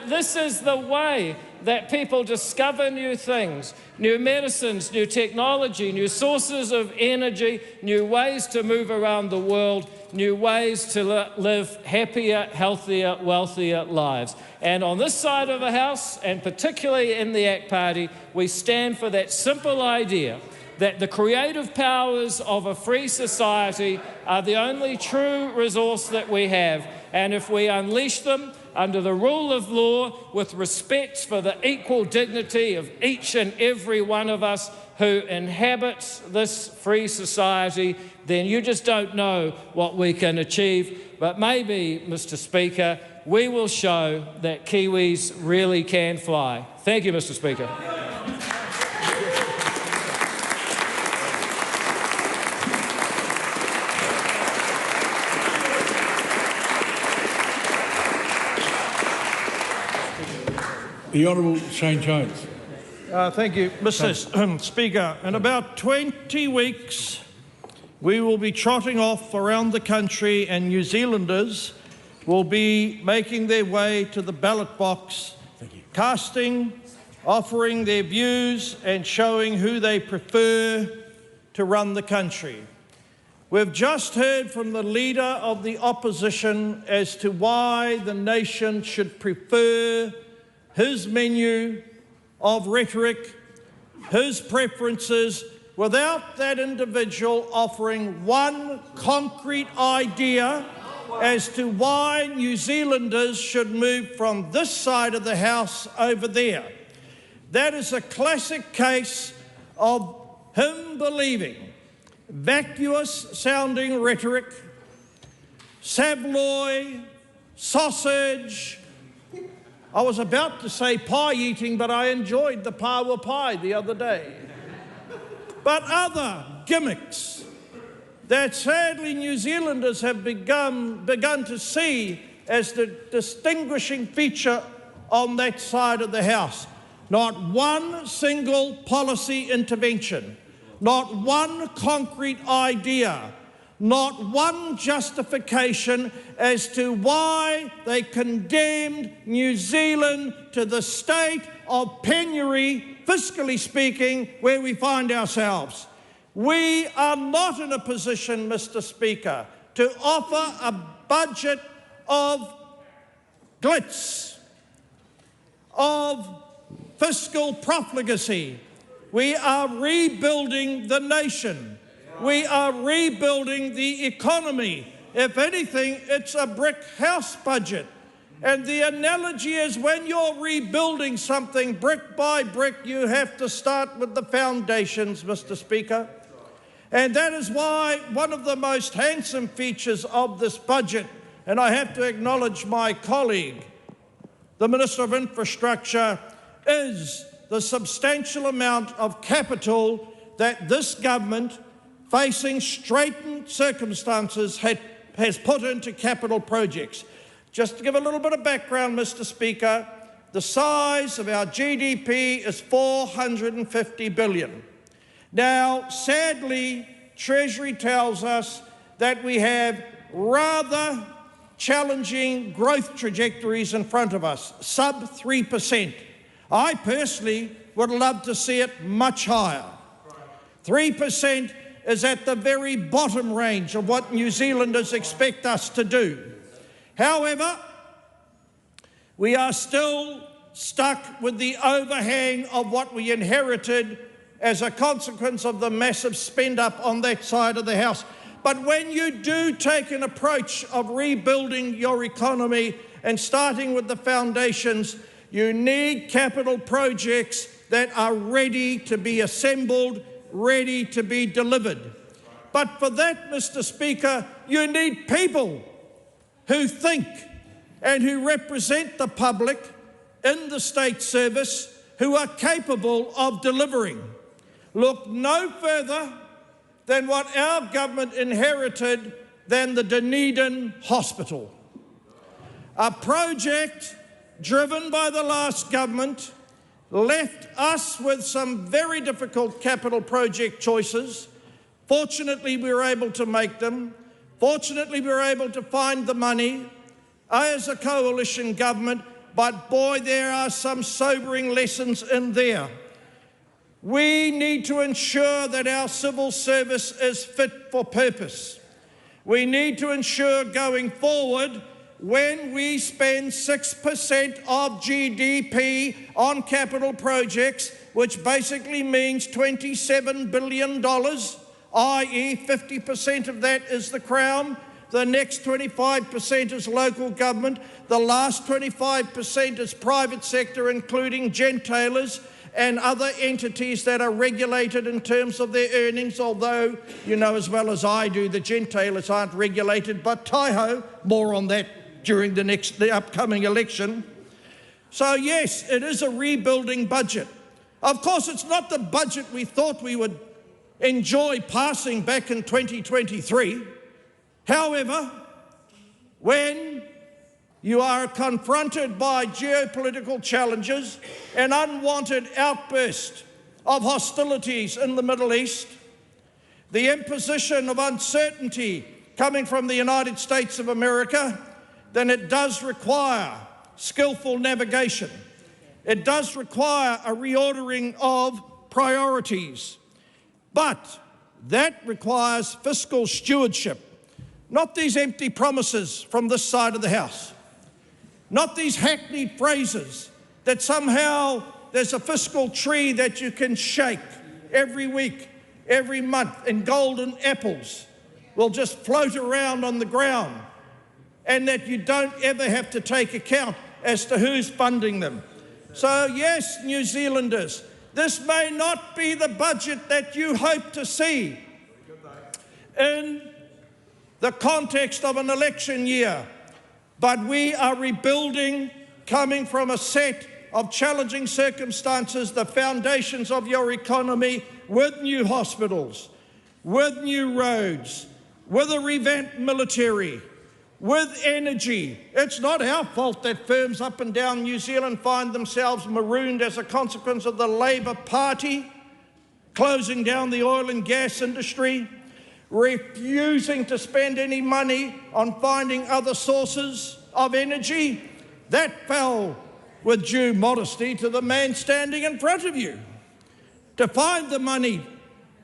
S8: This is the way that people discover new things, new medicines, new technology, new sources of energy, new ways to move around the world, new ways to live happier, healthier, wealthier lives. And on this side of the House, and particularly in the ACT Party, we stand for that simple idea that the creative powers of a free society are the only true resource that we have. And if we unleash them under the rule of law, with respect for the equal dignity of each and every one of us who inhabits this free society, then you just don't know what we can achieve. But maybe, Mr. Speaker, we will show that Kiwis really can fly. Thank you, Mr. Speaker.
S2: The Honourable Shane Jones.
S9: Thank you, Mr. Speaker. In about 20 weeks, we will be trotting off around the country and New Zealanders will be making their way to the ballot box, casting, offering their views and showing who they prefer to run the country. We've just heard from the Leader of the Opposition as to why the nation should prefer his menu of rhetoric, his preferences, without that individual offering one concrete idea as to why New Zealanders should move from this side of the House over there. That is a classic case of him believing vacuous-sounding rhetoric, saveloy, sausage. I was about to say pie eating, but I enjoyed the power pie the other day. But other gimmicks that sadly New Zealanders have begun to see as the distinguishing feature on that side of the House. Not one single policy intervention, not one concrete idea, not one justification as to why they condemned New Zealand to the state of penury, fiscally speaking, where we find ourselves. We are not in a position, Mr. Speaker, to offer a budget of glitz, of fiscal profligacy. We are rebuilding the nation. We are rebuilding the economy. If anything, it's a brick house budget. And the analogy is when you're rebuilding something brick by brick, you have to start with the foundations, Mr. Speaker. And that is why one of the most handsome features of this budget, and I have to acknowledge my colleague, the Minister of Infrastructure, is the substantial amount of capital that this government, facing straitened circumstances, has put into capital projects. Just to give a little bit of background, Mr. Speaker, the size of our GDP is $450 billion. Now, sadly, Treasury tells us that we have rather challenging growth trajectories in front of us, sub 3%. I personally would love to see it much higher. 3% is at the very bottom range of what New Zealanders expect us to do. However, we are still stuck with the overhang of what we inherited as a consequence of the massive spend up on that side of the house. But when you do take an approach of rebuilding your economy and starting with the foundations, you need capital projects that are ready to be assembled, ready to be delivered. But for that, Mr. Speaker, you need people who think and who represent the public in the state service who are capable of delivering. Look no further than what our government inherited than the Dunedin Hospital. A project driven by the last government left us with some very difficult capital project choices. Fortunately, we were able to make them. Fortunately, we were able to find the money as a coalition government, but boy, there are some sobering lessons in there. We need to ensure that our civil service is fit for purpose. We need to ensure going forward, when we spend 6% of GDP on capital projects, which basically means $27 billion, i.e. 50% of that is the Crown, the next 25% is local government, the last 25% is private sector, including gentailers and other entities that are regulated in terms of their earnings, although you know as well as I do the gentailers aren't regulated, but Taiho, more on that during the upcoming election. So yes, it is a rebuilding budget. Of course, it's not the budget we thought we would enjoy passing back in 2023. However, when You are confronted by geopolitical challenges and unwanted outbursts of hostilities in the Middle East, the imposition of uncertainty coming from the United States of America, then it does require skillful navigation. It does require a reordering of priorities. But that requires fiscal stewardship, not these empty promises from this side of the House, not these hackneyed phrases that somehow there's a fiscal tree that you can shake every week, every month, and golden apples will just float around on the ground, and that you don't ever have to take account as to who's funding them. So yes, New Zealanders, this may not be the budget that you hope to see in the context of an election year, but we are rebuilding, coming from a set of challenging circumstances, the foundations of your economy, with new hospitals, with new roads, with a revamped military, with energy. It's not our fault that firms up and down New Zealand find themselves marooned as a consequence of the Labour Party closing down the oil and gas industry, refusing to spend any money on finding other sources of energy. That fell, with due modesty, to the man standing in front of you, to find the money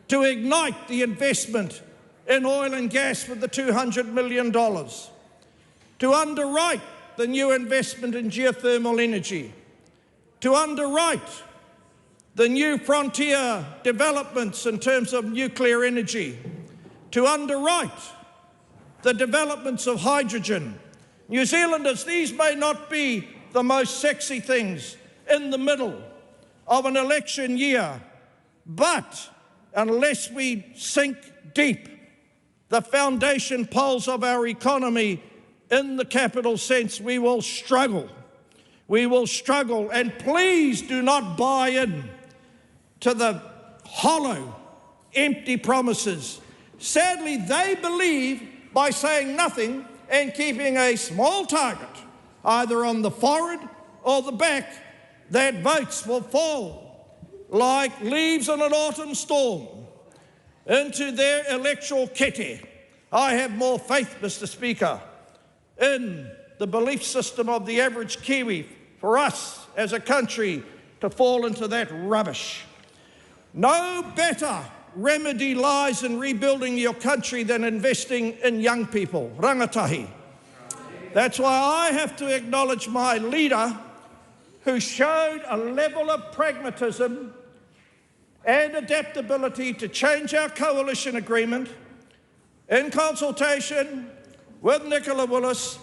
S9: to ignite the investment in oil and gas with the $200 million, to underwrite the new investment in geothermal energy, to underwrite the new frontier developments in terms of nuclear energy, to underwrite the developments of hydrogen. New Zealanders, these may not be the most sexy things in the middle of an election year, but unless we sink deep the foundation poles of our economy in the capital sense, we will struggle. We will struggle, and please do not buy in to the hollow, empty promises. Sadly, they believe by saying nothing and keeping a small target, either on the forehead or the back, that votes will fall like leaves in an autumn storm into their electoral kitty. I have more faith, Mr. Speaker, in the belief system of the average Kiwi for us as a country to fall into that rubbish. No better remedy lies in rebuilding your country than investing in young people, rangatahi. That's why I have to acknowledge my leader, who showed a level of pragmatism and adaptability to change our coalition agreement in consultation with Nicola Willis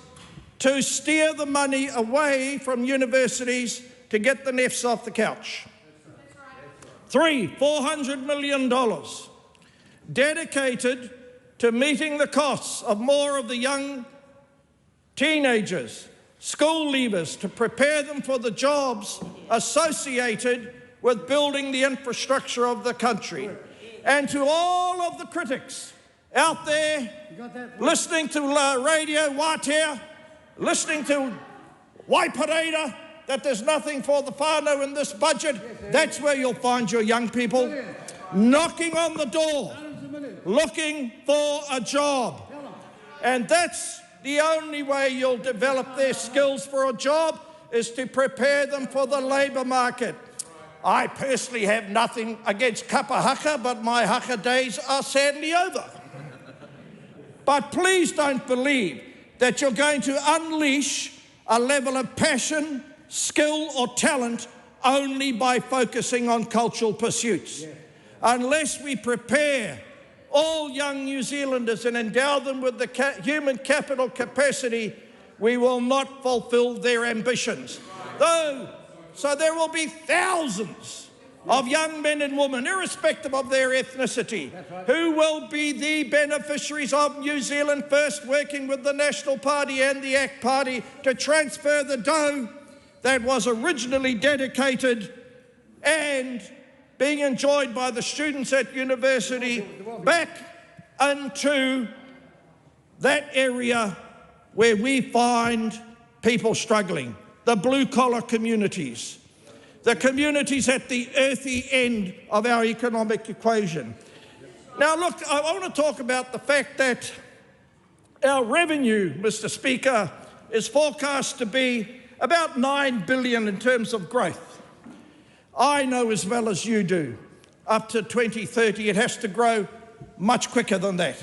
S9: to steer the money away from universities to get the NEFs off the couch. $400 million dedicated to meeting the costs of more of the young teenagers, school leavers, to prepare them for the jobs associated with building the infrastructure of the country. And to all of the critics out there listening to Radio Wātea, listening to Waipareta, that there's nothing for the whānau in this budget, that's where you'll find your young people knocking on the door, looking for a job. And that's the only way you'll develop their skills for a job, is to prepare them for the labour market. I personally have nothing against kapa haka, but my haka days are sadly over. But please don't believe that you're going to unleash a level of passion, skill or talent only by focusing on cultural pursuits. Unless we prepare all young New Zealanders and endow them with the human capital capacity, we will not fulfil their ambitions. So there will be thousands of young men and women, irrespective of their ethnicity, who will be the beneficiaries of New Zealand First, working with the National Party and the ACT Party to transfer the dough that was originally dedicated and being enjoyed by the students at university back into that area where we find people struggling, the blue-collar communities, the communities at the earthy end of our economic equation. Now, look, I want to talk about the fact that our revenue, Mr. Speaker, is forecast to be about $9 billion in terms of growth. I know as well as you do, up to 2030, it has to grow much quicker than that.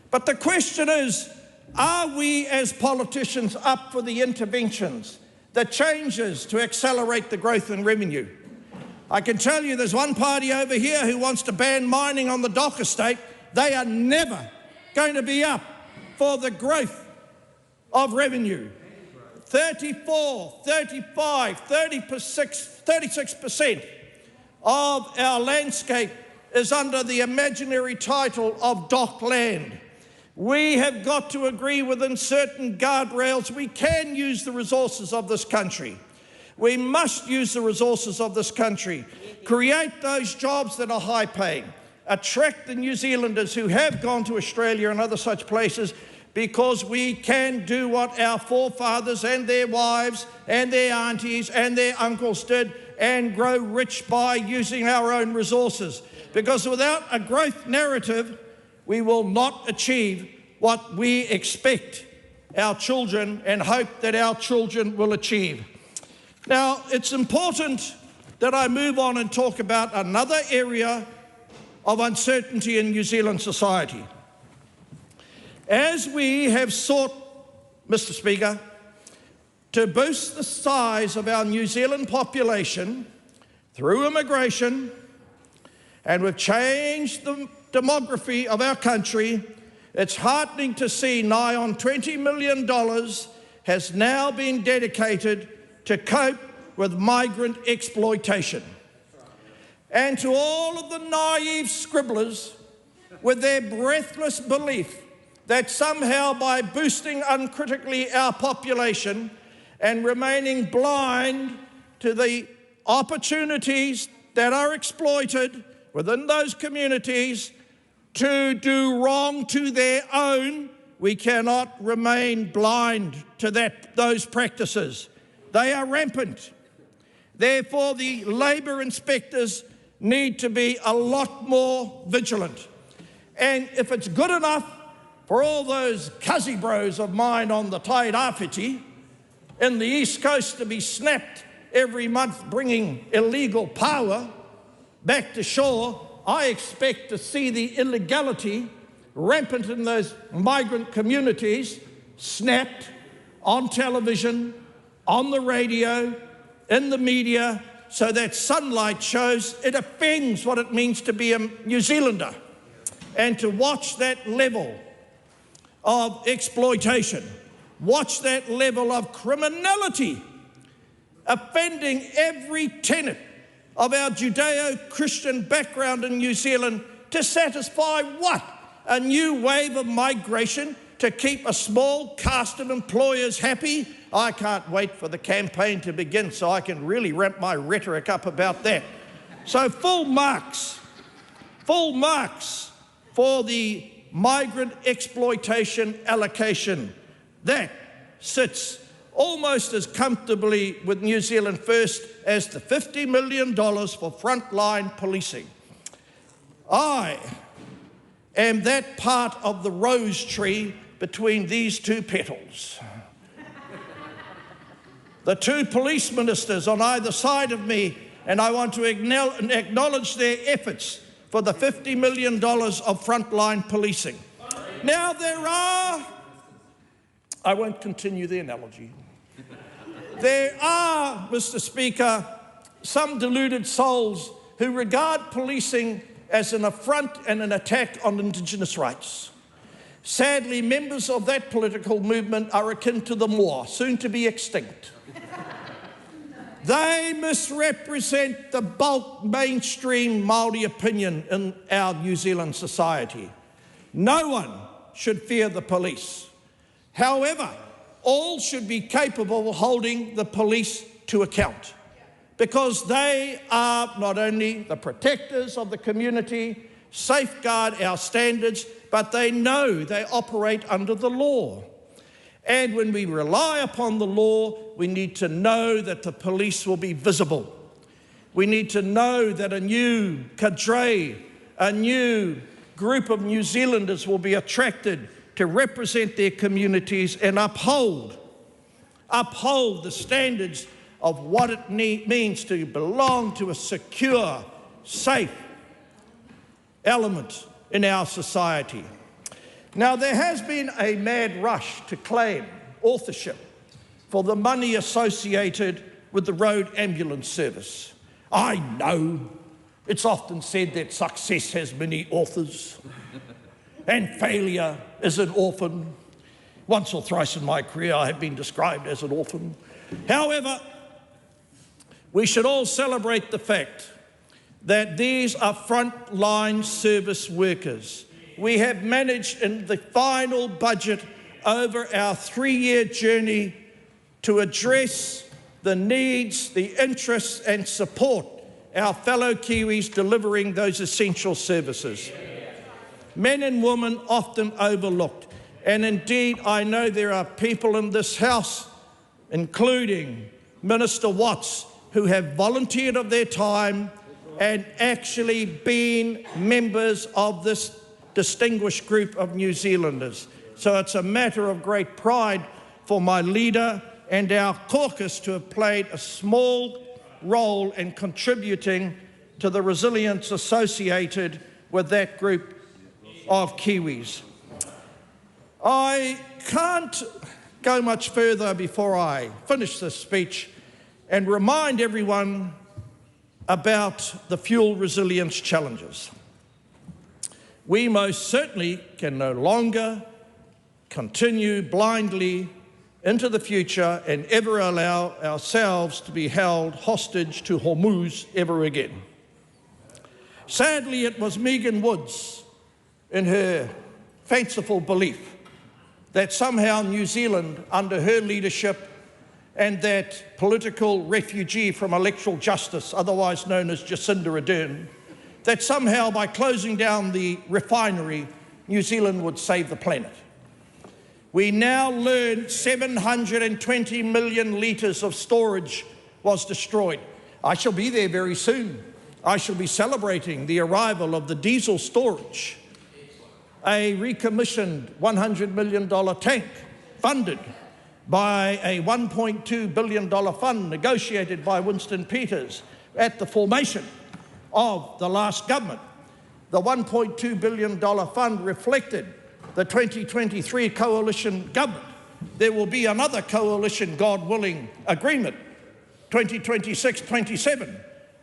S9: But the question is, are we as politicians up for the interventions, the changes to accelerate the growth in revenue? I can tell you there's one party over here who wants to ban mining on the Dock estate. They are never going to be up for the growth of revenue. 34, 35, 36% of our landscape is under the imaginary title of dock land. We have got to agree within certain guardrails we can use the resources of this country. We must use the resources of this country, create those jobs that are high paying, attract the New Zealanders who have gone to Australia and other such places, because we can do what our forefathers and their wives and their aunties and their uncles did and grow rich by using our own resources. Because without a growth narrative, we will not achieve what we expect our children and hope that our children will achieve. Now, it's important that I move on and talk about another area of uncertainty in New Zealand society. As we have sought, Mr. Speaker, to boost the size of our New Zealand population through immigration, and we've changed the demography of our country, it's heartening to see nigh on $20 million has now been dedicated to cope with migrant exploitation. And to all of the naive scribblers with their breathless belief that somehow by boosting uncritically our population and remaining blind to the opportunities that are exploited within those communities to do wrong to their own, we cannot remain blind to those practices. They are rampant. Therefore, the labour inspectors need to be a lot more vigilant. And if it's good enough for all those cuzzy bros of mine on the Tide Awhiti in the East Coast to be snapped every month bringing illegal power back to shore, I expect to see the illegality rampant in those migrant communities snapped on television, on the radio, in the media, so that sunlight shows it offends what it means to be a New Zealander. And to watch that level of exploitation, watch that level of criminality offending every tenet of our Judeo-Christian background in New Zealand to satisfy what? A new wave of migration to keep a small cast of employers happy? I can't wait for the campaign to begin so I can really ramp my rhetoric up about that. So full marks for the migrant exploitation allocation. That sits almost as comfortably with New Zealand First as the $50 million for frontline policing. I am that part of the rose tree between these two petals. The two police ministers on either side of me, and I want to acknowledge their efforts for the $50 million of frontline policing. Now I won't continue the analogy. There are, Mr. Speaker, some deluded souls who regard policing as an affront and an attack on Indigenous rights. Sadly, members of that political movement are akin to the Moa, soon to be extinct. They misrepresent the bulk mainstream Māori opinion in our New Zealand society. No one should fear the police. However, all should be capable of holding the police to account, because they are not only the protectors of the community, safeguard our standards, but they know they operate under the law. And when we rely upon the law, we need to know that the police will be visible. We need to know that a new cadre, a new group of New Zealanders will be attracted to represent their communities and uphold the standards of what it means to belong to a secure, safe element in our society. Now, there has been a mad rush to claim authorship for the money associated with the road ambulance service. I know it's often said that success has many authors and failure is an orphan. Once or thrice in my career, I have been described as an orphan. However, we should all celebrate the fact that these are frontline service workers. We have managed in the final budget over our 3-year journey to address the needs, the interests and support our fellow Kiwis delivering those essential services. Men and women often overlooked, and indeed I know there are people in this House, including Minister Watts, who have volunteered of their time and actually been members of this distinguished group of New Zealanders. So it's a matter of great pride for my leader and our caucus to have played a small role in contributing to the resilience associated with that group of Kiwis. I can't go much further before I finish this speech and remind everyone about the fuel resilience challenges. We most certainly can no longer continue blindly into the future and ever allow ourselves to be held hostage to Hormuz ever again. Sadly, it was Megan Woods, in her fanciful belief that somehow New Zealand, under her leadership, and that political refugee from electoral justice, otherwise known as Jacinda Ardern, that somehow by closing down the refinery, New Zealand would save the planet. We now learn 720 million litres of storage was destroyed. I shall be there very soon. I shall be celebrating the arrival of the diesel storage, a recommissioned $100 million tank funded by a $1.2 billion fund negotiated by Winston Peters at the formation of the last government. The $1.2 billion fund reflected the 2023 coalition government. There will be another coalition, God willing, agreement, 2026-27.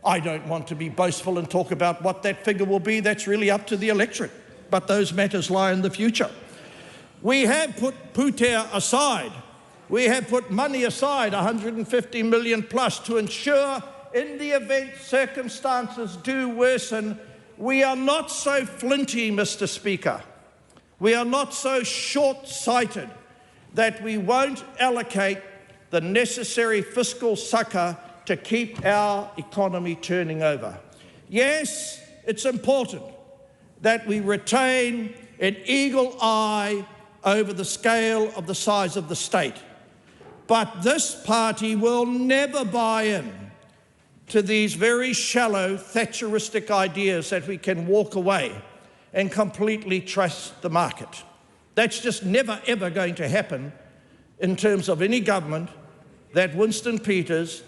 S9: I don't want to be boastful and talk about what that figure will be. That's really up to the electorate, but those matters lie in the future. We have put Pūtea aside. We have put money aside, 150 million plus, to ensure in the event circumstances do worsen, we are not so flinty, Mr. Speaker. We are not so short-sighted that we won't allocate the necessary fiscal succour to keep our economy turning over. Yes, it's important that we retain an eagle eye over the scale of the size of the state. But this party will never buy in to these very shallow Thatcheristic ideas that we can walk away and completely trust the market. That's just never, ever going to happen in terms of any government that Winston Peters,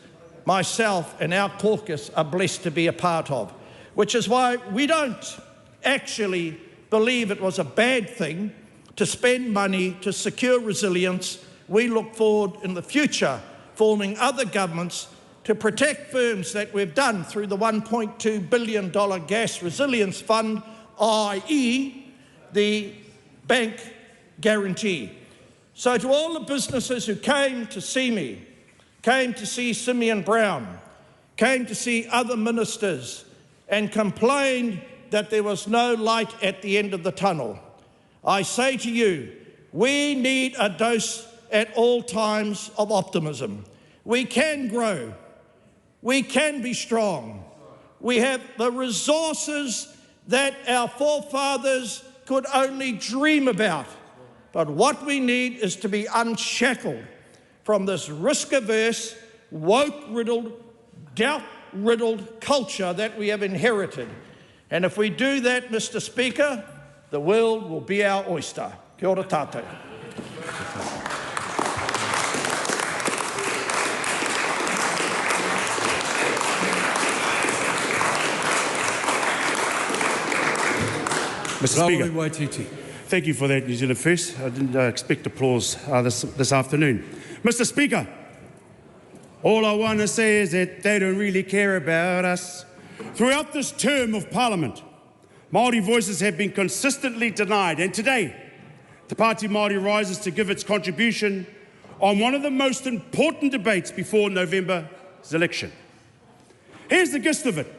S9: myself and our caucus are blessed to be a part of, which is why we don't actually believe it was a bad thing to spend money to secure resilience. We look forward in the future forming other governments to protect firms that we've done through the $1.2 billion gas resilience fund, i.e. the bank guarantee. So to all the businesses who came to see me, came to see Simeon Brown, came to see other ministers and complained that there was no light at the end of the tunnel, I say to you, we need a dose at all times of optimism. We can grow. We can be strong. We have the resources that our forefathers could only dream about. But what we need is to be unshackled from this risk-averse, woke-riddled, doubt-riddled culture that we have inherited. And if we do that, Mr. Speaker, the world will be our oyster. Kia ora tātou.
S10: Mr. Speaker, thank you for that, New Zealand First. I didn't expect applause this afternoon. Mr. Speaker, all I want to say is that they don't really care about us. Throughout this term of Parliament, Māori voices have been consistently denied, and today, Te Pāti Māori rises to give its contribution on one of the most important debates before November's election. Here's the gist of it.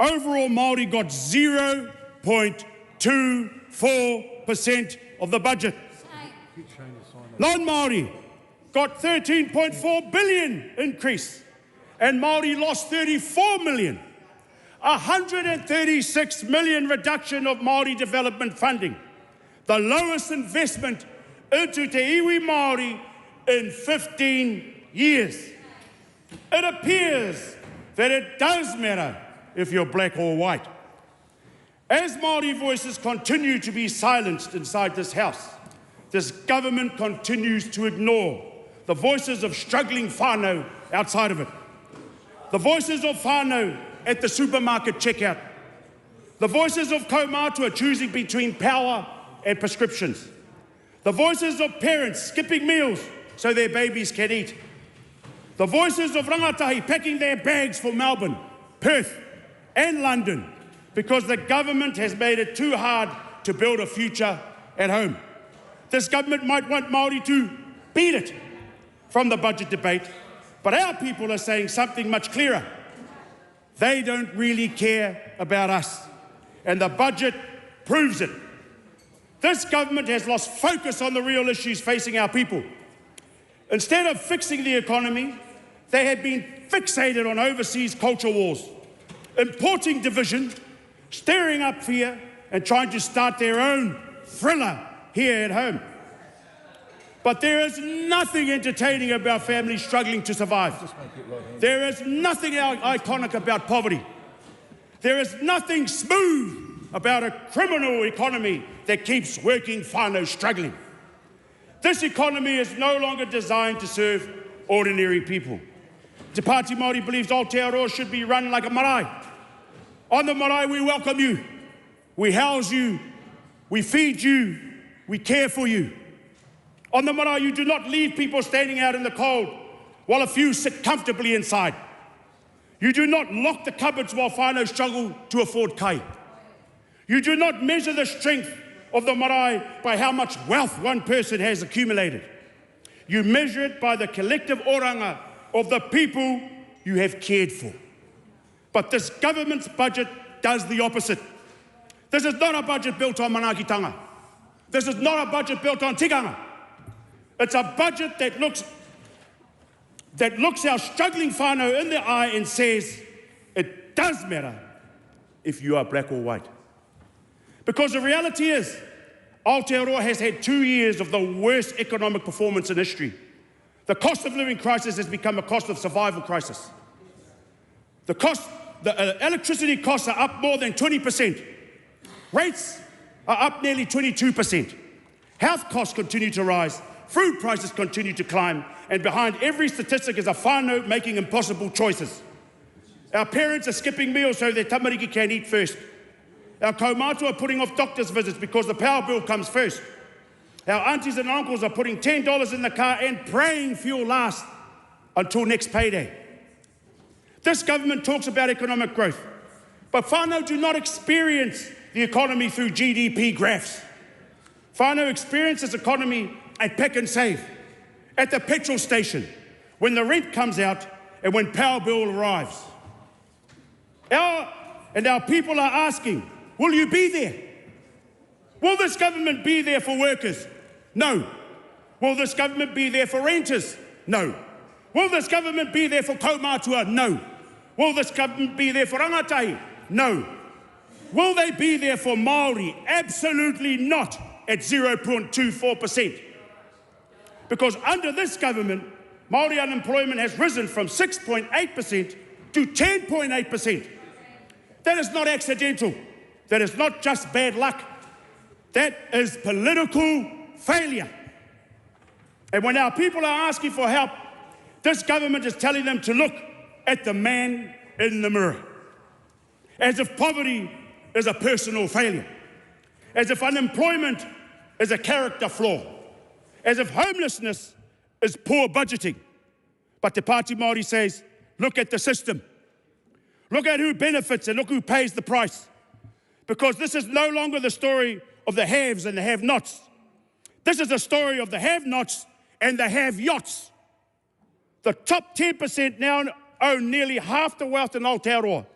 S10: Overall, Māori got 0.24% of the budget. Non-Māori got 13.4 billion increase, and Māori lost 34 million. 136 million reduction of Māori development funding, the lowest investment into te iwi Māori in 15 years. It appears that it does matter if you're black or white. As Māori voices continue to be silenced inside this House, this government continues to ignore the voices of struggling whānau outside of it, the voices of whānau at the supermarket checkout, the voices of kaumātua choosing between power and prescriptions, the voices of parents skipping meals so their babies can eat, the voices of rangatahi packing their bags for Melbourne, Perth and London because the government has made it too hard to build a future at home. This government might want Māori to beat it from the budget debate, but our people are saying something much clearer. They don't really care about us, and the budget proves it. This government has lost focus on the real issues facing our people. Instead of fixing the economy, they have been fixated on overseas culture wars, importing division, stirring up fear, and trying to start their own thriller here at home. But there is nothing entertaining about families struggling to survive. There is nothing iconic about poverty. There is nothing smooth about a criminal economy that keeps working whānau struggling. This economy is no longer designed to serve ordinary people. Te Pāti Māori believes Aotearoa should be run like a marae. On the marae, we welcome you, we house you, we feed you, we care for you. On the marae, you do not leave people standing out in the cold while a few sit comfortably inside. You do not lock the cupboards while whānau struggle to afford kai. You do not measure the strength of the marae by how much wealth one person has accumulated. You measure it by the collective oranga of the people you have cared for. But this government's budget does the opposite. This is not a budget built on manaakitanga. This is not a budget built on tikanga. It's a budget that looks our struggling whānau in the eye and says, it does matter if you are black or white. Because the reality is, Aotearoa has had 2 years of the worst economic performance in history. The cost of living crisis has become a cost of survival crisis. The electricity costs are up more than 20%. Rates are up nearly 22%. Health costs continue to rise. Food prices continue to climb, and behind every statistic is a whānau making impossible choices. Our parents are skipping meals so their tamariki can eat first. Our kaumātua are putting off doctor's visits because the power bill comes first. Our aunties and uncles are putting $10 in the car and praying fuel lasts until next payday. This government talks about economic growth, but whānau do not experience the economy through GDP graphs. Whānau experience this economy at Pack and Save, at the petrol station, when the rent comes out and when power bill arrives. Our people are asking, will you be there? Will this government be there for workers? No. Will this government be there for renters? No. Will this government be there for kaumātua? No. Will this government be there for rangatahi? No. Will they be there for Māori? Absolutely not at 0.24%. Because under this government, Māori unemployment has risen from 6.8% to 10.8%. That is not accidental. That is not just bad luck. That is political failure. And when our people are asking for help, this government is telling them to look at the man in the mirror. As if poverty is a personal failure. As if unemployment is a character flaw. As if homelessness is poor budgeting. But Te Pāti Māori says, look at the system. Look at who benefits and look who pays the price. Because this is no longer the story of the haves and the have-nots. This is the story of the have-nots and the have-yachts. The top 10% now own nearly half the wealth in Aotearoa,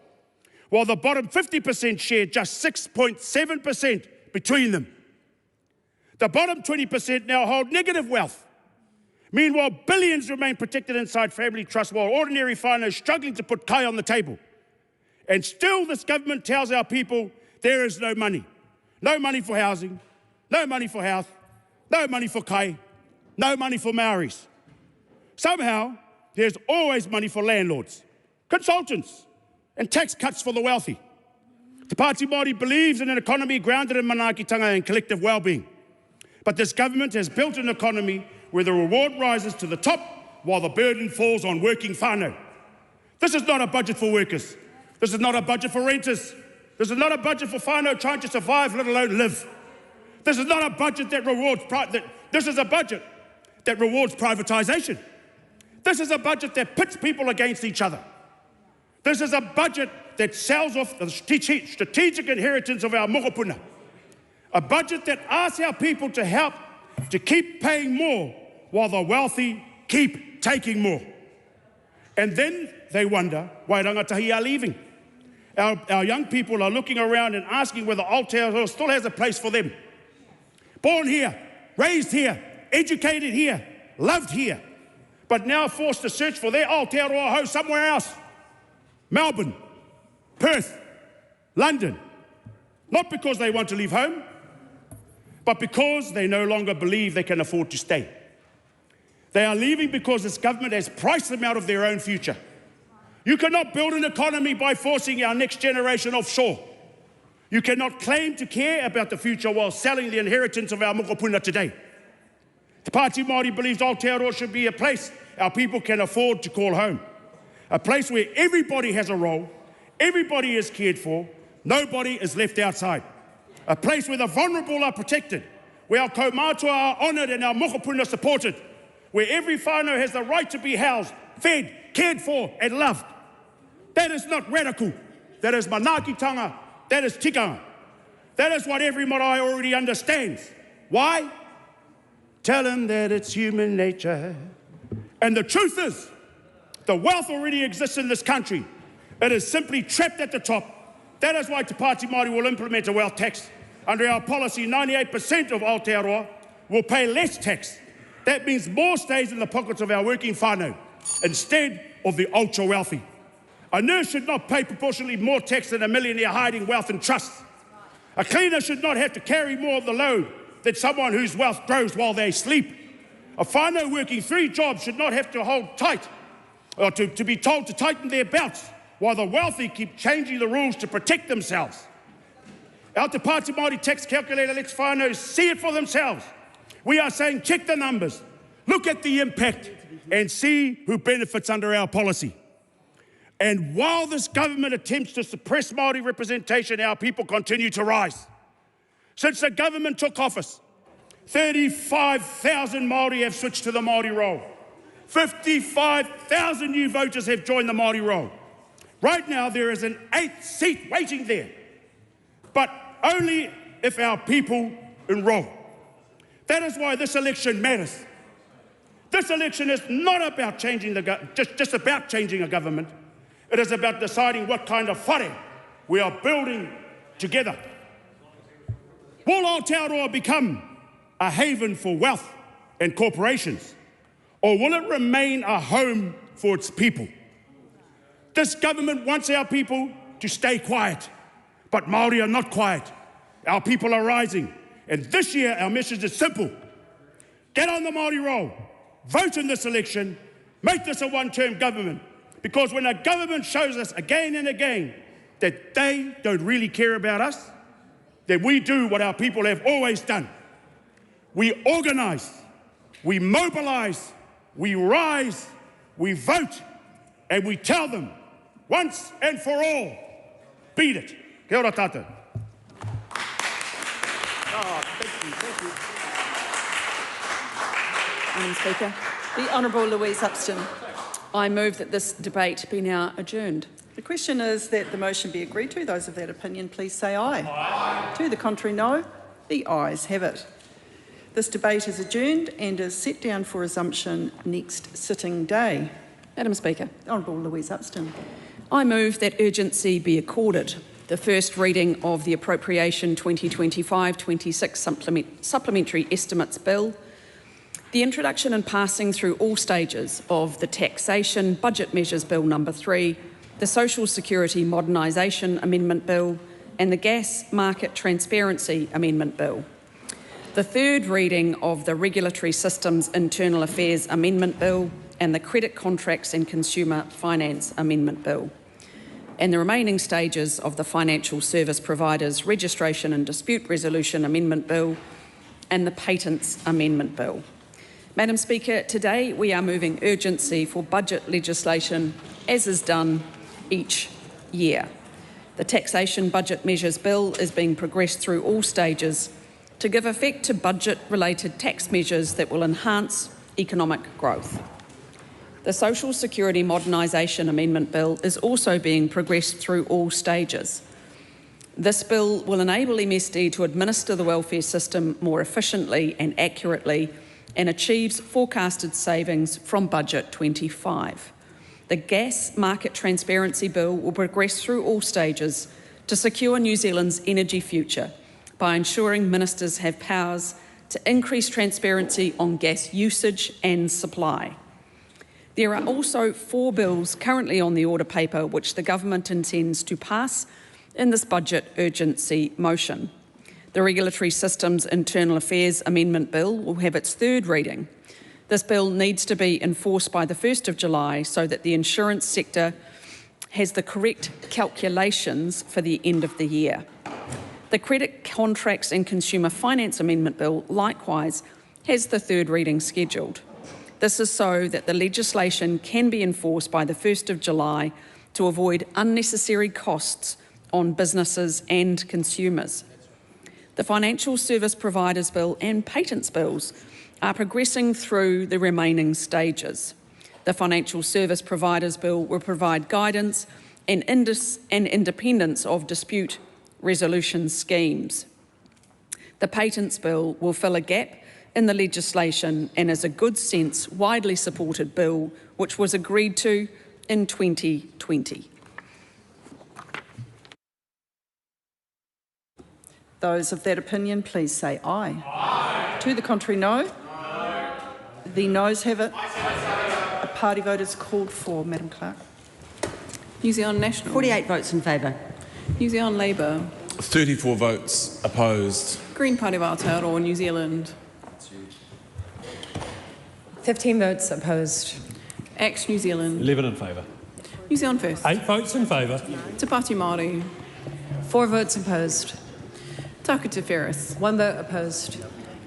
S10: while the bottom 50% share just 6.7% between them. The bottom 20% now hold negative wealth. Meanwhile, billions remain protected inside family trusts, while ordinary whānau are struggling to put kai on the table. And still this government tells our people there is no money. No money for housing, no money for health, no money for kai, no money for Maoris. Somehow, there's always money for landlords, consultants, and tax cuts for the wealthy. Te Pāti Māori believes in an economy grounded in manaakitanga and collective well-being. But this government has built an economy where the reward rises to the top while the burden falls on working whānau. This is not a budget for workers. This is not a budget for renters. This is not a budget for whānau trying to survive, let alone live. This is not a budget that rewards, this is a budget that rewards privatisation. This is a budget that pits people against each other. This is a budget that sells off the strategic inheritance of our mokopuna. A budget that asks our people to help to keep paying more while the wealthy keep taking more. And then they wonder why rangatahi are leaving. Our young people are looking around and asking whether Aotearoa still has a place for them. Born here, raised here, educated here, loved here, but now forced to search for their Aotearoa home somewhere else. Melbourne, Perth, London. Not because they want to leave home, but because they no longer believe they can afford to stay. They are leaving because this government has priced them out of their own future. You cannot build an economy by forcing our next generation offshore. You cannot claim to care about the future while selling the inheritance of our mokopuna today. Te Pāti Māori believes Aotearoa should be a place our people can afford to call home. A place where everybody has a role, everybody is cared for, nobody is left outside. A place where the vulnerable are protected, where our kaumātua are honoured and our mokopuna supported, where every whānau has the right to be housed, fed, cared for and loved. That is not radical. That is manaakitanga. That is tikanga. That is what every marae already understands. Why? Tell him that it's human nature. And the truth is, the wealth already exists in this country. It is simply trapped at the top. That is why Te Pāti Māori will implement a wealth tax. Under our policy, 98% of Aotearoa will pay less tax. That means more stays in the pockets of our working whānau instead of the ultra-wealthy. A nurse should not pay proportionally more tax than a millionaire hiding wealth in trusts. A cleaner should not have to carry more of the load than someone whose wealth grows while they sleep. A whānau working 3 jobs should not have to hold tight or to be told to tighten their belts while the wealthy keep changing the rules to protect themselves. Our Te Pāti Māori tax calculator lets whānau see it for themselves. We are saying check the numbers, look at the impact and see who benefits under our policy. And while this government attempts to suppress Māori representation, our people continue to rise. Since the government took office, 35,000 Māori have switched to the Māori roll. 55,000 new voters have joined the Māori roll. Right now, there is an 8th seat waiting there, but only if our people enroll. That is why this election matters. This election is not about changing just about changing a government. It is about deciding what kind of whare we are building together. Will Aotearoa become a haven for wealth and corporations, or will it remain a home for its people? This government wants our people to stay quiet, But Māori are not quiet. Our people are rising. And this year, our message is simple. Get on the Māori roll. Vote in this election. Make this a one-term government. Because when a government shows us again and again that they don't really care about us, then we do what our people have always done. We organise, we mobilise, we rise, we vote, and we tell them, once and for all, beat it. Kia ora tātou.
S11: Thank you. Madam Speaker, the Honourable Louise Upston. I move that this debate be now adjourned. The question is that the motion be agreed to. Those of that opinion, please say aye. Aye. To the contrary, no. The ayes have it. This debate is adjourned and is set down for resumption next sitting day. Madam Speaker. The Honourable Louise Upston. I move that urgency be accorded. The first reading of the Appropriation 2025-26 Supplementary Estimates Bill, the introduction and passing through all stages of the Taxation Budget Measures Bill No. 3, the Social Security Modernisation Amendment Bill and the Gas Market Transparency Amendment Bill. The third reading of the Regulatory Systems Internal Affairs Amendment Bill and the Credit Contracts and Consumer Finance Amendment Bill, and the remaining stages of the Financial Service Providers Registration and Dispute Resolution Amendment Bill and the Patents Amendment Bill. Madam Speaker, today we are moving urgency for budget legislation, as is done each year. The Taxation Budget Measures Bill is being progressed through all stages to give effect to budget-related tax measures that will enhance economic growth. The Social Security Modernisation Amendment Bill is also being progressed through all stages. This bill will enable MSD to administer the welfare system more efficiently and accurately and achieves forecasted savings from Budget 25. The Gas Market Transparency Bill will progress through all stages to secure New Zealand's energy future by ensuring ministers have powers to increase transparency on gas usage and supply. There are also 4 bills currently on the order paper which the government intends to pass in this budget urgency motion. The Regulatory Systems Internal Affairs Amendment Bill will have its third reading. This bill needs to be enforced by the 1st of July so that the insurance sector has the correct calculations for the end of the year. The Credit Contracts and Consumer Finance Amendment Bill likewise has the third reading scheduled. This is so that the legislation can be enforced by the 1st of July to avoid unnecessary costs on businesses and consumers. The Financial Service Providers Bill and Patents Bills are progressing through the remaining stages. The Financial Service Providers Bill will provide guidance and independence of dispute resolution schemes. The Patents Bill will fill a gap in the legislation and is a good sense, widely supported bill which was agreed to in 2020. Those of that opinion, please say aye. Aye. To the contrary, no. No. The noes have it. A party vote is called for, Madam Clerk.
S12: New Zealand National.
S13: 48 votes in favour.
S12: New Zealand Labour.
S14: 34 votes opposed.
S12: Green Party of Aotearoa, New Zealand.
S15: 15 votes opposed.
S12: ACT New Zealand.
S16: 11 in favour.
S12: New Zealand First.
S16: 8 votes in favour.
S12: Te Pāti Māori.
S15: 4 votes opposed.
S12: Taka Te Ferris.
S15: 1 vote opposed.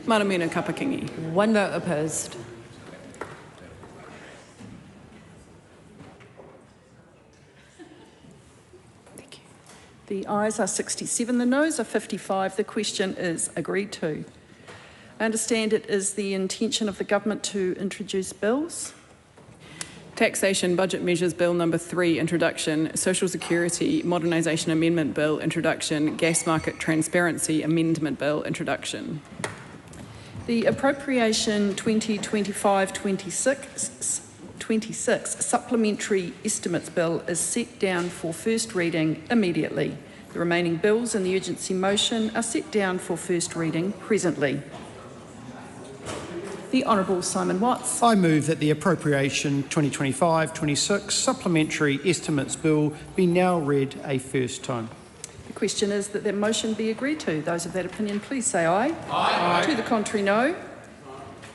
S12: Maramina Kapakingi.
S15: 1 vote opposed.
S11: Thank you. The ayes are 67, the noes are 55. The question is agreed to. I understand it is the intention of the government to introduce bills.
S12: Taxation Budget Measures Bill No. 3, Introduction. Social Security Modernisation Amendment Bill, Introduction. Gas Market Transparency Amendment Bill, Introduction.
S11: The Appropriation 2025-26 Supplementary Estimates Bill is set down for first reading immediately. The remaining bills in the urgency motion are set down for first reading presently. The Honourable Simon Watts.
S1: I move that the Appropriation 2025-26 Supplementary Estimates Bill be now read a first time.
S11: The question is that that motion be agreed to. Those of that opinion, please say aye. Aye. To the contrary, no.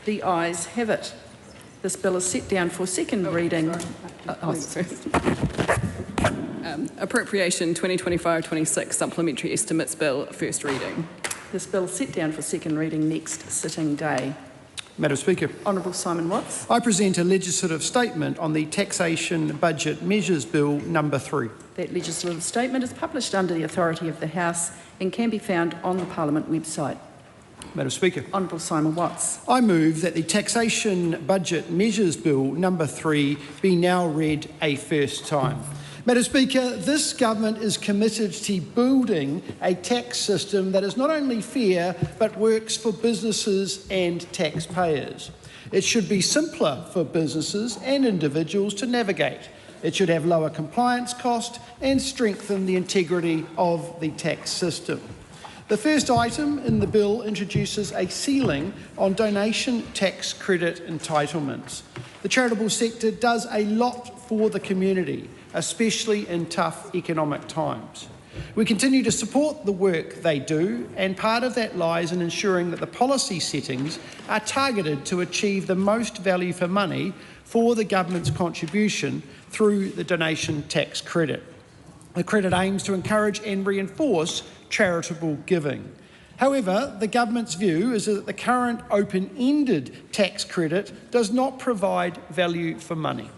S11: The ayes have it. This bill is set down for second reading.
S12: Appropriation 2025-26 Supplementary Estimates Bill, first reading.
S11: This bill is set down for second reading next sitting day.
S13: Madam Speaker.
S11: Honourable Simon Watts.
S13: I present a legislative statement on the Taxation Budget Measures Bill number 3.
S11: That legislative statement is published under the authority of the House and can be found on the Parliament website.
S13: Madam Speaker.
S11: Honourable Simon Watts.
S13: I move that the Taxation Budget Measures Bill number 3 be now read a first time. Madam Speaker, this government is committed to building a tax system that is not only fair but works for businesses and taxpayers. It should be simpler for businesses and individuals to navigate. It should have lower compliance costs and strengthen the integrity of the tax system. The first item in the bill introduces a ceiling on donation tax credit entitlements. The charitable sector does a lot for the community, especially in tough economic times. We continue to support the work they do, and part of that lies in ensuring that the policy settings are targeted to achieve the most value for money for the government's contribution through the donation tax credit. The credit aims to encourage and reinforce charitable giving. However, the government's view is that the current open-ended tax credit does not provide value for money.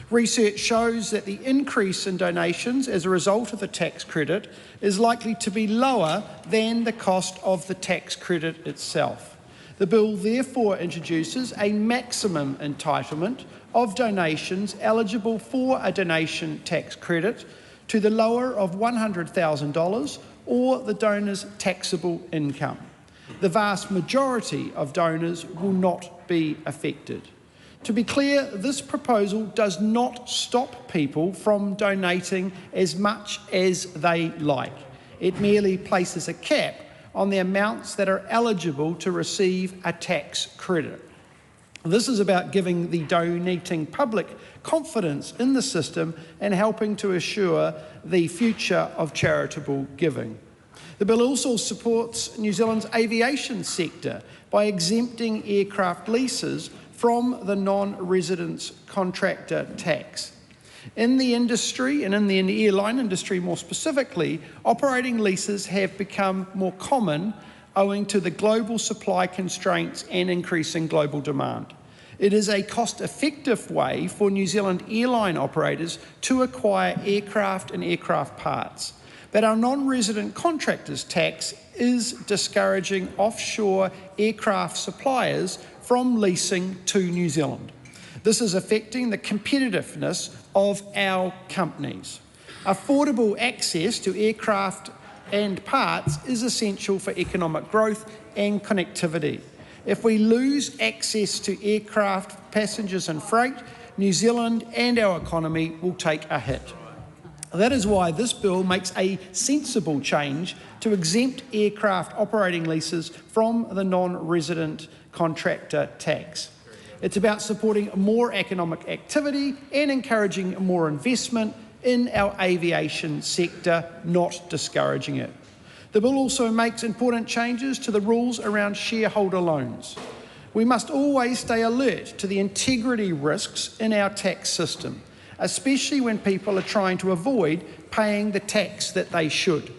S13: Research shows that the increase in donations as a result of the tax credit is likely to be lower than the cost of the tax credit itself. The bill therefore introduces a maximum entitlement of donations eligible for a donation tax credit to the lower of $100,000 or the donor's taxable income. The vast majority of donors will not be affected. To be clear, this proposal does not stop people from donating as much as they like. It merely places a cap on the amounts that are eligible to receive a tax credit. This is about giving the donating public confidence in the system and helping to assure the future of charitable giving. The bill also supports New Zealand's aviation sector by exempting aircraft leases from the non-residence contractor tax. In the industry, and in the airline industry more specifically, operating leases have become more common owing to the global supply constraints and increasing global demand. It is a cost-effective way for New Zealand airline operators to acquire aircraft and aircraft parts. But our non-resident contractors tax is discouraging offshore aircraft suppliers from leasing to New Zealand. This is affecting the competitiveness of our companies. Affordable access to aircraft and parts is essential for economic growth and connectivity. If we lose access to aircraft, passengers and freight, New Zealand and our economy will take a hit. That is why this bill makes a sensible change to exempt aircraft operating leases from the non-resident contractor tax. It's about supporting more economic activity and encouraging more investment in our aviation sector, not discouraging it. The bill also makes important changes to the rules around shareholder loans. We must always stay alert to the integrity risks in our tax system, especially when people are trying to avoid paying the tax that they should.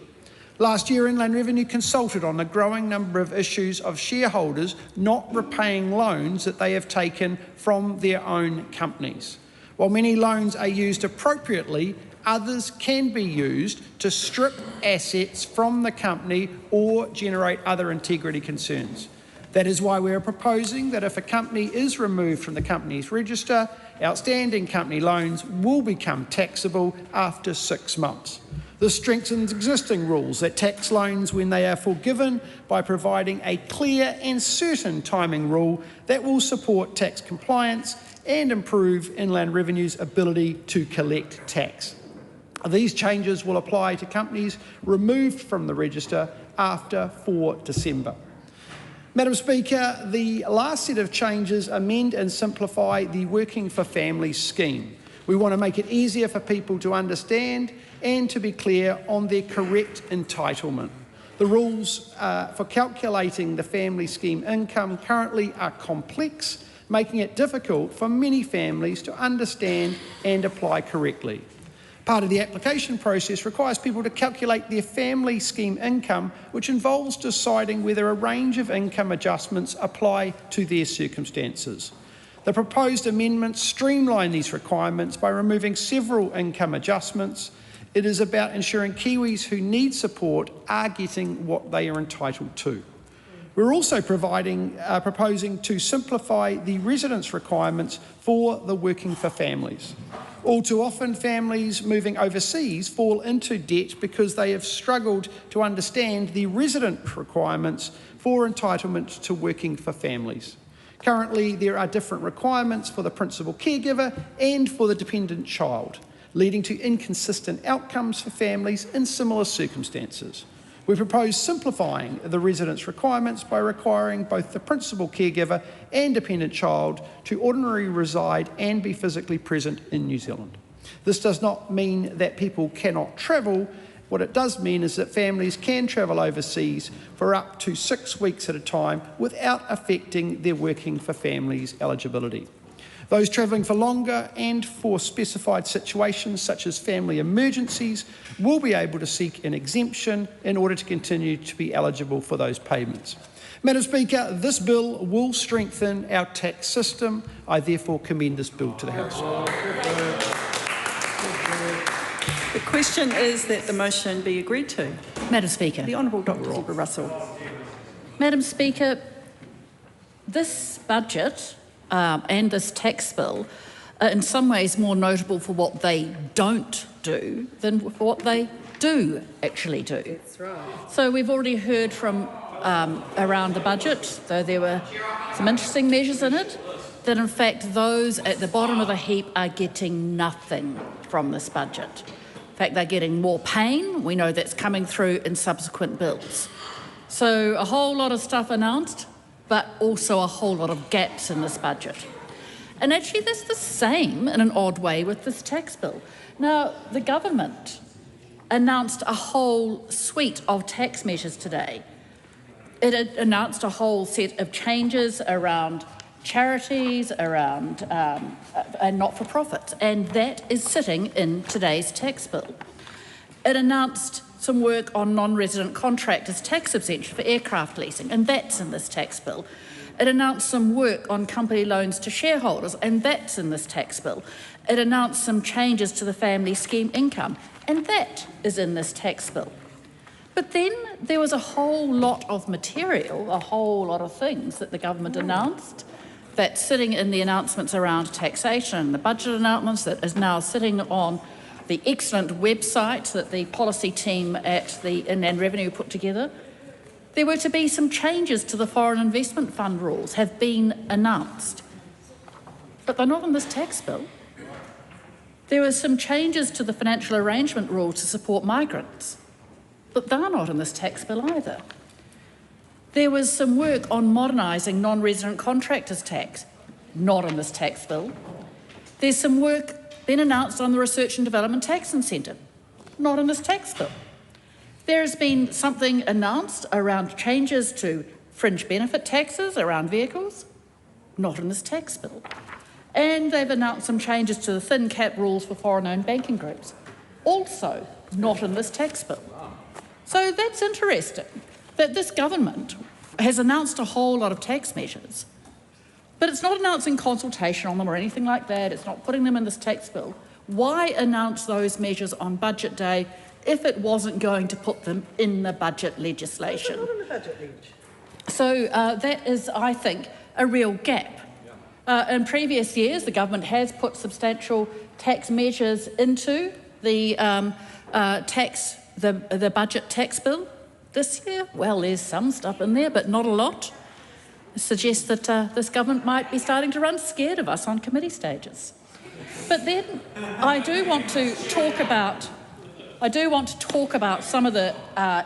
S13: Last year, Inland Revenue consulted on a growing number of issues of shareholders not repaying loans that they have taken from their own companies. While many loans are used appropriately, others can be used to strip assets from the company or generate other integrity concerns. That is why we are proposing that if a company is removed from the company's register, outstanding company loans will become taxable after 6 months. This strengthens existing rules that tax loans when they are forgiven by providing a clear and certain timing rule that will support tax compliance and improve Inland Revenue's ability to collect tax. These changes will apply to companies removed from the register after 4 December. Madam Speaker, the last set of changes amend and simplify the Working for Families scheme, We want to make it easier for people to understand and to be clear on their correct entitlement. The rules for calculating the family scheme income currently are complex, making it difficult for many families to understand and apply correctly. Part of the application process requires people to calculate their family scheme income, which involves deciding whether a range of income adjustments apply to their circumstances. The proposed amendments streamline these requirements by removing several income adjustments. It is about ensuring Kiwis who need support are getting what they are entitled to. We're also proposing to simplify the residence requirements for the working for families. All too often, families moving overseas fall into debt because they have struggled to understand the resident requirements for entitlement to working for families. Currently, there are different requirements for the principal caregiver and for the dependent child, leading to inconsistent outcomes for families in similar circumstances. We propose simplifying the residence requirements by requiring both the principal caregiver and dependent child to ordinarily reside and be physically present in New Zealand. This does not mean that people cannot travel. What it does mean is that families can travel overseas for up to 6 weeks at a time without affecting their working for families eligibility. Those travelling for longer and for specified situations such as family emergencies will be able to seek an exemption in order to continue to be eligible for those payments. Madam Speaker, this bill will strengthen our tax system. I therefore commend this bill to the House.
S11: The question is that the motion be agreed to.
S16: Madam Speaker.
S11: The Honourable Dr Zebra Russell.
S16: Madam Speaker, this budget and this tax bill are in some ways more notable for what they don't do than for what they do actually do.
S15: That's right.
S16: So we've already heard from around the budget, though there were some interesting measures in it, that in fact those at the bottom of the heap are getting nothing from this budget. In fact, they're getting more pain. We know that's coming through in subsequent bills. So a whole lot of stuff announced, but also a whole lot of gaps in this budget. And actually that's the same in an odd way with this tax bill. Now, the government announced a whole suite of tax measures today. It announced a whole set of changes around charities, around and not-for-profits, and that is sitting in today's tax bill. It announced some work on non-resident contractors' tax exemption for aircraft leasing, and that's in this tax bill. It announced some work on company loans to shareholders, and that's in this tax bill. It announced some changes to the family scheme income, and that is in this tax bill. But then there was a whole lot of material, a whole lot of things that the government announced that's sitting in the announcements around taxation and the budget announcements that is now sitting on the excellent website that the policy team at the Inland Revenue put together. There were to be some changes to the Foreign Investment Fund rules have been announced, but they're not in this tax bill. There were some changes to the financial arrangement rule to support migrants, but they're not in this tax bill either. There was some work on modernising non-resident contractors tax, not in this tax bill. There's some work been announced on the Research and Development Tax Incentive, not in this tax bill. There has been something announced around changes to fringe benefit taxes around vehicles, not in this tax bill. And they've announced some changes to the thin cap rules for foreign-owned banking groups, also not in this tax bill. So that's interesting, that this government has announced a whole lot of tax measures, but it's not announcing consultation on them or anything like that. It's not putting them in this tax bill. Why announce those measures on budget day if it wasn't going to put them in the budget legislation?
S15: Not in the budget leg.
S16: So that is, I think, a real gap. In previous years, the government has put substantial tax measures into the the budget tax bill. This year, well, there's some stuff in there, but not a lot. It suggests that this government might be starting to run scared of us on committee stages. But then I do want to talk about some of the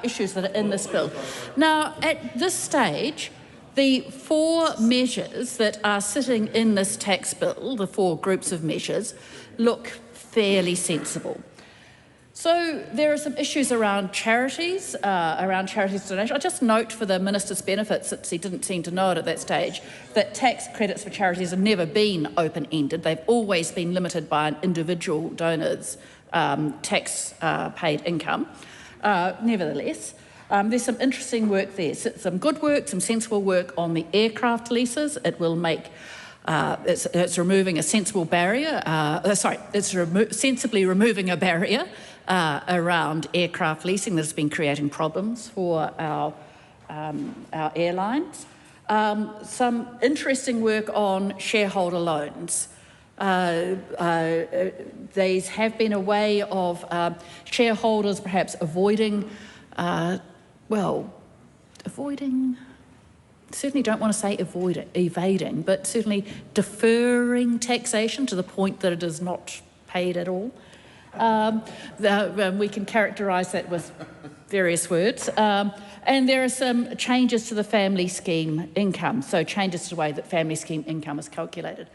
S16: issues that are in this bill. Now, at this stage, The 4 measures that are sitting in this tax bill, the 4 groups of measures, look fairly sensible. So there are some issues around charities donation. I'll just note for the Minister's benefit, since he didn't seem to know it at that stage, that tax credits for charities have never been open-ended. They've always been limited by an individual donor's tax paid income. Nevertheless, there's some interesting work there, some good work, some sensible work on the aircraft leases. It will make it's removing a sensible barrier. Sensibly removing a barrier around aircraft leasing that has been creating problems for our airlines. Some interesting work on shareholder loans. These have been a way of shareholders perhaps avoiding, certainly don't want to say evading, but certainly deferring taxation to the point that it is not paid at all. We can characterise that with various words. And there are some changes to the family scheme income, so changes to the way that family scheme income is calculated.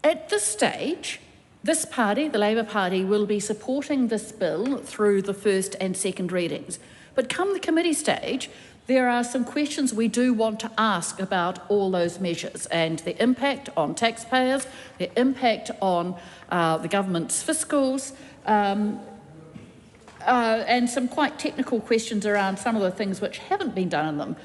S16: At this stage, this party, the Labour Party, will be supporting this bill through the first and second readings. But come the committee stage, there are some questions we do want to ask about all those measures and the impact on taxpayers, the impact on the government's fiscals, and some quite technical questions around some of the things which haven't been done in them.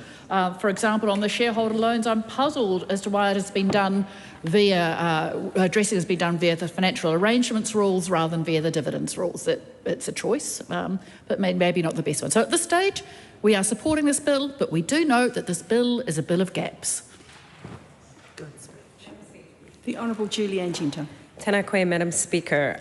S16: For example, on the shareholder loans, I'm puzzled as to why it has been done via, addressing has been done via the financial arrangements rules rather than via the dividends rules. It's a choice, but maybe not the best one. So at this stage, we are supporting this bill, but we do note that this bill is a bill of gaps.
S17: The Honourable Julianne Gento.
S15: Tēnā koe, Madam Speaker.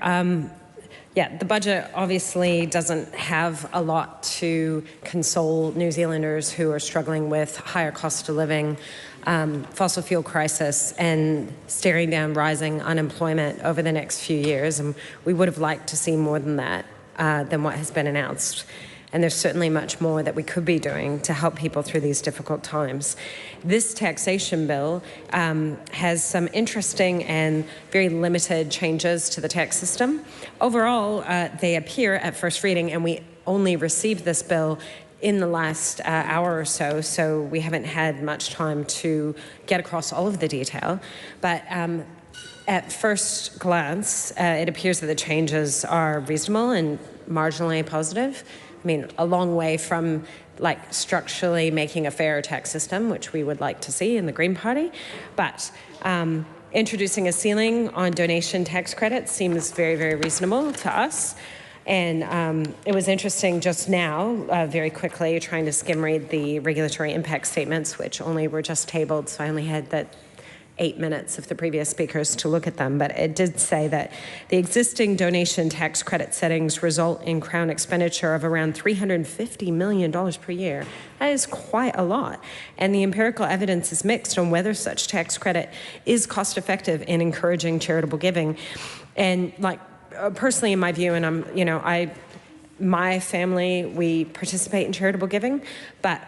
S15: The budget obviously doesn't have a lot to console New Zealanders who are struggling with higher cost of living, fossil fuel crisis, and staring down rising unemployment over the next few years. And we would have liked to see more than that, than what has been announced. And there's certainly much more that we could be doing to help people through these difficult times. This taxation bill has some interesting and very limited changes to the tax system. Overall, they appear at first reading, and we only received this bill in the last hour or so, so we haven't had much time to get across all of the detail. But at first glance, it appears that the changes are reasonable and marginally positive. I mean, a long way from structurally making a fairer tax system, which we would like to see in the Green Party. But introducing a ceiling on donation tax credits seems very, very reasonable to us. And it was interesting just now, very quickly, trying to skim read the regulatory impact statements, which only were just tabled, so I only had that 8 minutes of the previous speakers to look at them, but it did say that the existing donation tax credit settings result in Crown expenditure of around $350 million per year. That is quite a lot. And the empirical evidence is mixed on whether such tax credit is cost effective in encouraging charitable giving. And personally, in my view, and my family, we participate in charitable giving, but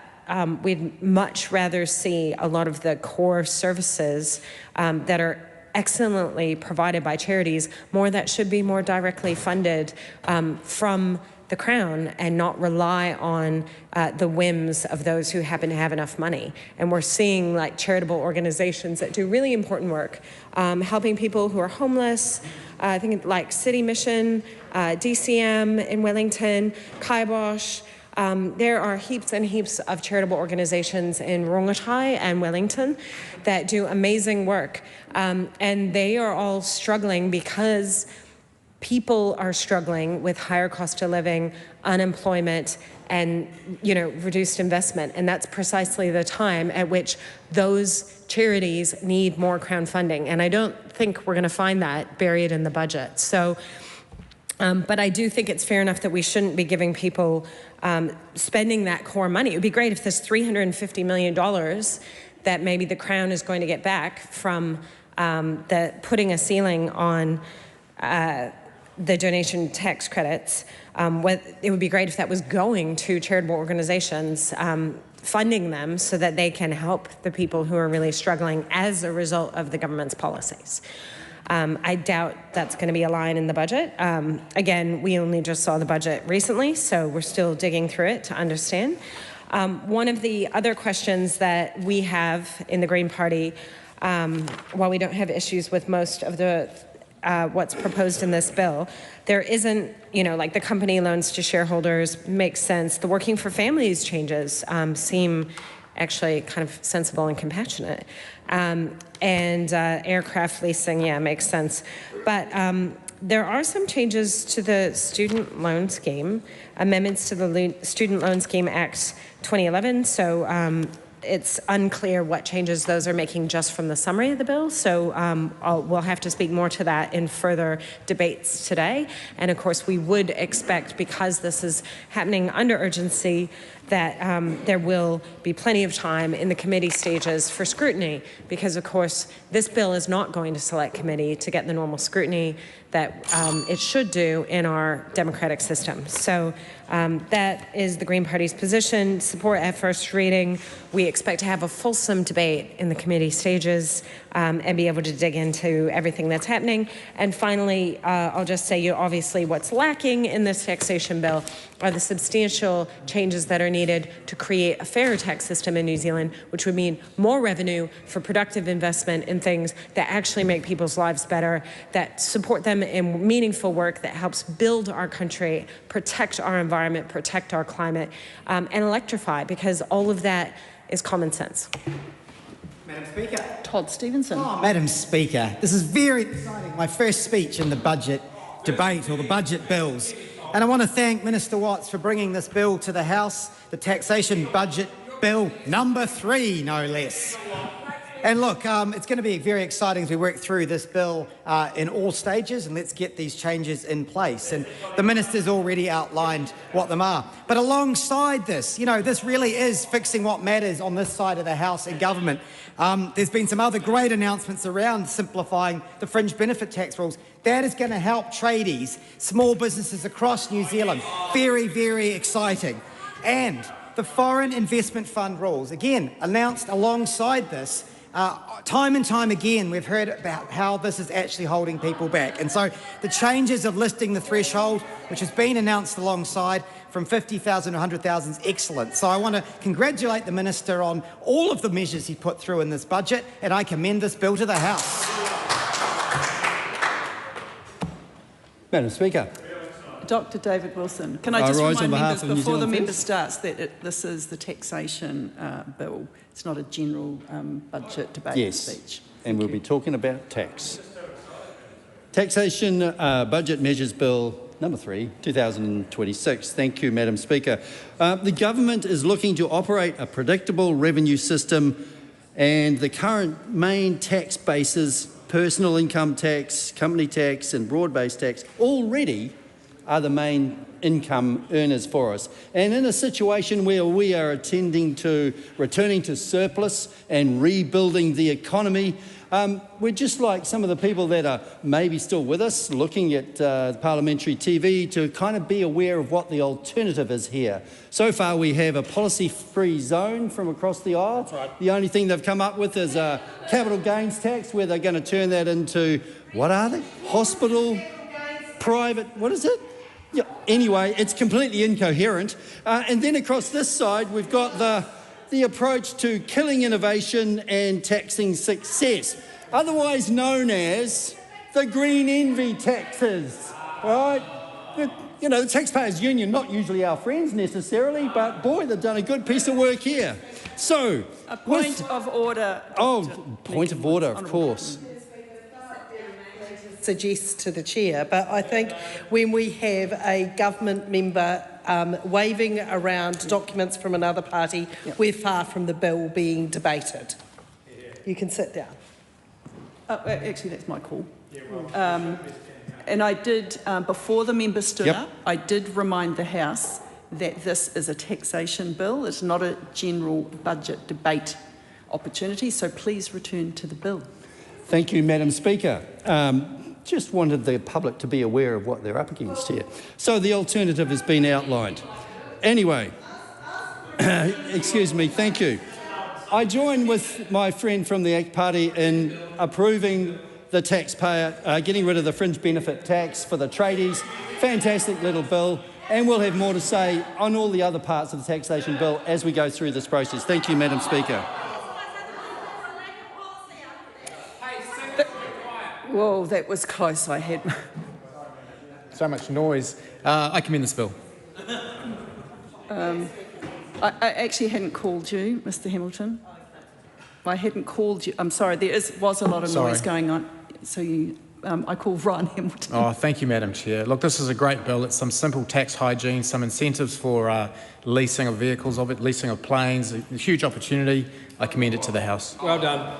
S15: we'd much rather see a lot of the core services that are excellently provided by charities, that should be more directly funded from the Crown and not rely on the whims of those who happen to have enough money. And we're seeing charitable organizations that do really important work, helping people who are homeless, I think City Mission, DCM in Wellington, Kibosh. There are heaps and heaps of charitable organizations in Rongotai and Wellington that do amazing work. And they are all struggling because people are struggling with higher cost of living, unemployment, and reduced investment. And that's precisely the time at which those charities need more Crown funding. And I don't think we're going to find that buried in the budget. So, but I do think it's fair enough that we shouldn't be giving people spending that core money. It would be great if this $350 million that maybe the Crown is going to get back from putting a ceiling on the donation tax credits, it would be great if that was going to charitable organizations funding them so that they can help the people who are really struggling as a result of the government's policies. I doubt that's going to be a line in the budget. Again, we only just saw the budget recently, so we're still digging through it to understand. One of the other questions that we have in the Green Party, while we don't have issues with most of the what's proposed in this bill, there isn't, like the company loans to shareholders makes sense. The working for families changes seem actually kind of sensible and compassionate. And aircraft leasing, makes sense. But there are some changes to the student loan scheme, amendments to the Student Loan Scheme Act 2011. So it's unclear what changes those are making just from the summary of the bill. So we'll have to speak more to that in further debates today. And of course, we would expect, because this is happening under urgency, that there will be plenty of time in the committee stages for scrutiny, because of course this bill is not going to select committee to get the normal scrutiny that it should do in our democratic system. So that is the Green Party's position. Support at first reading. We expect to have a fulsome debate in the committee stages and be able to dig into everything that's happening. And finally, I'll just say, obviously what's lacking in this taxation bill are the substantial changes that are needed to create a fairer tax system in New Zealand, which would mean more revenue for productive investment in things that actually make people's lives better, that support them in meaningful work that helps build our country, protect our environment, protect our climate, and electrify, because all of that is common sense.
S18: Madam Speaker.
S16: Todd Stevenson.
S18: Madam Speaker, this is very exciting. My first speech in the budget debate, or the budget bills. And I want to thank Minister Watts for bringing this bill to the House, the Taxation Budget Bill number 3, no less. And look, it's going to be very exciting as we work through this bill in all stages, and let's get these changes in place. And the Minister's already outlined what them are. But alongside this, this really is fixing what matters on this side of the House and government. There's been some other great announcements around simplifying the fringe benefit tax rules. That is going to help tradies, small businesses across New Zealand. Very, very exciting. And the Foreign Investment Fund rules, again, announced alongside this. Time and time again, we've heard about how this is actually holding people back. And so the changes of listing the threshold, which has been announced alongside, from 50,000 to 100,000 is excellent. So I want to congratulate the Minister on all of the measures he put through in this budget, and I commend this bill to the House.
S19: Madam Speaker.
S17: Dr. David Wilson. Can I just remind members before the member starts that this is the taxation bill. It's not a general budget debate speech.
S19: And we'll be talking about tax. Taxation Budget Measures Bill number 3, 2026. Thank you, Madam Speaker. The government is looking to operate a predictable revenue system, and the current main tax bases, personal income tax, company tax and broad-based tax, already are the main income earners for us. And in a situation where we are returning to surplus and rebuilding the economy, we're just like some of the people that are maybe still with us, looking at parliamentary TV, to kind of be aware of what the alternative is here. So far we have a policy-free zone from across the aisle. That's right. The only thing they've come up with is a capital gains tax, where they're going to turn that into, what are they? Hospital, private, what is it? Yeah, anyway, it's completely incoherent. And then across this side, we've got the approach to killing innovation and taxing success, otherwise known as the green envy taxes, right? The Taxpayers Union, not usually our friends necessarily, but boy, they've done a good piece of work here. So...
S17: A point of order.
S19: Point of order, of course.
S20: Suggest to the chair, but I think when we have a government member waving around documents from another party, we're far from the bill being debated. You can sit down.
S17: Actually, that's my call. And I did, before the member stood up, I did remind the House that this is a taxation bill. It's not a general budget debate opportunity, so please return to the bill.
S19: Thank you, Madam Speaker. Just wanted the public to be aware of what they're up against here. So the alternative has been outlined. Anyway, Excuse me, thank you. I join with my friend from the ACT Party in approving the taxpayer, getting rid of the fringe benefit tax for the tradies. Fantastic little bill, and we'll have more to say on all the other parts of the taxation bill as we go through this process. Thank you, Madam Speaker.
S17: Whoa, that was close. I had...
S21: So much noise. I commend this bill.
S17: I actually hadn't called you, Mr Hamilton. I hadn't called you. I'm sorry, there was a lot of noise going on. So I called Ryan Hamilton.
S21: Oh, thank you, Madam Chair. Look, this is a great bill. It's some simple tax hygiene, some incentives for leasing of vehicles, leasing of planes, a huge opportunity. I commend it to the House.
S8: Well done.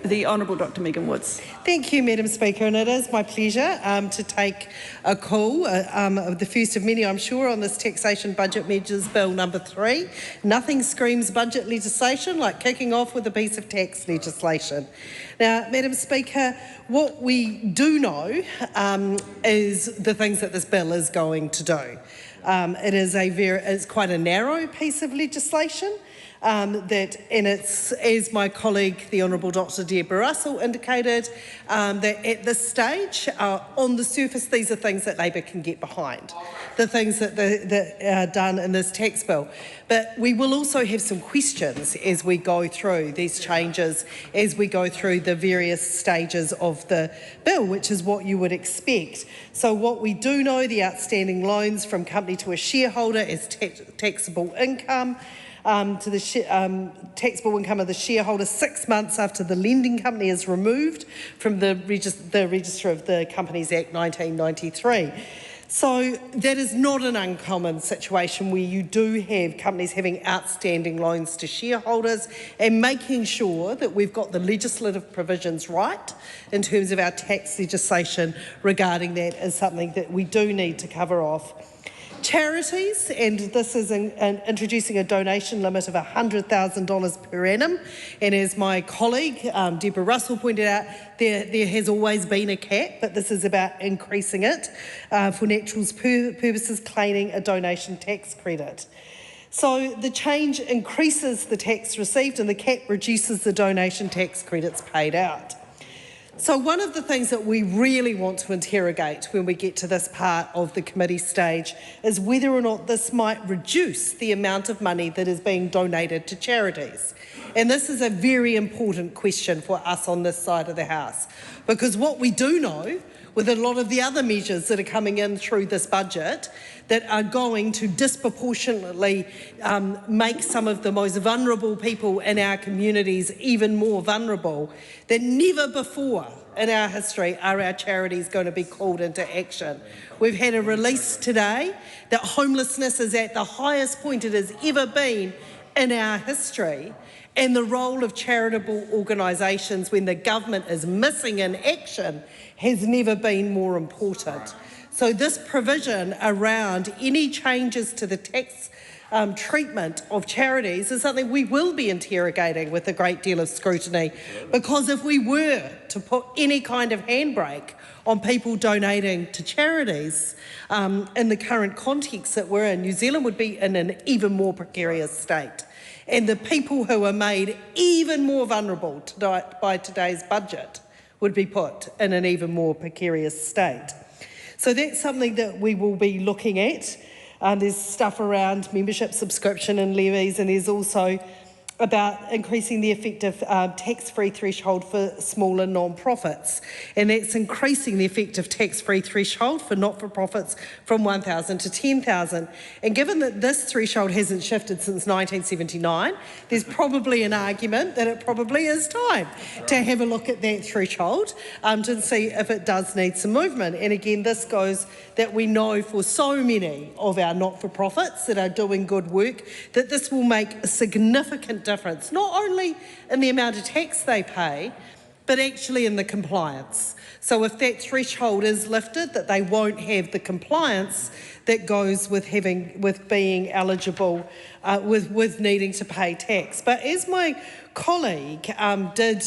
S17: The Honourable Dr Megan Woods.
S20: Thank you, Madam Speaker, and it is my pleasure to take a call, the first of many, I'm sure, on this Taxation Budget Measures Bill number 3. Nothing screams budget legislation like kicking off with a piece of tax legislation. Now, Madam Speaker, what we do know is the things that this bill is going to do. It's quite a narrow piece of legislation. It's, as my colleague, the Honourable Dr Deborah Russell indicated, that at this stage, on the surface, these are things that Labor can get behind, the things that are done in this tax bill. But we will also have some questions as we go through these changes, as we go through the various stages of the bill, which is what you would expect. So what we do know, the outstanding loans from company to a shareholder is taxable income. To the taxable income of the shareholder 6 months after the lending company is removed from the Register of the Companies Act 1993. So that is not an uncommon situation where you do have companies having outstanding loans to shareholders, and making sure that we've got the legislative provisions right in terms of our tax legislation regarding that is something that we do need to cover off. Charities, and this is introducing a donation limit of $100,000 per annum, and as my colleague Deborah Russell pointed out, there has always been a cap, but this is about increasing it for naturals purposes, claiming a donation tax credit. So the change increases the tax received and the cap reduces the donation tax credits paid out. So one of the things that we really want to interrogate when we get to this part of the committee stage is whether or not this might reduce the amount of money that is being donated to charities. And this is a very important question for us on this side of the House, because what we do know with a lot of the other measures that are coming in through this budget that are going to disproportionately make some of the most vulnerable people in our communities even more vulnerable, that never before in our history are our charities going to be called into action. We've had a release today that homelessness is at the highest point it has ever been in our history, and the role of charitable organisations when the government is missing in action has never been more important. So this provision around any changes to the tax treatment of charities is something we will be interrogating with a great deal of scrutiny, because if we were to put any kind of handbrake on people donating to charities in the current context that we're in, New Zealand would be in an even more precarious state. And the people who are made even more vulnerable by today's budget would be put in an even more precarious state. So that's something that we will be looking at. There's stuff around membership, subscription and levies, and there's also about increasing the effective tax-free threshold for smaller non-profits, and that's increasing the effective tax-free threshold for not-for-profits from 1,000 to 10,000. And given that this threshold hasn't shifted since 1979, there's probably an argument that it probably is time to have a look at that threshold to see if it does need some movement. And again, this goes that we know for so many of our not-for-profits that are doing good work that this will make a significant difference, not only in the amount of tax they pay, but actually in the compliance. So if that threshold is lifted, that they won't have the compliance that goes with being eligible with needing to pay tax. But as my colleague did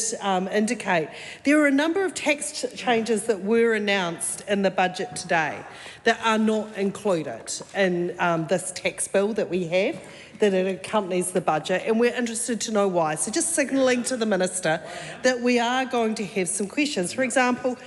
S20: indicate, there are a number of tax changes that were announced in the budget today that are not included in this tax bill that we have, that it accompanies the budget, and we're interested to know why. So just signalling to the Minister that we are going to have some questions. For example,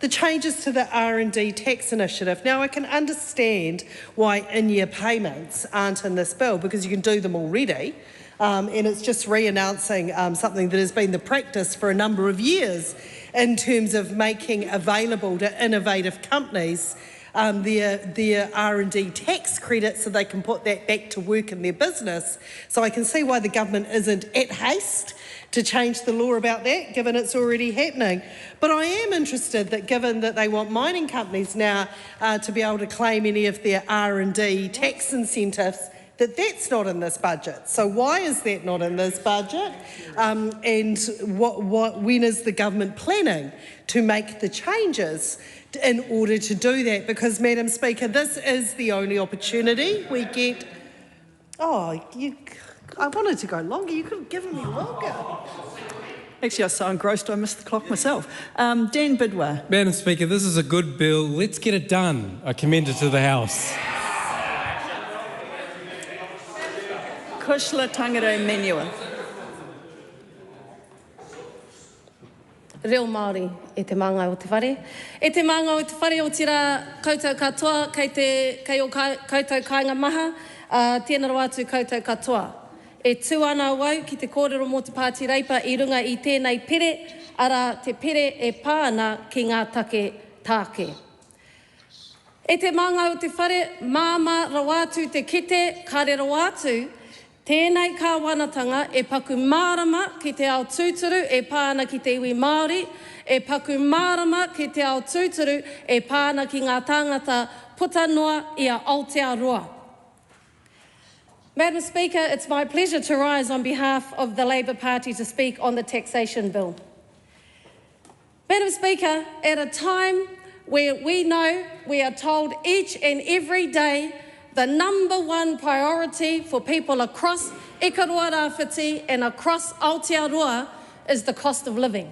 S20: the changes to the RNZ tax initiative. Now, I can understand why in-year payments aren't in this bill, because you can do them already, and it's just re-announcing something that has been the practice for a number of years in terms of making available to innovative companies their R&D tax credit so they can put that back to work in their business. So I can see why the government isn't at haste to change the law about that, given it's already happening. But I am interested that, given that they want mining companies now to be able to claim any of their R&D tax incentives, that's not in this budget. So why is that not in this budget? And when is the government planning to make the changes in order to do that? Because, Madam Speaker, this is the only opportunity we get. I wanted to go longer. You could have given me longer.
S17: Actually, I was so engrossed I missed the clock myself. Dan Bidwell.
S3: Madam Speaker, this is a good bill. Let's get it done. I commend it to the House.
S17: Kushla Tangere Menua.
S22: Reo Māori e te manga o te whare. E te manga o te whare o tira koutou katoa kei o koutou kāinga maha, tēnā rau atu koutou katoa. E tū ana wau ki te kōrero mō te Pāti Reipa I runga I tēnei pere, ara te pere e pāna ki ngā take tāke. E te manga o te whare, māma rau atu te kite, kare rau atu, tēnei kāwanatanga e paku mārama ki te ao tūturu e pāna ki te iwi Māori, e paku mārama ki te ao tūturu e pāna ki ngā tāngata puta noa I a Aotearoa. Madam Speaker, it's my pleasure to rise on behalf of the Labour Party to speak on the taxation bill. Madam Speaker, at a time where we know we are told each and every day the #1 priority for people across Ikaroa Rāwhiti and across Aotearoa is the cost of living.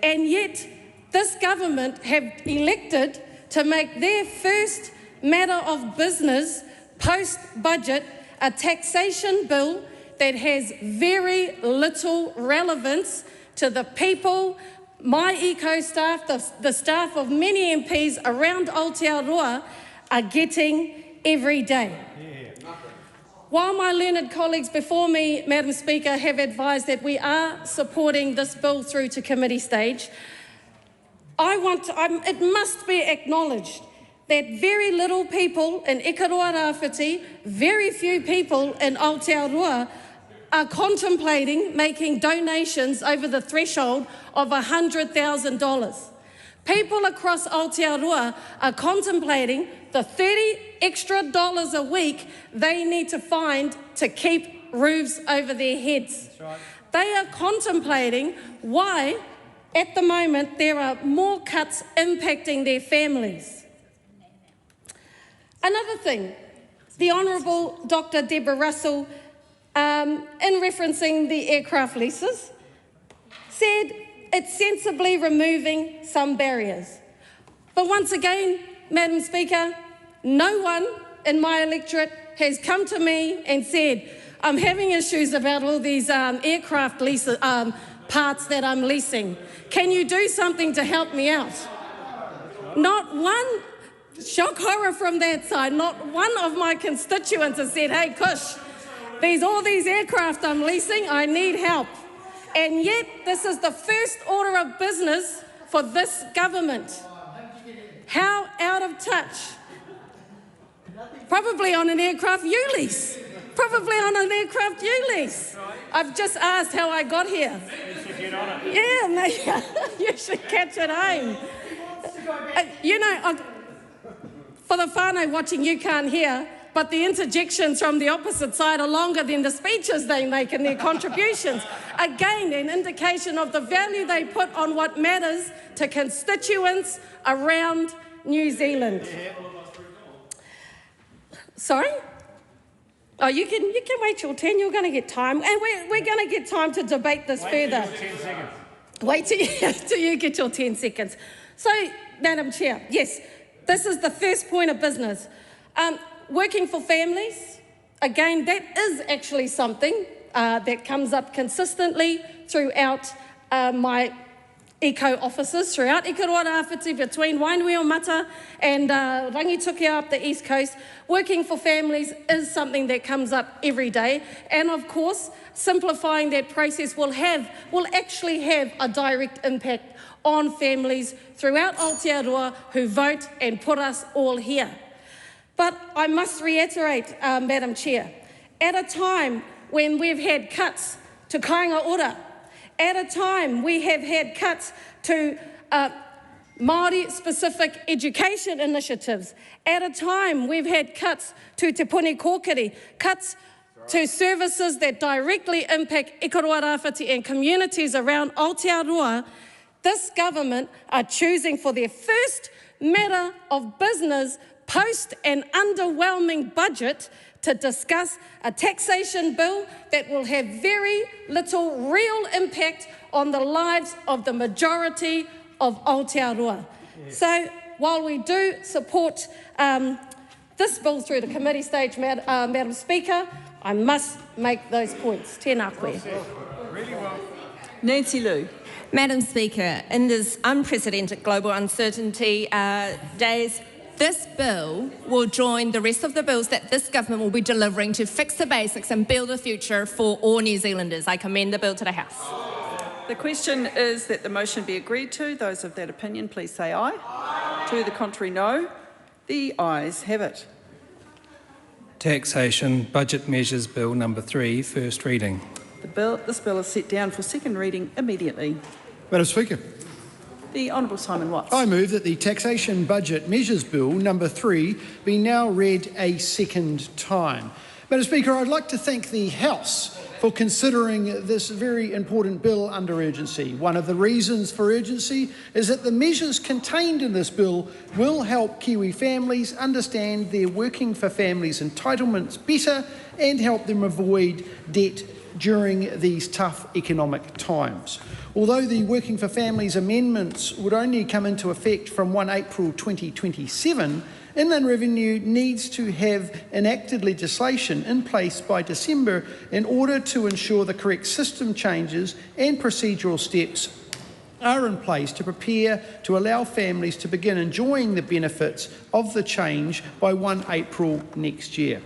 S22: And yet, this government have elected to make their first matter of business post-budget a taxation bill that has very little relevance to the people, my eco staff, the staff of many MPs around Aotearoa are getting every day. While my learned colleagues before me, Madam Speaker, have advised that we are supporting this bill through to committee stage, it must be acknowledged that very little people in Ikaroa Rāwhiti, very few people in Aotearoa are contemplating making donations over the threshold of $100,000. People across Aotearoa are contemplating the $30 extra a week they need to find to keep roofs over their heads. Right. They are contemplating why, at the moment, there are more cuts impacting their families. Another thing, the Honourable Dr. Deborah Russell, in referencing the aircraft leases, said it's sensibly removing some barriers. But once again, Madam Speaker, no one in my electorate has come to me and said, I'm having issues about all these aircraft lease parts that I'm leasing. Can you do something to help me out? Not one, shock horror from that side, not one of my constituents has said, hey, Kush, all these aircraft I'm leasing, I need help. And yet, this is the first order of business for this government. How out of touch? Probably on an aircraft you lease. Probably on an aircraft you lease. I've just asked how I got here.
S10: You should get on it.
S22: Yeah, maybe you should catch it home. You know, for the whānau watching, you can't hear, but the interjections from the opposite side are longer than the speeches they make in their contributions. Again, an indication of the value they put on what matters to constituents around New Zealand. Sorry? Oh, you can wait your turn. You're going to get time, and we're going to get time to debate this further. Wait till you get your 10 seconds. So, Madam Chair, yes, this is the first point of business. Working for families, again, that is actually something that comes up consistently throughout my eco offices throughout Ikaroa-Rāwhiti, between Wainui-o-Mata and Rangitukia up the East Coast. Working for families is something that comes up every day, and of course simplifying that process will actually have a direct impact on families throughout Aotearoa who vote and put us all here. But I must reiterate, Madam Chair, at a time when we've had cuts to kāinga ora, at a time we have had cuts to Māori-specific education initiatives, at a time we've had cuts to Te Puni Kōkiri, cuts to services that directly impact Ikaroa-Rāwhiti and communities around Aotearoa, this government are choosing for their first matter of business post an underwhelming budget to discuss a taxation bill that will have very little real impact on the lives of the majority of Aotearoa. Yes. So while we do support this bill through the committee stage, Madam Speaker, I must make those points. Tēnā koe.
S17: Really well. Nancy Liu.
S4: Madam Speaker, in this unprecedented global uncertainty days, this bill will join the rest of the bills that this government will be delivering to fix the basics and build a future for all New Zealanders. I commend the bill to the House.
S17: The question is that the motion be agreed to. Those of that opinion, please say aye. Aye. To the contrary, no. The ayes have it.
S3: Taxation Budget Measures Bill number 3, first reading.
S17: This bill is set down for second reading immediately.
S13: Madam Speaker.
S17: The Honourable Simon Watts.
S13: I move that the Taxation Budget Measures Bill number 3 be now read a second time. Madam Speaker, I'd like to thank the House for considering this very important bill under urgency. One of the reasons for urgency is that the measures contained in this bill will help Kiwi families understand their Working for Families entitlements better and help them avoid debt during these tough economic times. Although the Working for Families amendments would only come into effect from 1 April 2027, Inland Revenue needs to have enacted legislation in place by December in order to ensure the correct system changes and procedural steps are in place to prepare to allow families to begin enjoying the benefits of the change by 1 April next year.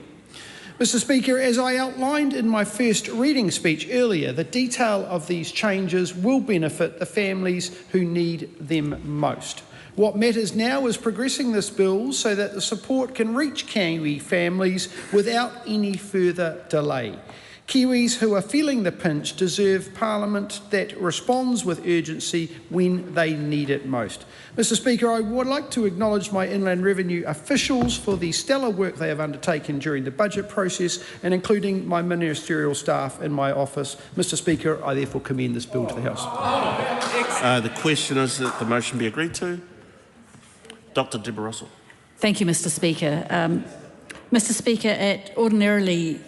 S13: Mr. Speaker, as I outlined in my first reading speech earlier, the detail of these changes will benefit the families who need them most. What matters now is progressing this bill so that the support can reach Kiwi families without any further delay. Kiwis who are feeling the pinch deserve Parliament that responds with urgency when they need it most. Mr. Speaker, I would like to acknowledge my Inland Revenue officials for the stellar work they have undertaken during the budget process, and including my ministerial staff in my office. Mr. Speaker, I therefore commend this bill to the House.
S6: The question is that the motion be agreed to. Dr. Deborah Russell.
S16: Thank you, Mr. Speaker. Mr. Speaker, ordinarily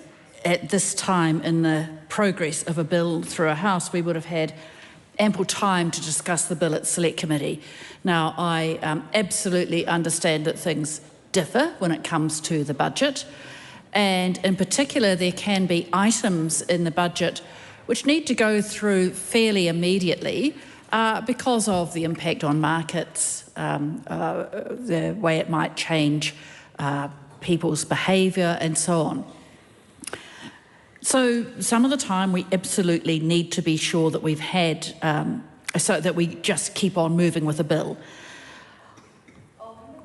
S16: at this time in the progress of a bill through a House, we would have had ample time to discuss the bill at Select Committee. Now, I absolutely understand that things differ when it comes to the budget, and in particular there can be items in the budget which need to go through fairly immediately because of the impact on markets, the way it might change people's behaviour and so on. So some of the time we absolutely need to be sure that we've had, so that we just keep on moving with a bill.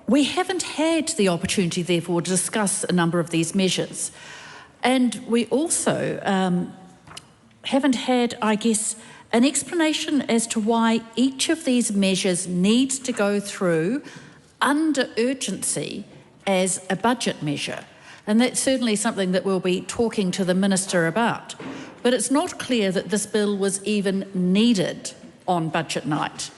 S16: We haven't had the opportunity, therefore, to discuss a number of these measures. And we also haven't had, I guess, an explanation as to why each of these measures needs to go through under urgency as a budget measure. And that's certainly something that we'll be talking to the Minister about. But it's not clear that this bill was even needed on budget night.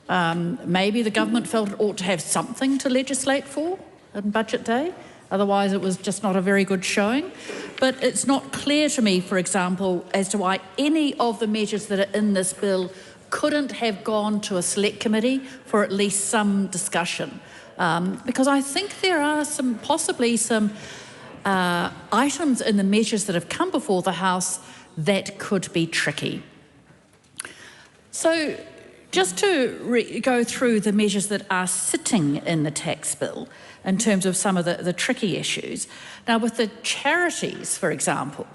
S16: Maybe the government felt it ought to have something to legislate for on budget day. Otherwise, it was just not a very good showing. But it's not clear to me, for example, as to why any of the measures that are in this bill couldn't have gone to a select committee for at least some discussion. Because I think there are possibly some items in the measures that have come before the House that could be tricky. So just to go through the measures that are sitting in the tax bill in terms of some of the tricky issues. Now, with the charities, for example,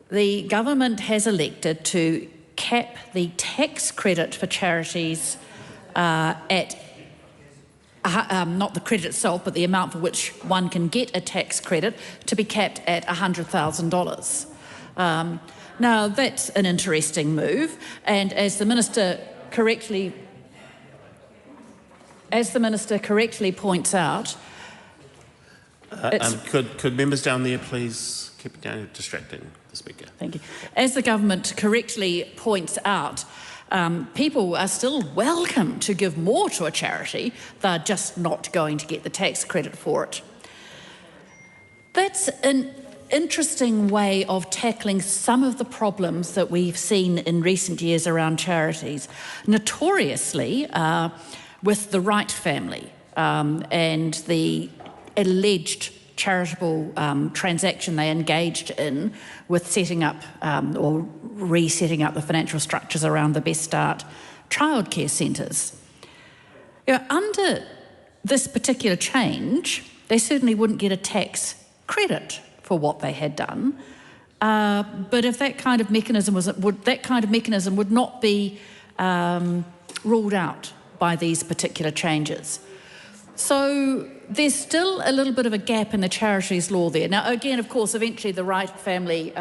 S16: the government has elected to cap the tax credit for charities at not the credit itself, but the amount for which one can get a tax credit to be capped at $100,000. Now, that's an interesting move, and as the Minister correctly points out...
S6: could members down there please keep going, distracting the Speaker?
S16: Thank you. As the government correctly points out, people are still welcome to give more to a charity. They're just not going to get the tax credit for it. That's an interesting way of tackling some of the problems that we've seen in recent years around charities. Notoriously, with the Wright family and the alleged charitable transaction they engaged in with setting up or resetting up the financial structures around the Best Start childcare centres. You know, under this particular change, they certainly wouldn't get a tax credit for what they had done, but if that kind of mechanism would not be ruled out by these particular changes. So there's still a little bit of a gap in the charities law there. Now, again, of course, eventually the Wright family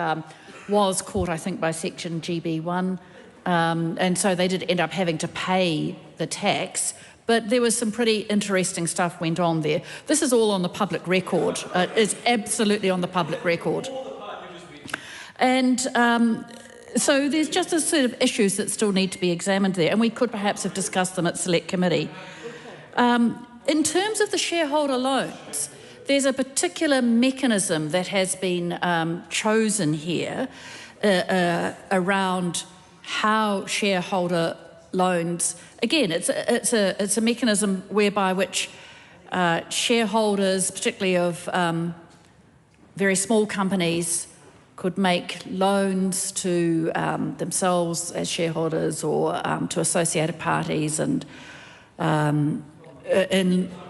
S16: was caught, I think, by Section GB1, and so they did end up having to pay the tax, but there was some pretty interesting stuff went on there. This is all on the public record. It's absolutely on the public record. And so there's just a set of issues that still need to be examined there, and we could perhaps have discussed them at Select Committee. In terms of the shareholder loans, there's a particular mechanism that has been chosen here around how shareholder loans, again, it's a mechanism whereby which shareholders, particularly of very small companies, could make loans to themselves as shareholders or to associated parties and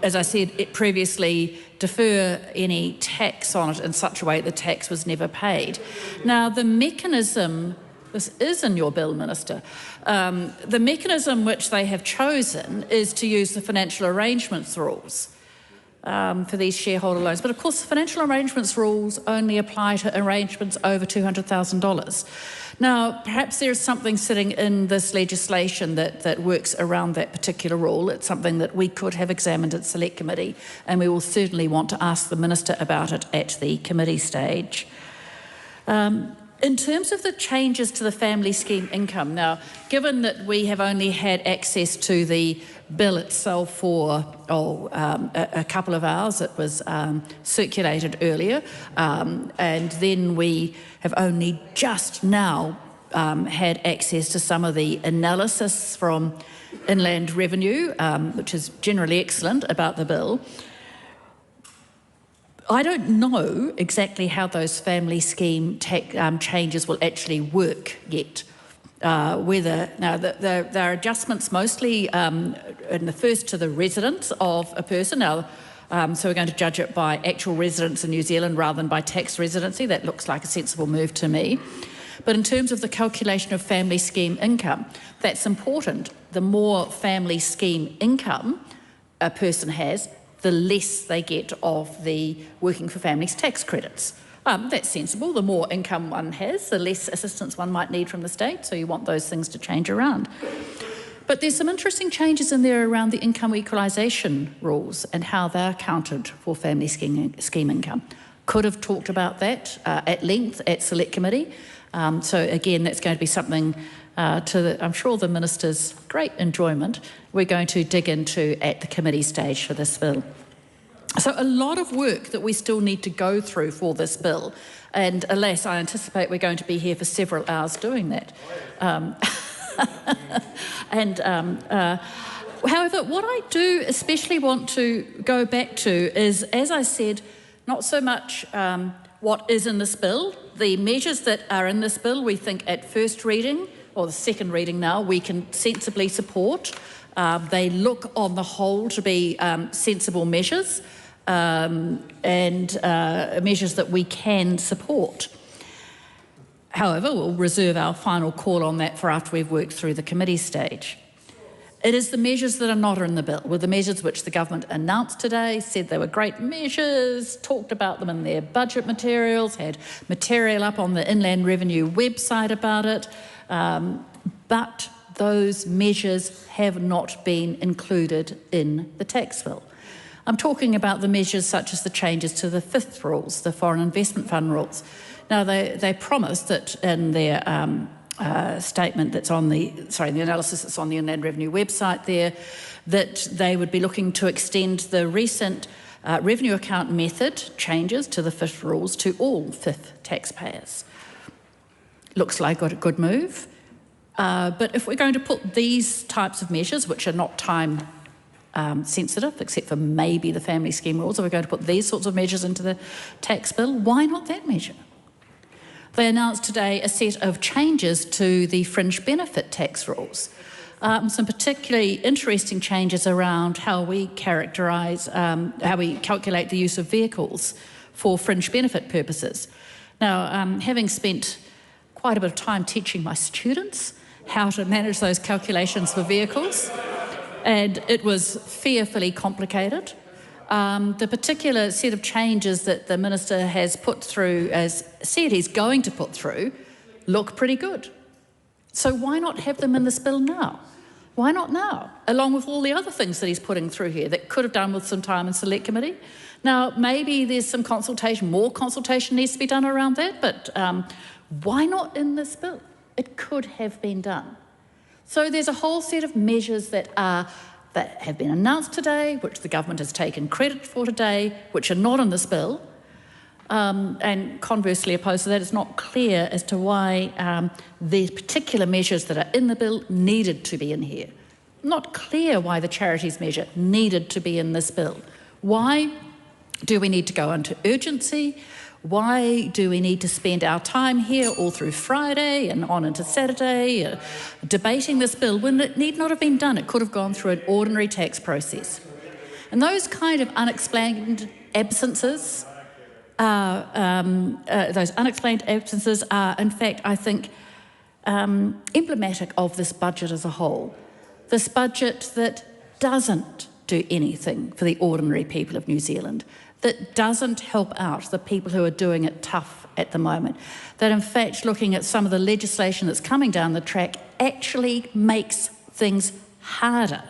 S16: as I said previously, defer any tax on it in such a way that the tax was never paid. Now, the mechanism, this is in your bill, Minister, the mechanism which they have chosen is to use the financial arrangements rules for these shareholder loans. But of course, the financial arrangements rules only apply to arrangements over $200,000. Now, perhaps there's something sitting in this legislation that works around that particular rule. It's something that we could have examined at Select Committee, and we will certainly want to ask the Minister about it at the committee stage. In terms of the changes to the family scheme income, now, given that we have only had access to the bill itself for a couple of hours, it was circulated earlier, and then we have only just now had access to some of the analysis from Inland Revenue, which is generally excellent about the bill. I don't know exactly how those family scheme changes will actually work yet. There are adjustments mostly in the first to the residence of a person. Now, so we're going to judge it by actual residence in New Zealand rather than by tax residency. That looks like a sensible move to me. But in terms of the calculation of family scheme income, that's important. The more family scheme income a person has, the less they get of the Working for Families tax credits. That's sensible. The more income one has, the less assistance one might need from the state, so you want those things to change around. But there's some interesting changes in there around the income equalisation rules and how they're counted for family scheme income. Could have talked about that at length at Select Committee. So again, that's going to be something I'm sure the Minister's great enjoyment, we're going to dig into at the committee stage for this bill. So a lot of work that we still need to go through for this bill. And alas, I anticipate we're going to be here for several hours doing that. However, what I do especially want to go back to is, as I said, not so much what is in this bill. The measures that are in this bill, we think at first reading, or the second reading now, we can sensibly support. They look on the whole to be sensible measures and measures that we can support. However, we'll reserve our final call on that for after we've worked through the committee stage. It is the measures that are not in the bill, were the measures which the government announced today, said they were great measures, talked about them in their budget materials, had material up on the Inland Revenue website about it, but those measures have not been included in the tax bill. I'm talking about the measures such as the changes to the fifth rules, the Foreign Investment Fund rules. Now, they promised that in their statement that's on the analysis that's on the Inland Revenue website there, that they would be looking to extend the recent revenue account method changes to the fifth rules to all fifth taxpayers. Looks like a good move. But if we're going to put these types of measures, which are not time sensitive, except for maybe the family scheme rules, if we're going to put these sorts of measures into the tax bill, why not that measure? They announced today a set of changes to the fringe benefit tax rules. Some particularly interesting changes around how we characterise, how we calculate the use of vehicles for fringe benefit purposes. Now, having spent quite a bit of time teaching my students how to manage those calculations for vehicles, and it was fearfully complicated. The particular set of changes that the Minister has put through, as said he's going to put through, look pretty good. So why not have them in this bill now? Why not now? Along with all the other things that he's putting through here that could have done with some time in select committee. Now, maybe there's some consultation, more consultation needs to be done around that, but why not in this bill? It could have been done. So there's a whole set of measures that have been announced today, which the government has taken credit for today, which are not in this bill. And conversely opposed to that, it's not clear as to why the particular measures that are in the bill needed to be in here. Not clear why the charities measure needed to be in this bill. Why do we need to go into urgency? Why do we need to spend our time here all through Friday and on into Saturday debating this bill when it need not have been done? It could have gone through an ordinary tax process. And those kind of unexplained absences, are, in fact, I think, emblematic of this budget as a whole. This budget that doesn't do anything for the ordinary people of New Zealand, that doesn't help out the people who are doing it tough at the moment, that in fact looking at some of the legislation that's coming down the track actually makes things harder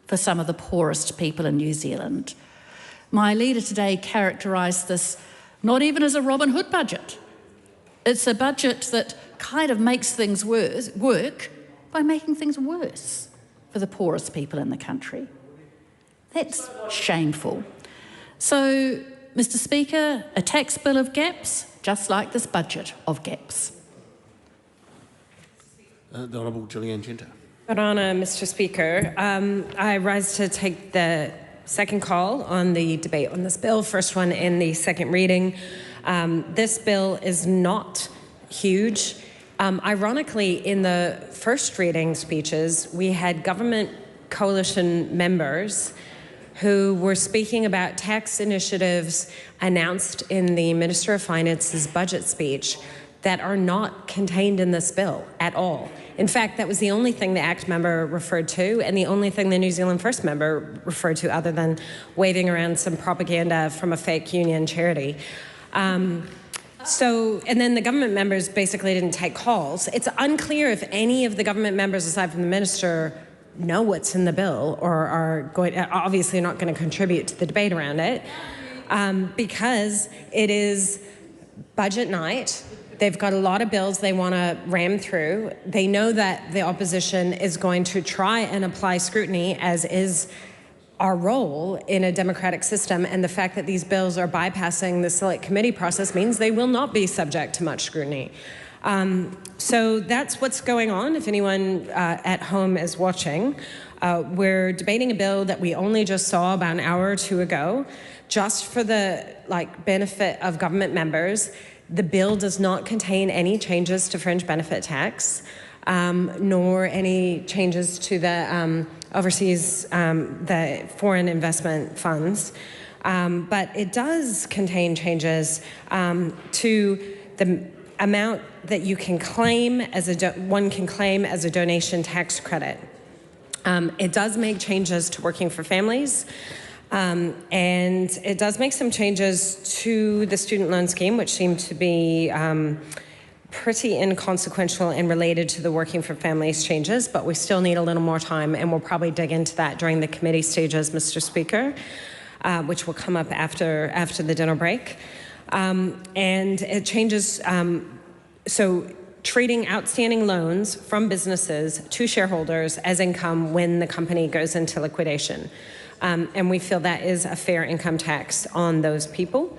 S16: for some of the poorest people in New Zealand. My leader today characterised this not even as a Robin Hood budget. It's a budget that kind of makes things work by making things worse for the poorest people in the country. That's shameful. So, Mr. Speaker, a tax bill of gaps, just like this budget of gaps.
S6: The Honourable Gillian Genter.
S15: Good honour, Mr. Speaker. I rise to take the second call on the debate on this bill, first one in the second reading. This bill is not huge. Ironically, in the first reading speeches, we had government coalition members who were speaking about tax initiatives announced in the Minister of Finance's budget speech that are not contained in this bill at all. In fact, that was the only thing the ACT member referred to and the only thing the New Zealand First member referred to, other than waving around some propaganda from a fake union charity. And then the government members basically didn't take calls. It's unclear if any of the government members, aside from the minister, know what's in the bill or are obviously not going to contribute to the debate around it, because it is budget night. They've got a lot of bills they want to ram through. They know that the opposition is going to try and apply scrutiny, as is our role in a democratic system, and the fact that these bills are bypassing the select committee process means they will not be subject to much scrutiny. So that's what's going on. If anyone at home is watching, we're debating a bill that we only just saw about an hour or two ago, just for the benefit of government members. The bill does not contain any changes to fringe benefit tax, nor any changes to the overseas, the foreign investment funds. But it does contain changes to the amount that you can claim as one can claim as a donation tax credit. It does make changes to working for families, and it does make some changes to the student loan scheme, which seem to be pretty inconsequential and related to the working for families changes, but we still need a little more time, and we'll probably dig into that during the committee stages, Mr. Speaker, which will come up after the dinner break. And it changes, so treating outstanding loans from businesses to shareholders as income when the company goes into liquidation. And we feel that is a fair income tax on those people.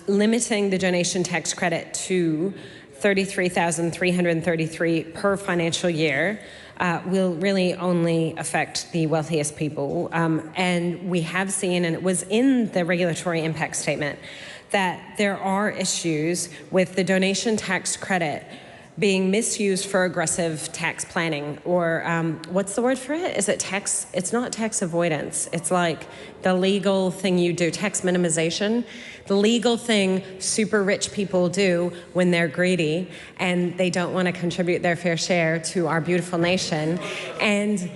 S15: Limiting the donation tax credit to $33,333 per financial year will really only affect the wealthiest people. And we have seen, and it was in the regulatory impact statement, that there are issues with the donation tax credit being misused for aggressive tax planning, or what's the word for it? Is it tax? It's not tax avoidance. It's like the legal thing you do, tax minimization. The legal thing super rich people do when they're greedy and they don't want to contribute their fair share to our beautiful nation. And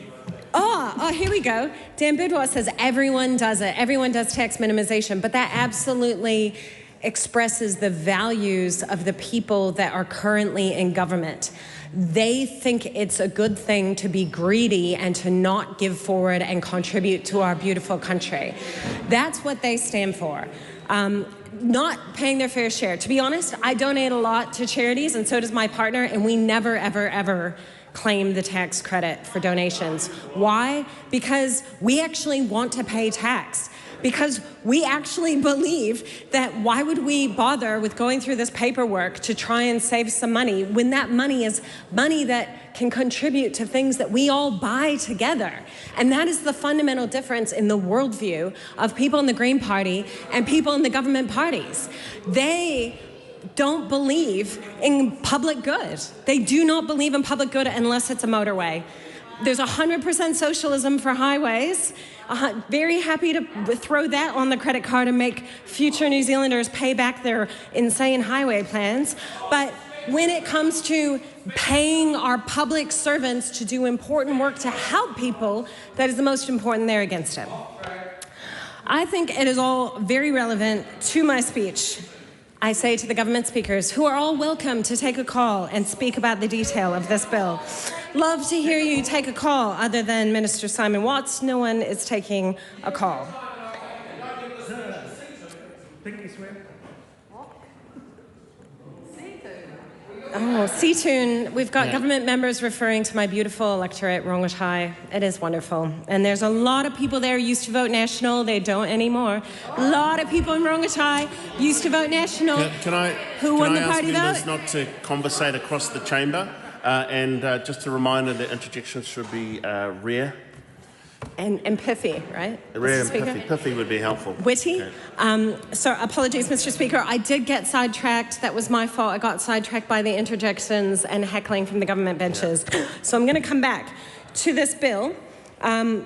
S15: oh, here we go. Dan Bidwell says everyone does it. Everyone does tax minimization, but that absolutely expresses the values of the people that are currently in government. They think it's a good thing to be greedy and to not give forward and contribute to our beautiful country. That's what they stand for. Not paying their fair share. To be honest, I donate a lot to charities, and so does my partner, and we never, ever, ever claim the tax credit for donations. Why? Because we actually want to pay tax. Because we actually believe that why would we bother with going through this paperwork to try and save some money when that money is money that can contribute to things that we all buy together. And that is the fundamental difference in the worldview of people in the Green Party and people in the government parties. They don't believe in public good. They do not believe in public good unless it's a motorway. There's 100% socialism for highways. Very happy to throw that on the credit card and make future New Zealanders pay back their insane highway plans. But when it comes to paying our public servants to do important work to help people, that is the most important. They're against it. I think it is all very relevant to my speech. I say to the government speakers, who are all welcome to take a call and speak about the detail of this bill. Love to hear you take a call. Other than Minister Simon Watts, no one is taking a call. Oh, Seatoon. We've got government members referring to my beautiful electorate, Rongotai. It is wonderful. And there's a lot of people there who used to vote National. They don't anymore. A lot of people in Rongotai used to vote National. Who won the party vote?
S6: Members not to conversate across the chamber. And just a reminder that interjections should be rare.
S15: And pithy, right?
S6: Rare and pithy. Pithy would be helpful.
S15: Witty. Okay. So apologies, Mr. Speaker. I did get sidetracked. That was my fault. I got sidetracked by the interjections and heckling from the government benches. Yeah. So I'm going to come back to this bill,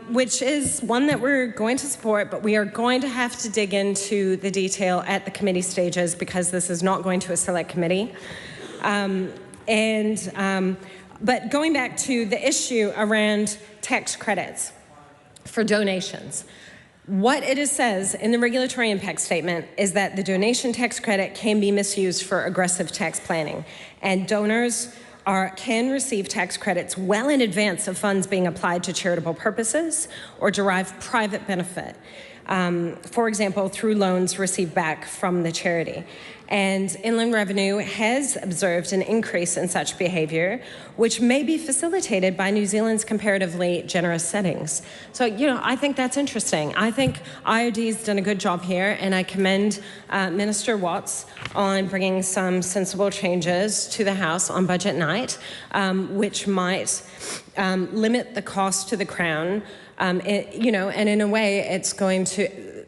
S15: which is one that we're going to support, but we are going to have to dig into the detail at the committee stages because this is not going to a select committee. But going back to the issue around tax credits for donations, what it says in the regulatory impact statement is that the donation tax credit can be misused for aggressive tax planning, and donors can receive tax credits well in advance of funds being applied to charitable purposes or derive private benefit, for example, through loans received back from the charity. And Inland Revenue has observed an increase in such behaviour, which may be facilitated by New Zealand's comparatively generous settings. So, I think that's interesting. I think IOD's done a good job here, and I commend Minister Watts on bringing some sensible changes to the House on budget night, which might limit the cost to the Crown. And in a way, it's going to,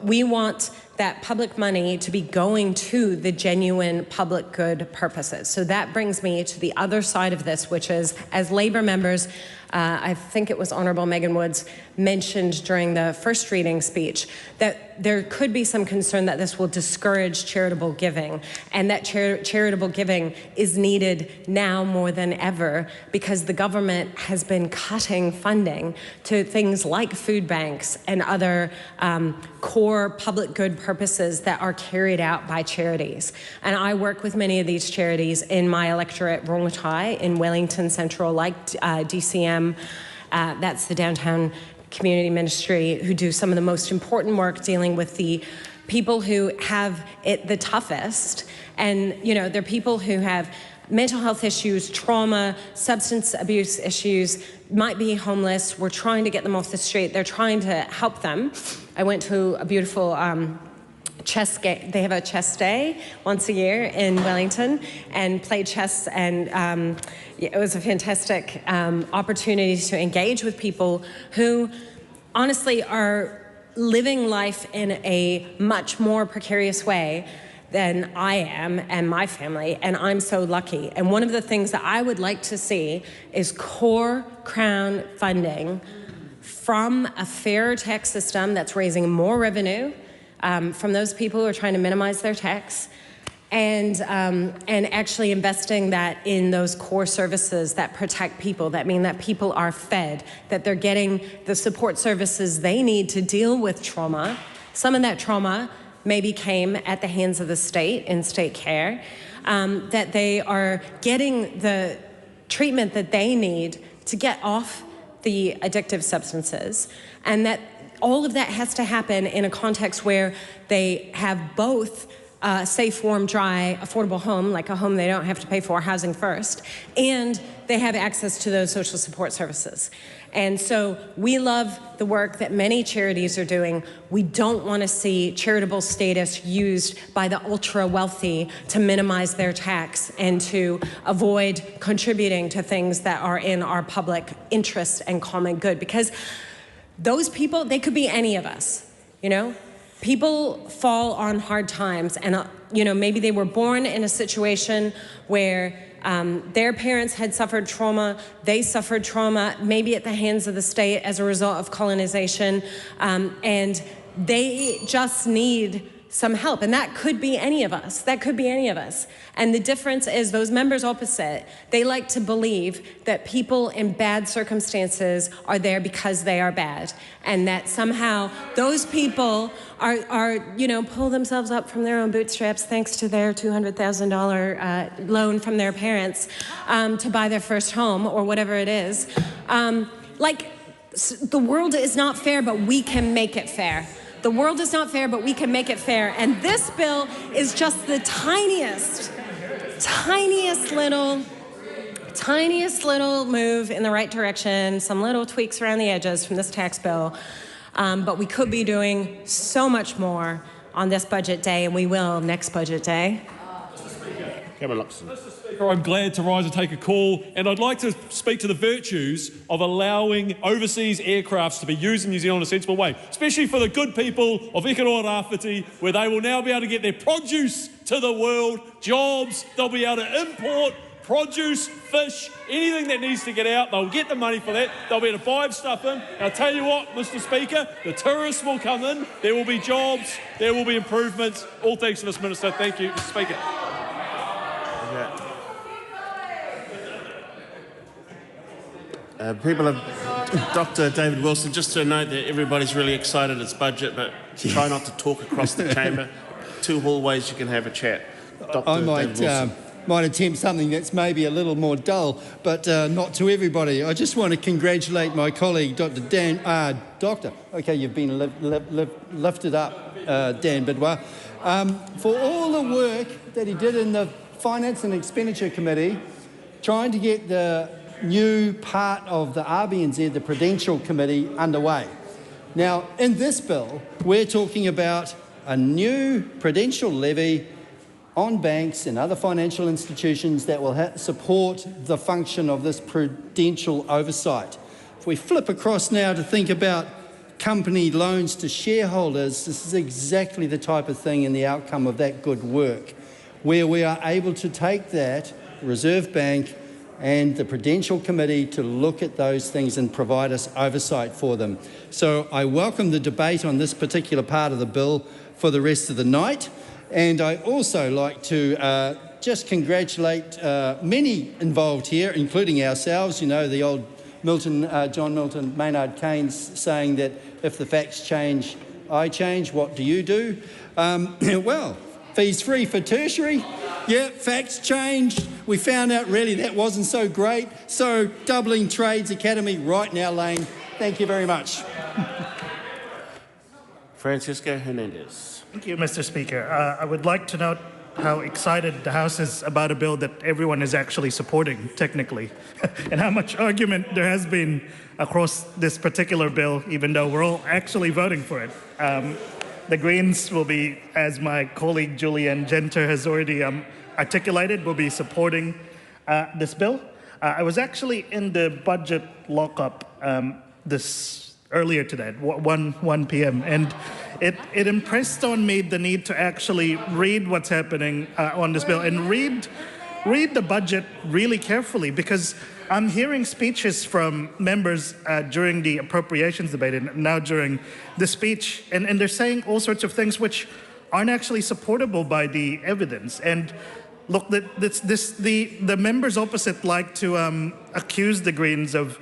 S15: we want that public money to be going to the genuine public good purposes. So that brings me to the other side of this, which is, as Labour members, I think it was Honourable Megan Woods mentioned during the first reading speech, that there could be some concern that this will discourage charitable giving, and that charitable giving is needed now more than ever because the government has been cutting funding to things like food banks and other core public good purposes that are carried out by charities. And I work with many of these charities in my electorate, Rongotai, in Wellington Central, like DCM, that's the Downtown Community Ministry, who do some of the most important work dealing with the people who have it the toughest. And, they're people who have mental health issues, trauma, substance abuse issues, might be homeless. We're trying to get them off the street. They're trying to help them. I went to a beautiful chess game. They have a chess day once a year in Wellington and played chess, and it was a fantastic opportunity to engage with people who honestly are living life in a much more precarious way than I am and my family, and I'm so lucky. And one of the things that I would like to see is core Crown funding from a fair tax system that's raising more revenue from those people who are trying to minimize their tax, and actually investing that in those core services that protect people, that mean that people are fed, that they're getting the support services they need to deal with trauma. Some of that trauma maybe came at the hands of the state in state care, that they are getting the treatment that they need to get off the addictive substances, and that all of that has to happen in a context where they have both safe, warm, dry, affordable home, like a home they don't have to pay for, housing first, and they have access to those social support services. And so we love the work that many charities are doing. We don't want to see charitable status used by the ultra wealthy to minimize their tax and to avoid contributing to things that are in our public interest and common good, because those people, they could be any of us, People fall on hard times, and, maybe they were born in a situation where their parents had suffered trauma, they suffered trauma, maybe at the hands of the state as a result of colonization, and they just need some help. And that could be any of us. That could be any of us. And the difference is those members opposite, they like to believe that people in bad circumstances are there because they are bad, and that somehow those people are pull themselves up from their own bootstraps thanks to their $200,000 loan from their parents to buy their first home or whatever it is. The world is not fair, but we can make it fair. The world is not fair, but we can make it fair. And this bill is just the tiniest little move in the right direction, some little tweaks around the edges from this tax bill. But we could be doing so much more on this budget day, and we will next budget day.
S5: Mr. Speaker, I'm glad to rise and take a call, and I'd like to speak to the virtues of allowing overseas aircrafts to be used in New Zealand in a sensible way, especially for the good people of Ikaroa Rāwhiti, where they will now be able to get their produce to the world, jobs, they'll be able to import produce, fish, anything that needs to get out, they'll get the money for that, they'll be able to buy stuff in. And I'll tell you what, Mr. Speaker, the tourists will come in, there will be jobs, there will be improvements, all thanks to this Minister. Thank you, Mr. Speaker.
S6: People have, Dr. David Wilson, just to note that everybody's really excited it's budget, but try not to talk across the chamber. 2 hallways you can have a chat.
S19: I might attempt something that's maybe a little more dull, but not to everybody. I just want to congratulate my colleague, Dr. Okay, you've been lifted up, Dan Bidwell. for all the work that he did in the Finance and Expenditure Committee, trying to get the new part of the RNZ, the Prudential Committee, underway. Now, in this bill, we're talking about a new prudential levy on banks and other financial institutions that will support the function of this prudential oversight. If we flip across now to think about company loans to shareholders, this is exactly the type of thing and the outcome of that good work, where we are able to take that, Reserve Bank and the Prudential Committee, to look at those things and provide us oversight for them. So I welcome the debate on this particular part of the bill for the rest of the night. And I also like to just congratulate many involved here, including ourselves. You know, the old John Milton Maynard Keynes saying that if the facts change, I change. What do you do? Well, fees free for tertiary. Yeah, facts changed. We found out really that wasn't so great. So doubling Trades Academy right now, Lane. Thank you very much.
S6: Francisco Hernandez.
S2: Thank you, Mr. Speaker. I would like to note how excited the House is about a bill that everyone is actually supporting, technically, and how much argument there has been across this particular bill, even though we're all actually voting for it. The Greens will be, as my colleague Julianne Genter has already articulated, will be supporting this bill. I was actually in the budget lockup earlier today at 1 p.m. and it impressed on me the need to actually read what's happening on this bill and read the budget really carefully, because I'm hearing speeches from members during the appropriations debate and now during the speech, and they're saying all sorts of things which aren't actually supportable by the evidence. And look, the members opposite like to accuse the Greens of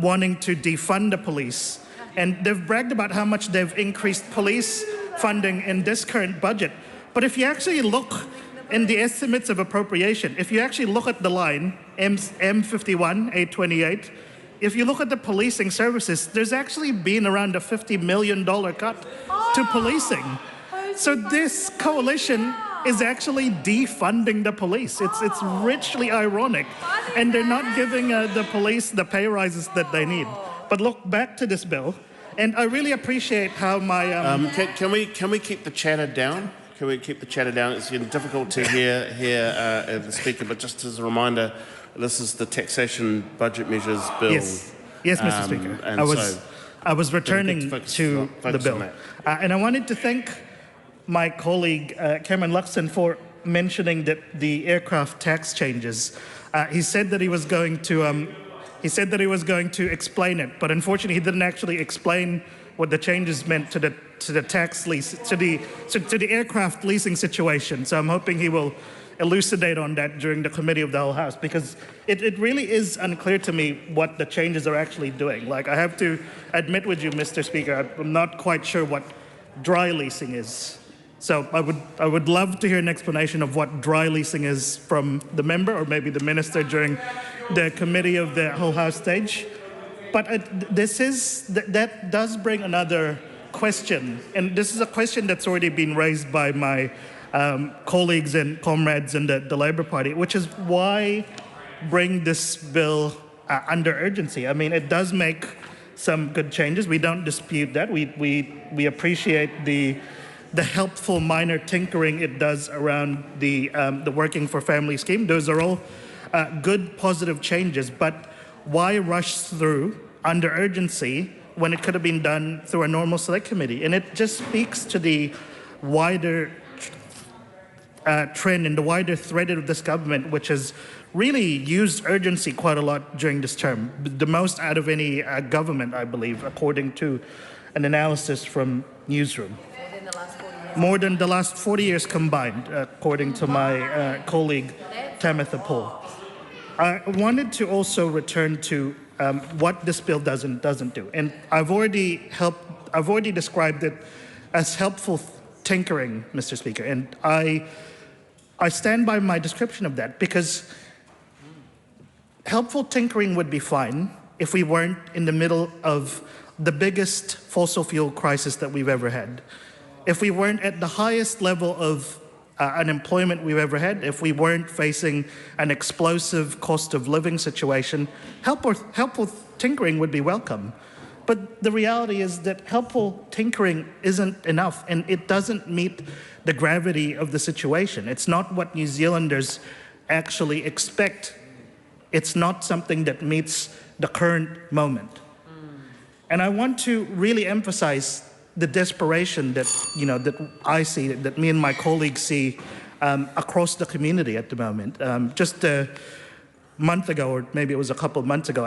S2: wanting to defund the police. And they've bragged about how much they've increased police funding in this current budget. But if you actually look in the estimates of appropriation, if you actually look at the line, M51, 828, if you look at the policing services, there's actually been around a $50 million cut to policing. So this coalition is actually defunding the police. It's richly ironic. And they're not giving the police the pay rises that they need. But look, back to this bill, and I really appreciate how my...
S6: Can we keep the chatter down? Can we keep the chatter down? It's difficult to hear the speaker, but just as a reminder, this is the taxation budget measures bill.
S2: Yes, Mr. Speaker. I was returning to the bill. And I wanted to thank my colleague, Cameron Luxon, for mentioning that the aircraft tax changes. He said that he was going to explain it, but unfortunately he didn't actually explain what the changes meant to the tax lease, to the aircraft leasing situation. So I'm hoping he will elucidate on that during the committee of the whole House, because it really is unclear to me what the changes are actually doing. Like, I have to admit with you, Mr. Speaker, I'm not quite sure what dry leasing is. So I would love to hear an explanation of what dry leasing is from the member, or maybe the minister during the committee of the whole House stage. But that does bring another question, and this is a question that's already been raised by my colleagues and comrades in the Labour Party, which is why bring this bill under urgency? I mean, it does make some good changes. We don't dispute that. We appreciate the helpful minor tinkering it does around the Working for Family scheme. Those are all good, positive changes, but why rush through under urgency when it could have been done through a normal select committee? And it just speaks to the wider trend and the wider thread of this government, which has really used urgency quite a lot during this term, the most out of any government, I believe, according to an analysis from Newsroom. More than the last 40 years combined, according to my colleague Tamitha Paul. I wanted to also return to what this bill doesn't do, and I've already described it as helpful tinkering, Mr. Speaker, and I stand by my description of that, because helpful tinkering would be fine if we weren't in the middle of the biggest fossil fuel crisis that we've ever had. if we weren't at the highest level of unemployment we've ever had, if we weren't facing an explosive cost of living situation, helpful tinkering would be welcome. But the reality is that helpful tinkering isn't enough, and it doesn't meet the gravity of the situation. It's not what New Zealanders actually expect. It's not something that meets the current moment. And I want to really emphasize the desperation that, that I see, that me and my colleagues see across the community at the moment. Just a month ago, or maybe it was a couple of months ago,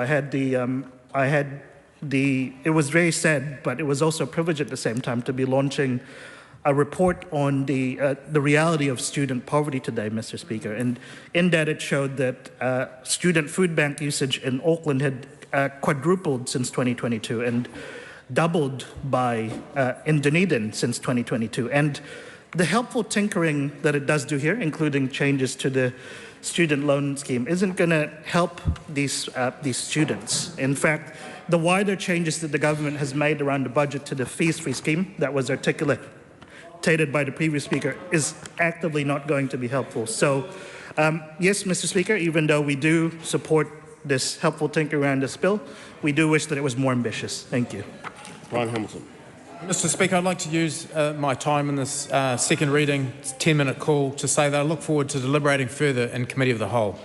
S2: it was very sad, but it was also a privilege at the same time to be launching a report on the reality of student poverty today, Mr. Speaker. And in that it showed that student food bank usage in Auckland had quadrupled since 2022 and doubled in Dunedin since 2022. And the helpful tinkering that it does do here, including changes to the student loan scheme, isn't going to help these students. In fact, the wider changes that the government has made around the budget to the fees-free scheme that was articulated by the previous speaker is actively not going to be helpful. So, yes, Mr. Speaker, even though we do support this helpful tinkering around this bill, we do wish that it was more ambitious. Thank you.
S6: Ryan Hamilton.
S21: Mr. Speaker, I'd like to use my time in this second reading, 10-minute call, to say that I look forward to deliberating further in Committee of the Whole.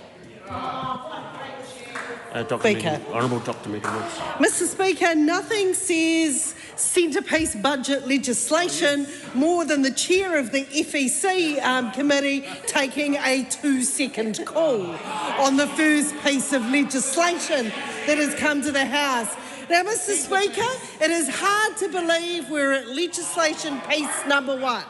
S17: Honourable
S6: Dr. Megan Woods.
S20: Mr. Speaker, nothing says centrepiece budget legislation more than the chair of the FEC committee taking a 2-second call on the first piece of legislation that has come to the House. Now, Mr. Speaker, it is hard to believe we're at legislation piece number 1.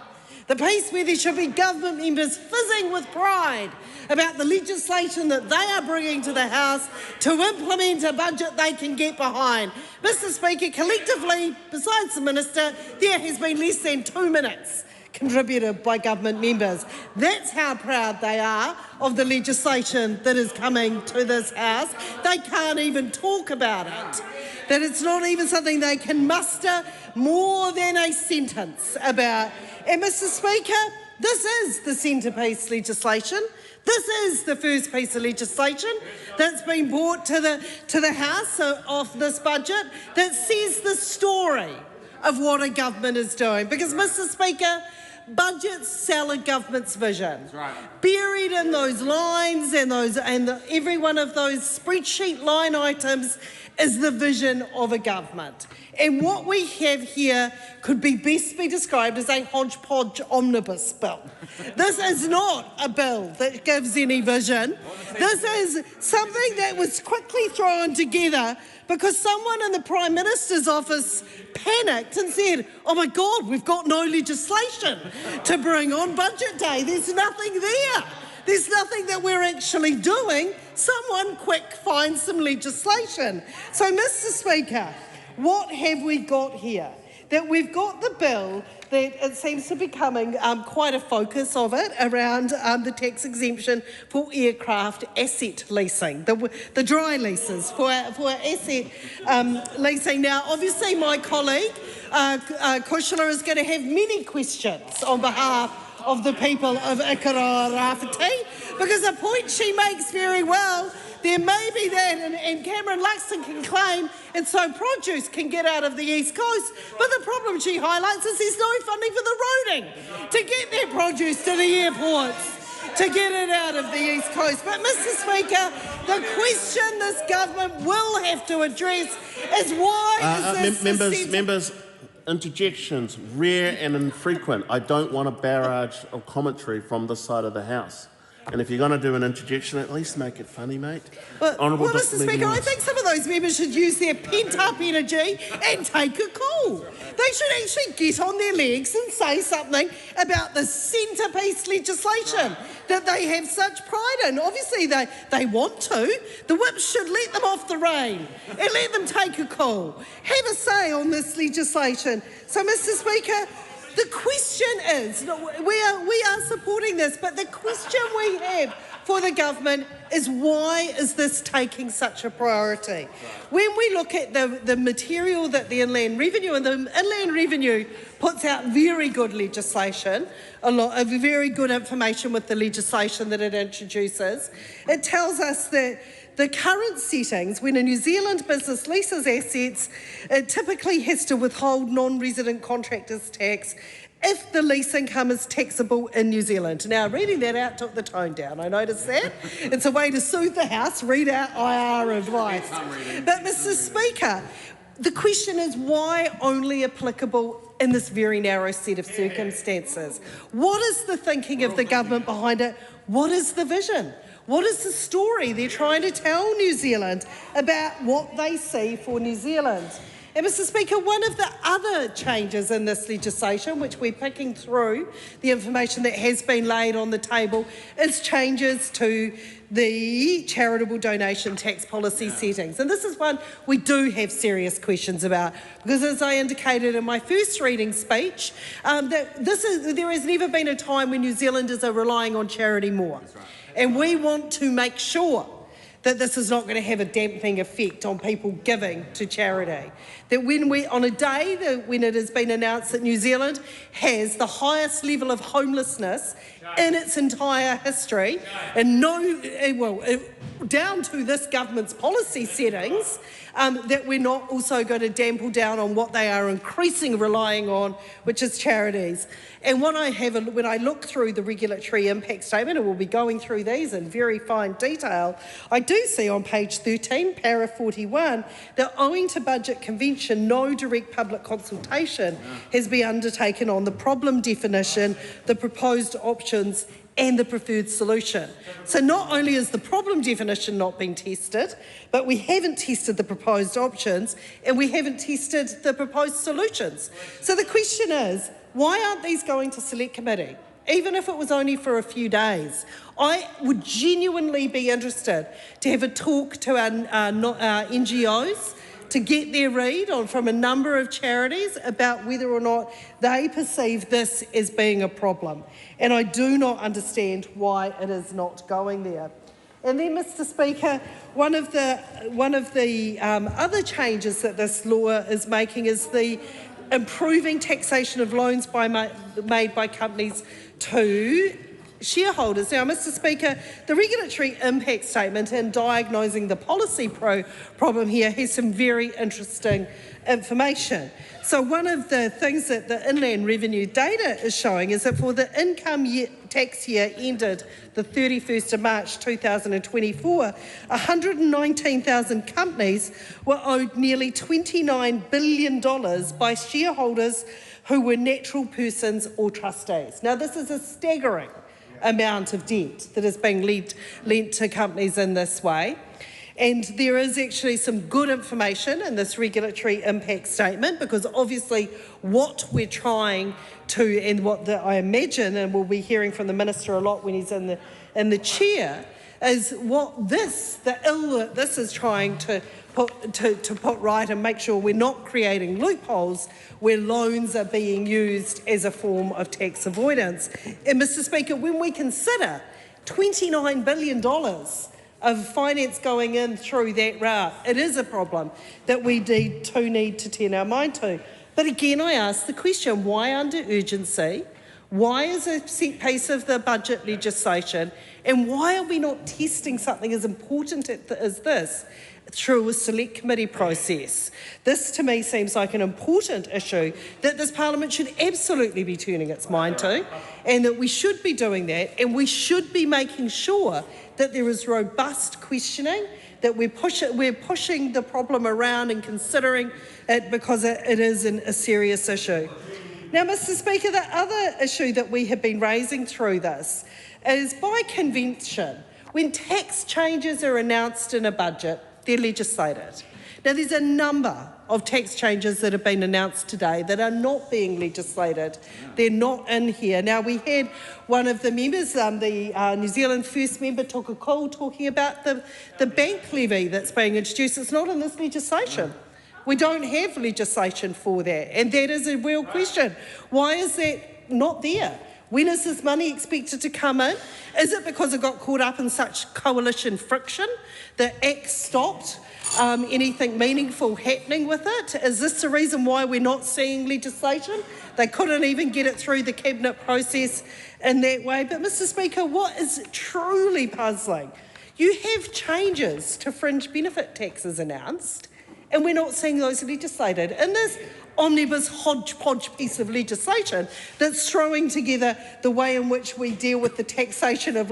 S20: The piece where there should be government members fizzing with pride about the legislation that they are bringing to the House to implement a budget they can get behind. Mr. Speaker, collectively, besides the Minister, there has been less than 2 minutes contributed by government members. That's how proud they are of the legislation that is coming to this House. They can't even talk about it. That it's not even something they can muster more than a sentence about. And Mr. Speaker, this is the centrepiece legislation. This is the first piece of legislation that's been brought to the House of this budget that says the story of what a government is doing. Because, Mr. Speaker, budgets sell a government's vision. That's right. Buried in those lines and every one of those spreadsheet line items is the vision of a government. And what we have here could best be described as a hodgepodge omnibus bill. This is not a bill that gives any vision. This is something that was quickly thrown together because someone in the Prime Minister's office panicked and said, oh my God, we've got no legislation to bring on Budget Day. There's nothing there. There's nothing that we're actually doing. Someone quick find some legislation. So, Mr. Speaker, what have we got here? That we've got the bill that it seems to be becoming quite a focus of it around the tax exemption for aircraft asset leasing, the dry leases for asset leasing. Now, obviously, my colleague, Kushla, is going to have many questions on behalf of the people of Ikaroa Rāwhiti, because the point she makes very well, there may be that, and Cameron Luxton can claim, and so produce can get out of the East Coast, but the problem she highlights is there's no funding for the roading to get their produce to the airports, to get it out of the East Coast. But, Mr. Speaker, the question this government will have to address is why is this...
S6: Members, interjections, rare and infrequent. I don't want a barrage of commentary from this side of the House. And if you're going to do an interjection, at least make it funny, mate.
S20: Well, Mr. Speaker, I think some of those members should use their pent-up energy and take a call. They should actually get on their legs and say something about the centrepiece legislation that they have such pride in. Obviously, they want to. The whips should let them off the rein and let them take a call. Have a say on this legislation. So, Mr. Speaker, the question is, we are supporting this, but the question we have for the government is, why is this taking such a priority? When we look at the material that the Inland Revenue, and the Inland Revenue puts out very good legislation, a lot of very good information with the legislation that it introduces, it tells us that the current settings, when a New Zealand business leases assets, it typically has to withhold non-resident contractors tax if the lease income is taxable in New Zealand. Now, reading that out took the tone down, I noticed that. It's a way to soothe the House, read out IR advice. But, Mr. Speaker, the question is, why only applicable in this very narrow set of circumstances? What is the thinking of the government behind it? What is the vision? What is the story they're trying to tell New Zealand about what they see for New Zealand? And, Mr. Speaker, one of the other changes in this legislation, which we're picking through the information that has been laid on the table, is changes to the charitable donation tax policy settings. And this is one we do have serious questions about, because as I indicated in my first reading speech, there has never been a time when New Zealanders are relying on charity more. And we want to make sure that this is not going to have a dampening effect on people giving to charity. That on a day when it has been announced that New Zealand has the highest level of homelessness in its entire history, and down to this government's policy settings, that we're not also going to dampen down on what they are increasingly relying on, which is charities. And when I look through the regulatory impact statement, and we'll be going through these in very fine detail, I do see on page 13, para 41, that owing to budget convention, no direct public consultation has been undertaken on the problem definition, the proposed options, and the preferred solution. So not only is the problem definition not being tested, but we haven't tested the proposed options and we haven't tested the proposed solutions. So the question is, why aren't these going to select committee? Even if it was only for a few days. I would genuinely be interested to have a talk to our NGOs, to get their read from a number of charities about whether or not they perceive this as being a problem. And I do not understand why it is not going there. And then, Mr. Speaker, one of the other changes that this law is making is the improving taxation of loans made by companies to shareholders. Now, Mr. Speaker, the regulatory impact statement in diagnosing the policy problem here has some very interesting information. So one of the things that the Inland Revenue data is showing is that for the tax year ended the 31st of March 2024, 119,000 companies were owed nearly $29 billion by shareholders who were natural persons or trustees. Now, this is a staggering amount of debt that is being lent to companies in this way. And there is actually some good information in this regulatory impact statement, because obviously what we're trying to, and what I imagine, and we'll be hearing from the Minister a lot when he's in the chair, is what this is trying to put right and make sure we're not creating loopholes where loans are being used as a form of tax avoidance. And, Mr. Speaker, when we consider $29 billion of finance going in through that route, it is a problem that we need to turn our mind to. But again, I ask the question, why under urgency? Why is a set piece of the budget legislation? And why are we not testing something as important as this through a select committee process? This to me seems like an important issue that this Parliament should absolutely be turning its mind to, and that we should be doing that, and we should be making sure that there is robust questioning, that we're pushing the problem around and considering it, because it is a serious issue. Now, Mr. Speaker, the other issue that we have been raising through this is, by convention, when tax changes are announced in a budget, they're legislated. Now, there's a number of tax changes that have been announced today that are not being legislated. They're not in here. Now, we had one of the members, the New Zealand First member, took a call talking about the bank levy that's being introduced. It's not in this legislation. We don't have legislation for that, and that is a real question. Why is that not there? When is this money expected to come in? Is it because it got caught up in such coalition friction that ACT stopped anything meaningful happening with it? Is this the reason why we're not seeing legislation? They couldn't even get it through the cabinet process in that way. But Mr Speaker, what is truly puzzling, you have changes to fringe benefit taxes announced, and we're not seeing those legislated. In this omnibus hodgepodge piece of legislation that's throwing together the way in which we deal with the taxation of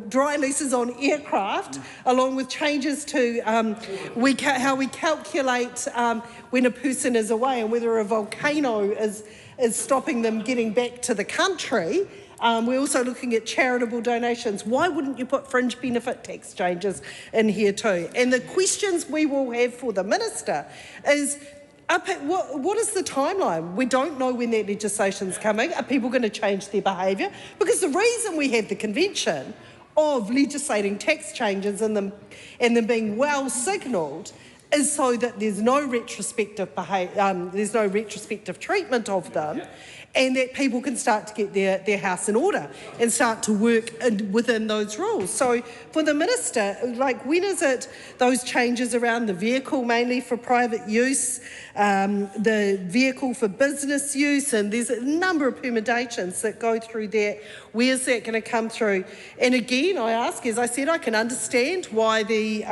S20: dry leases on aircraft, along with changes to how we calculate when a person is away and whether a volcano is stopping them getting back to the country. We're also looking at charitable donations. Why wouldn't you put fringe benefit tax changes in here too? And the questions we will have for the Minister is, what is the timeline? We don't know when that legislation's coming. Are people going to change their behaviour? Because the reason we have the convention of legislating tax changes and them being well signalled is so that there's no retrospective treatment of them, and that people can start to get their house in order and start to work within those rules. So for the Minister, when is it those changes around the vehicle mainly for private use, the vehicle for business use, and there's a number of permutations that go through that. Where's that going to come through? And again, I ask, as I said, I can understand why the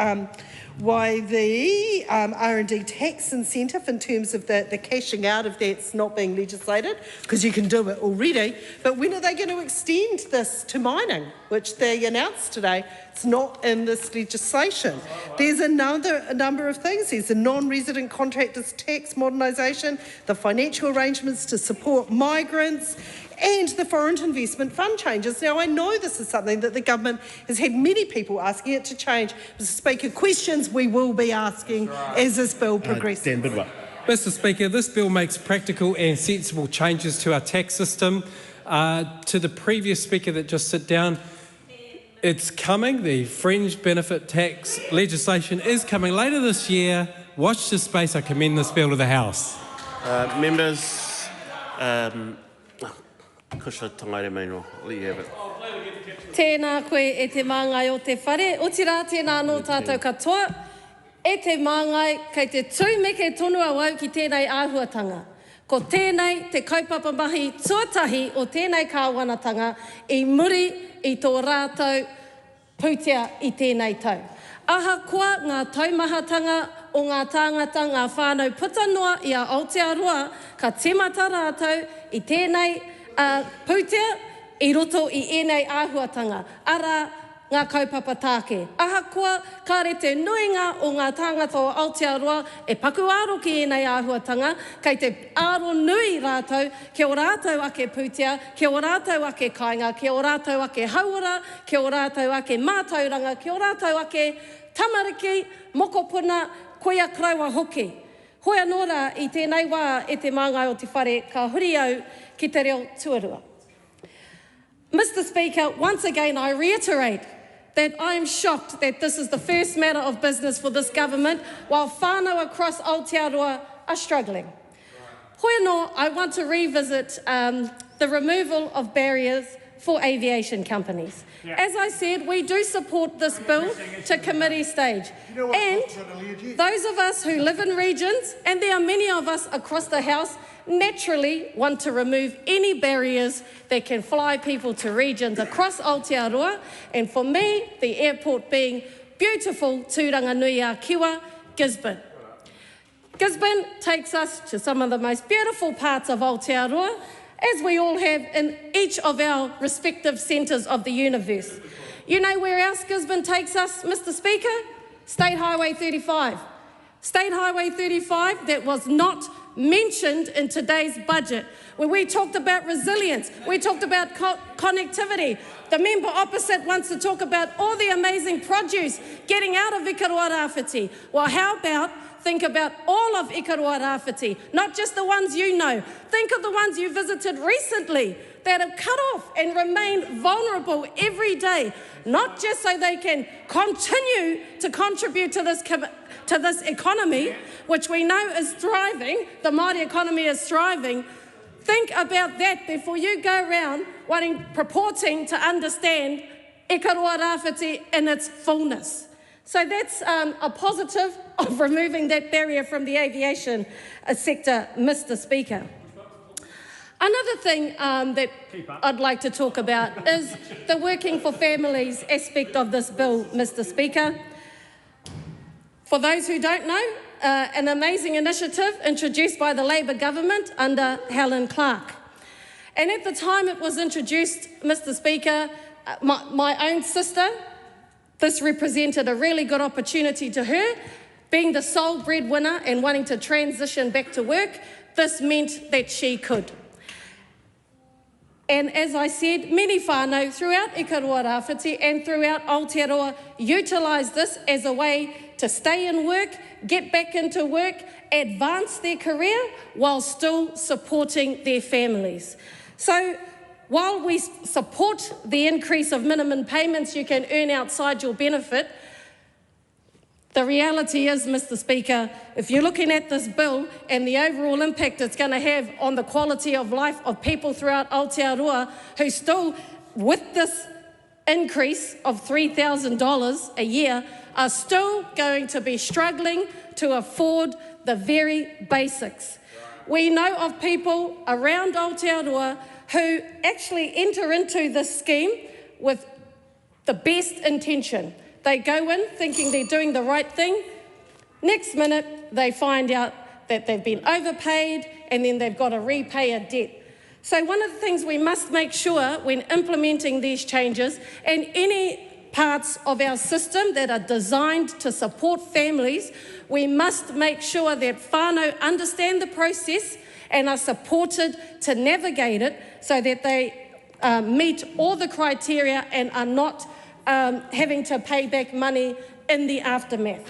S20: R&D tax incentive in terms of the cashing out of that's not being legislated, because you can do it already. But when are they going to extend this to mining, which they announced today? It's not in this legislation. There's a number of things. There's the non-resident contractors tax modernisation, the financial arrangements to support migrants, and the foreign investment fund changes. Now, I know this is something that the government has had many people asking it to change. Mr Speaker, questions we will be asking as this bill progresses.
S3: Mr Speaker, this bill makes practical and sensible changes to our tax system. To the previous speaker that just sat down, it's coming. The fringe benefit tax legislation is coming later this year. Watch this space. I commend this bill to the House.
S6: Members, Kusha Tangaire Maino, you have it.
S22: Tēnā koe e te māngai o te whare, o te rā tēnā anō tātou katoa, e te māngai kei te tūmeke tonu awau ki tēnei āhuatanga. Ko tēnei te kaupapa mahi tuatahi o tēnei kāwanatanga I muri I tō rātou pūtea I tēnei tau. Ahakoa ngā taumahatanga o ngā tāngata ngā whānau putanua I a Aotearoa ka temata rātou I tēnei pūtea I roto I ēnei āhuatanga. Ara ngā kaupapa tāke. Ahakoa, ka rete nuinga o ngā tāngata o Aotearoa e paku aro ki ēnei āhuatanga, kei te aro nui rātou, ke o rātou ake pūtea, ke o rātou ake kāinga, ke o rātou ake hauora, ke o rātou ake mātauranga, ke o rātou ake tamariki, mokopuna, koia kraua hoki. Hoi anō rā I tēnei wā e te māngai o te whare, ka huri au ki te reo tuarua. Mr Speaker, once again I reiterate that I am shocked that this is the first matter of business for this government while whānau across Aotearoa are struggling. Hoi anō, I want to revisit the removal of barriers for aviation companies. Yeah. As I said, we do support this bill to committee stage. And those of us who live in regions, and there are many of us across the House, naturally want to remove any barriers that can fly people to regions across Aotearoa, and for me, the airport being beautiful Tūranganui-a-Kiwa, Gisborne. Gisborne takes us to some of the most beautiful parts of Aotearoa, as we all have in each of our respective centres of the universe. You know where else Gisborne takes us, Mr Speaker? State Highway 35. State Highway 35 that was not mentioned in today's budget. When we talked about resilience, we talked about connectivity. The member opposite wants to talk about all the amazing produce getting out of Ikaroa Rāwhiti. Well, how about think about all of Ikaroa Rāwhiti, not just the ones you know. Think of the ones you visited recently that have cut off and remain vulnerable every day, not just so they can continue to contribute to this economy, which we know is thriving, the Māori economy is thriving, Think about that before you go around purporting to understand e koroa rāwhiti in its fullness. So that's a positive of removing that barrier from the aviation sector, Mr. Speaker. Another thing that I'd like to talk about is the working for families aspect of this bill, Mr. Speaker. For those who don't know, an amazing initiative introduced by the Labour government under Helen Clark. And at the time it was introduced, Mr. Speaker, my own sister, this represented a really good opportunity to her. Being the sole breadwinner and wanting to transition back to work, this meant that she could. And as I said, many whānau throughout e koroa rāwhiti and throughout Aotearoa utilise this as a way to stay in work, get back into work, advance their career while still supporting their families. So while we support the increase of minimum payments you can earn outside your benefit, the reality is, Mr. Speaker, if you're looking at this bill and the overall impact it's going to have on the quality of life of people throughout Aotearoa who still, with this increase of $3,000 a year, are still going to be struggling to afford the very basics. We know of people around Aotearoa who actually enter into this scheme with the best intention. They go in thinking they're doing the right thing. Next minute, they find out that they've been overpaid and then they've got to repay a debt. So one of the things we must make sure when implementing these changes and any parts of our system that are designed to support families, we must make sure that whānau understand the process and are supported to navigate it so that they meet all the criteria and are not having to pay back money in the aftermath.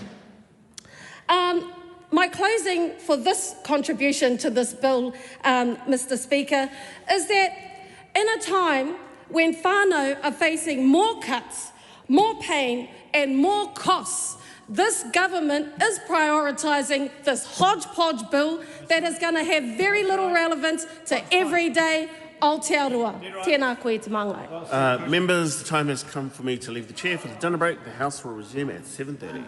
S22: My closing for this contribution to this bill, Mr. Speaker, is that in a time when whānau are facing more cuts, more pain and more costs, this government is prioritising this hodgepodge bill that is going to have very little relevance to everyday Aotearoa. Tēnā koe te māngai.
S6: Members, the time has come for me to leave the chair for the dinner break. The House will resume at 7:30.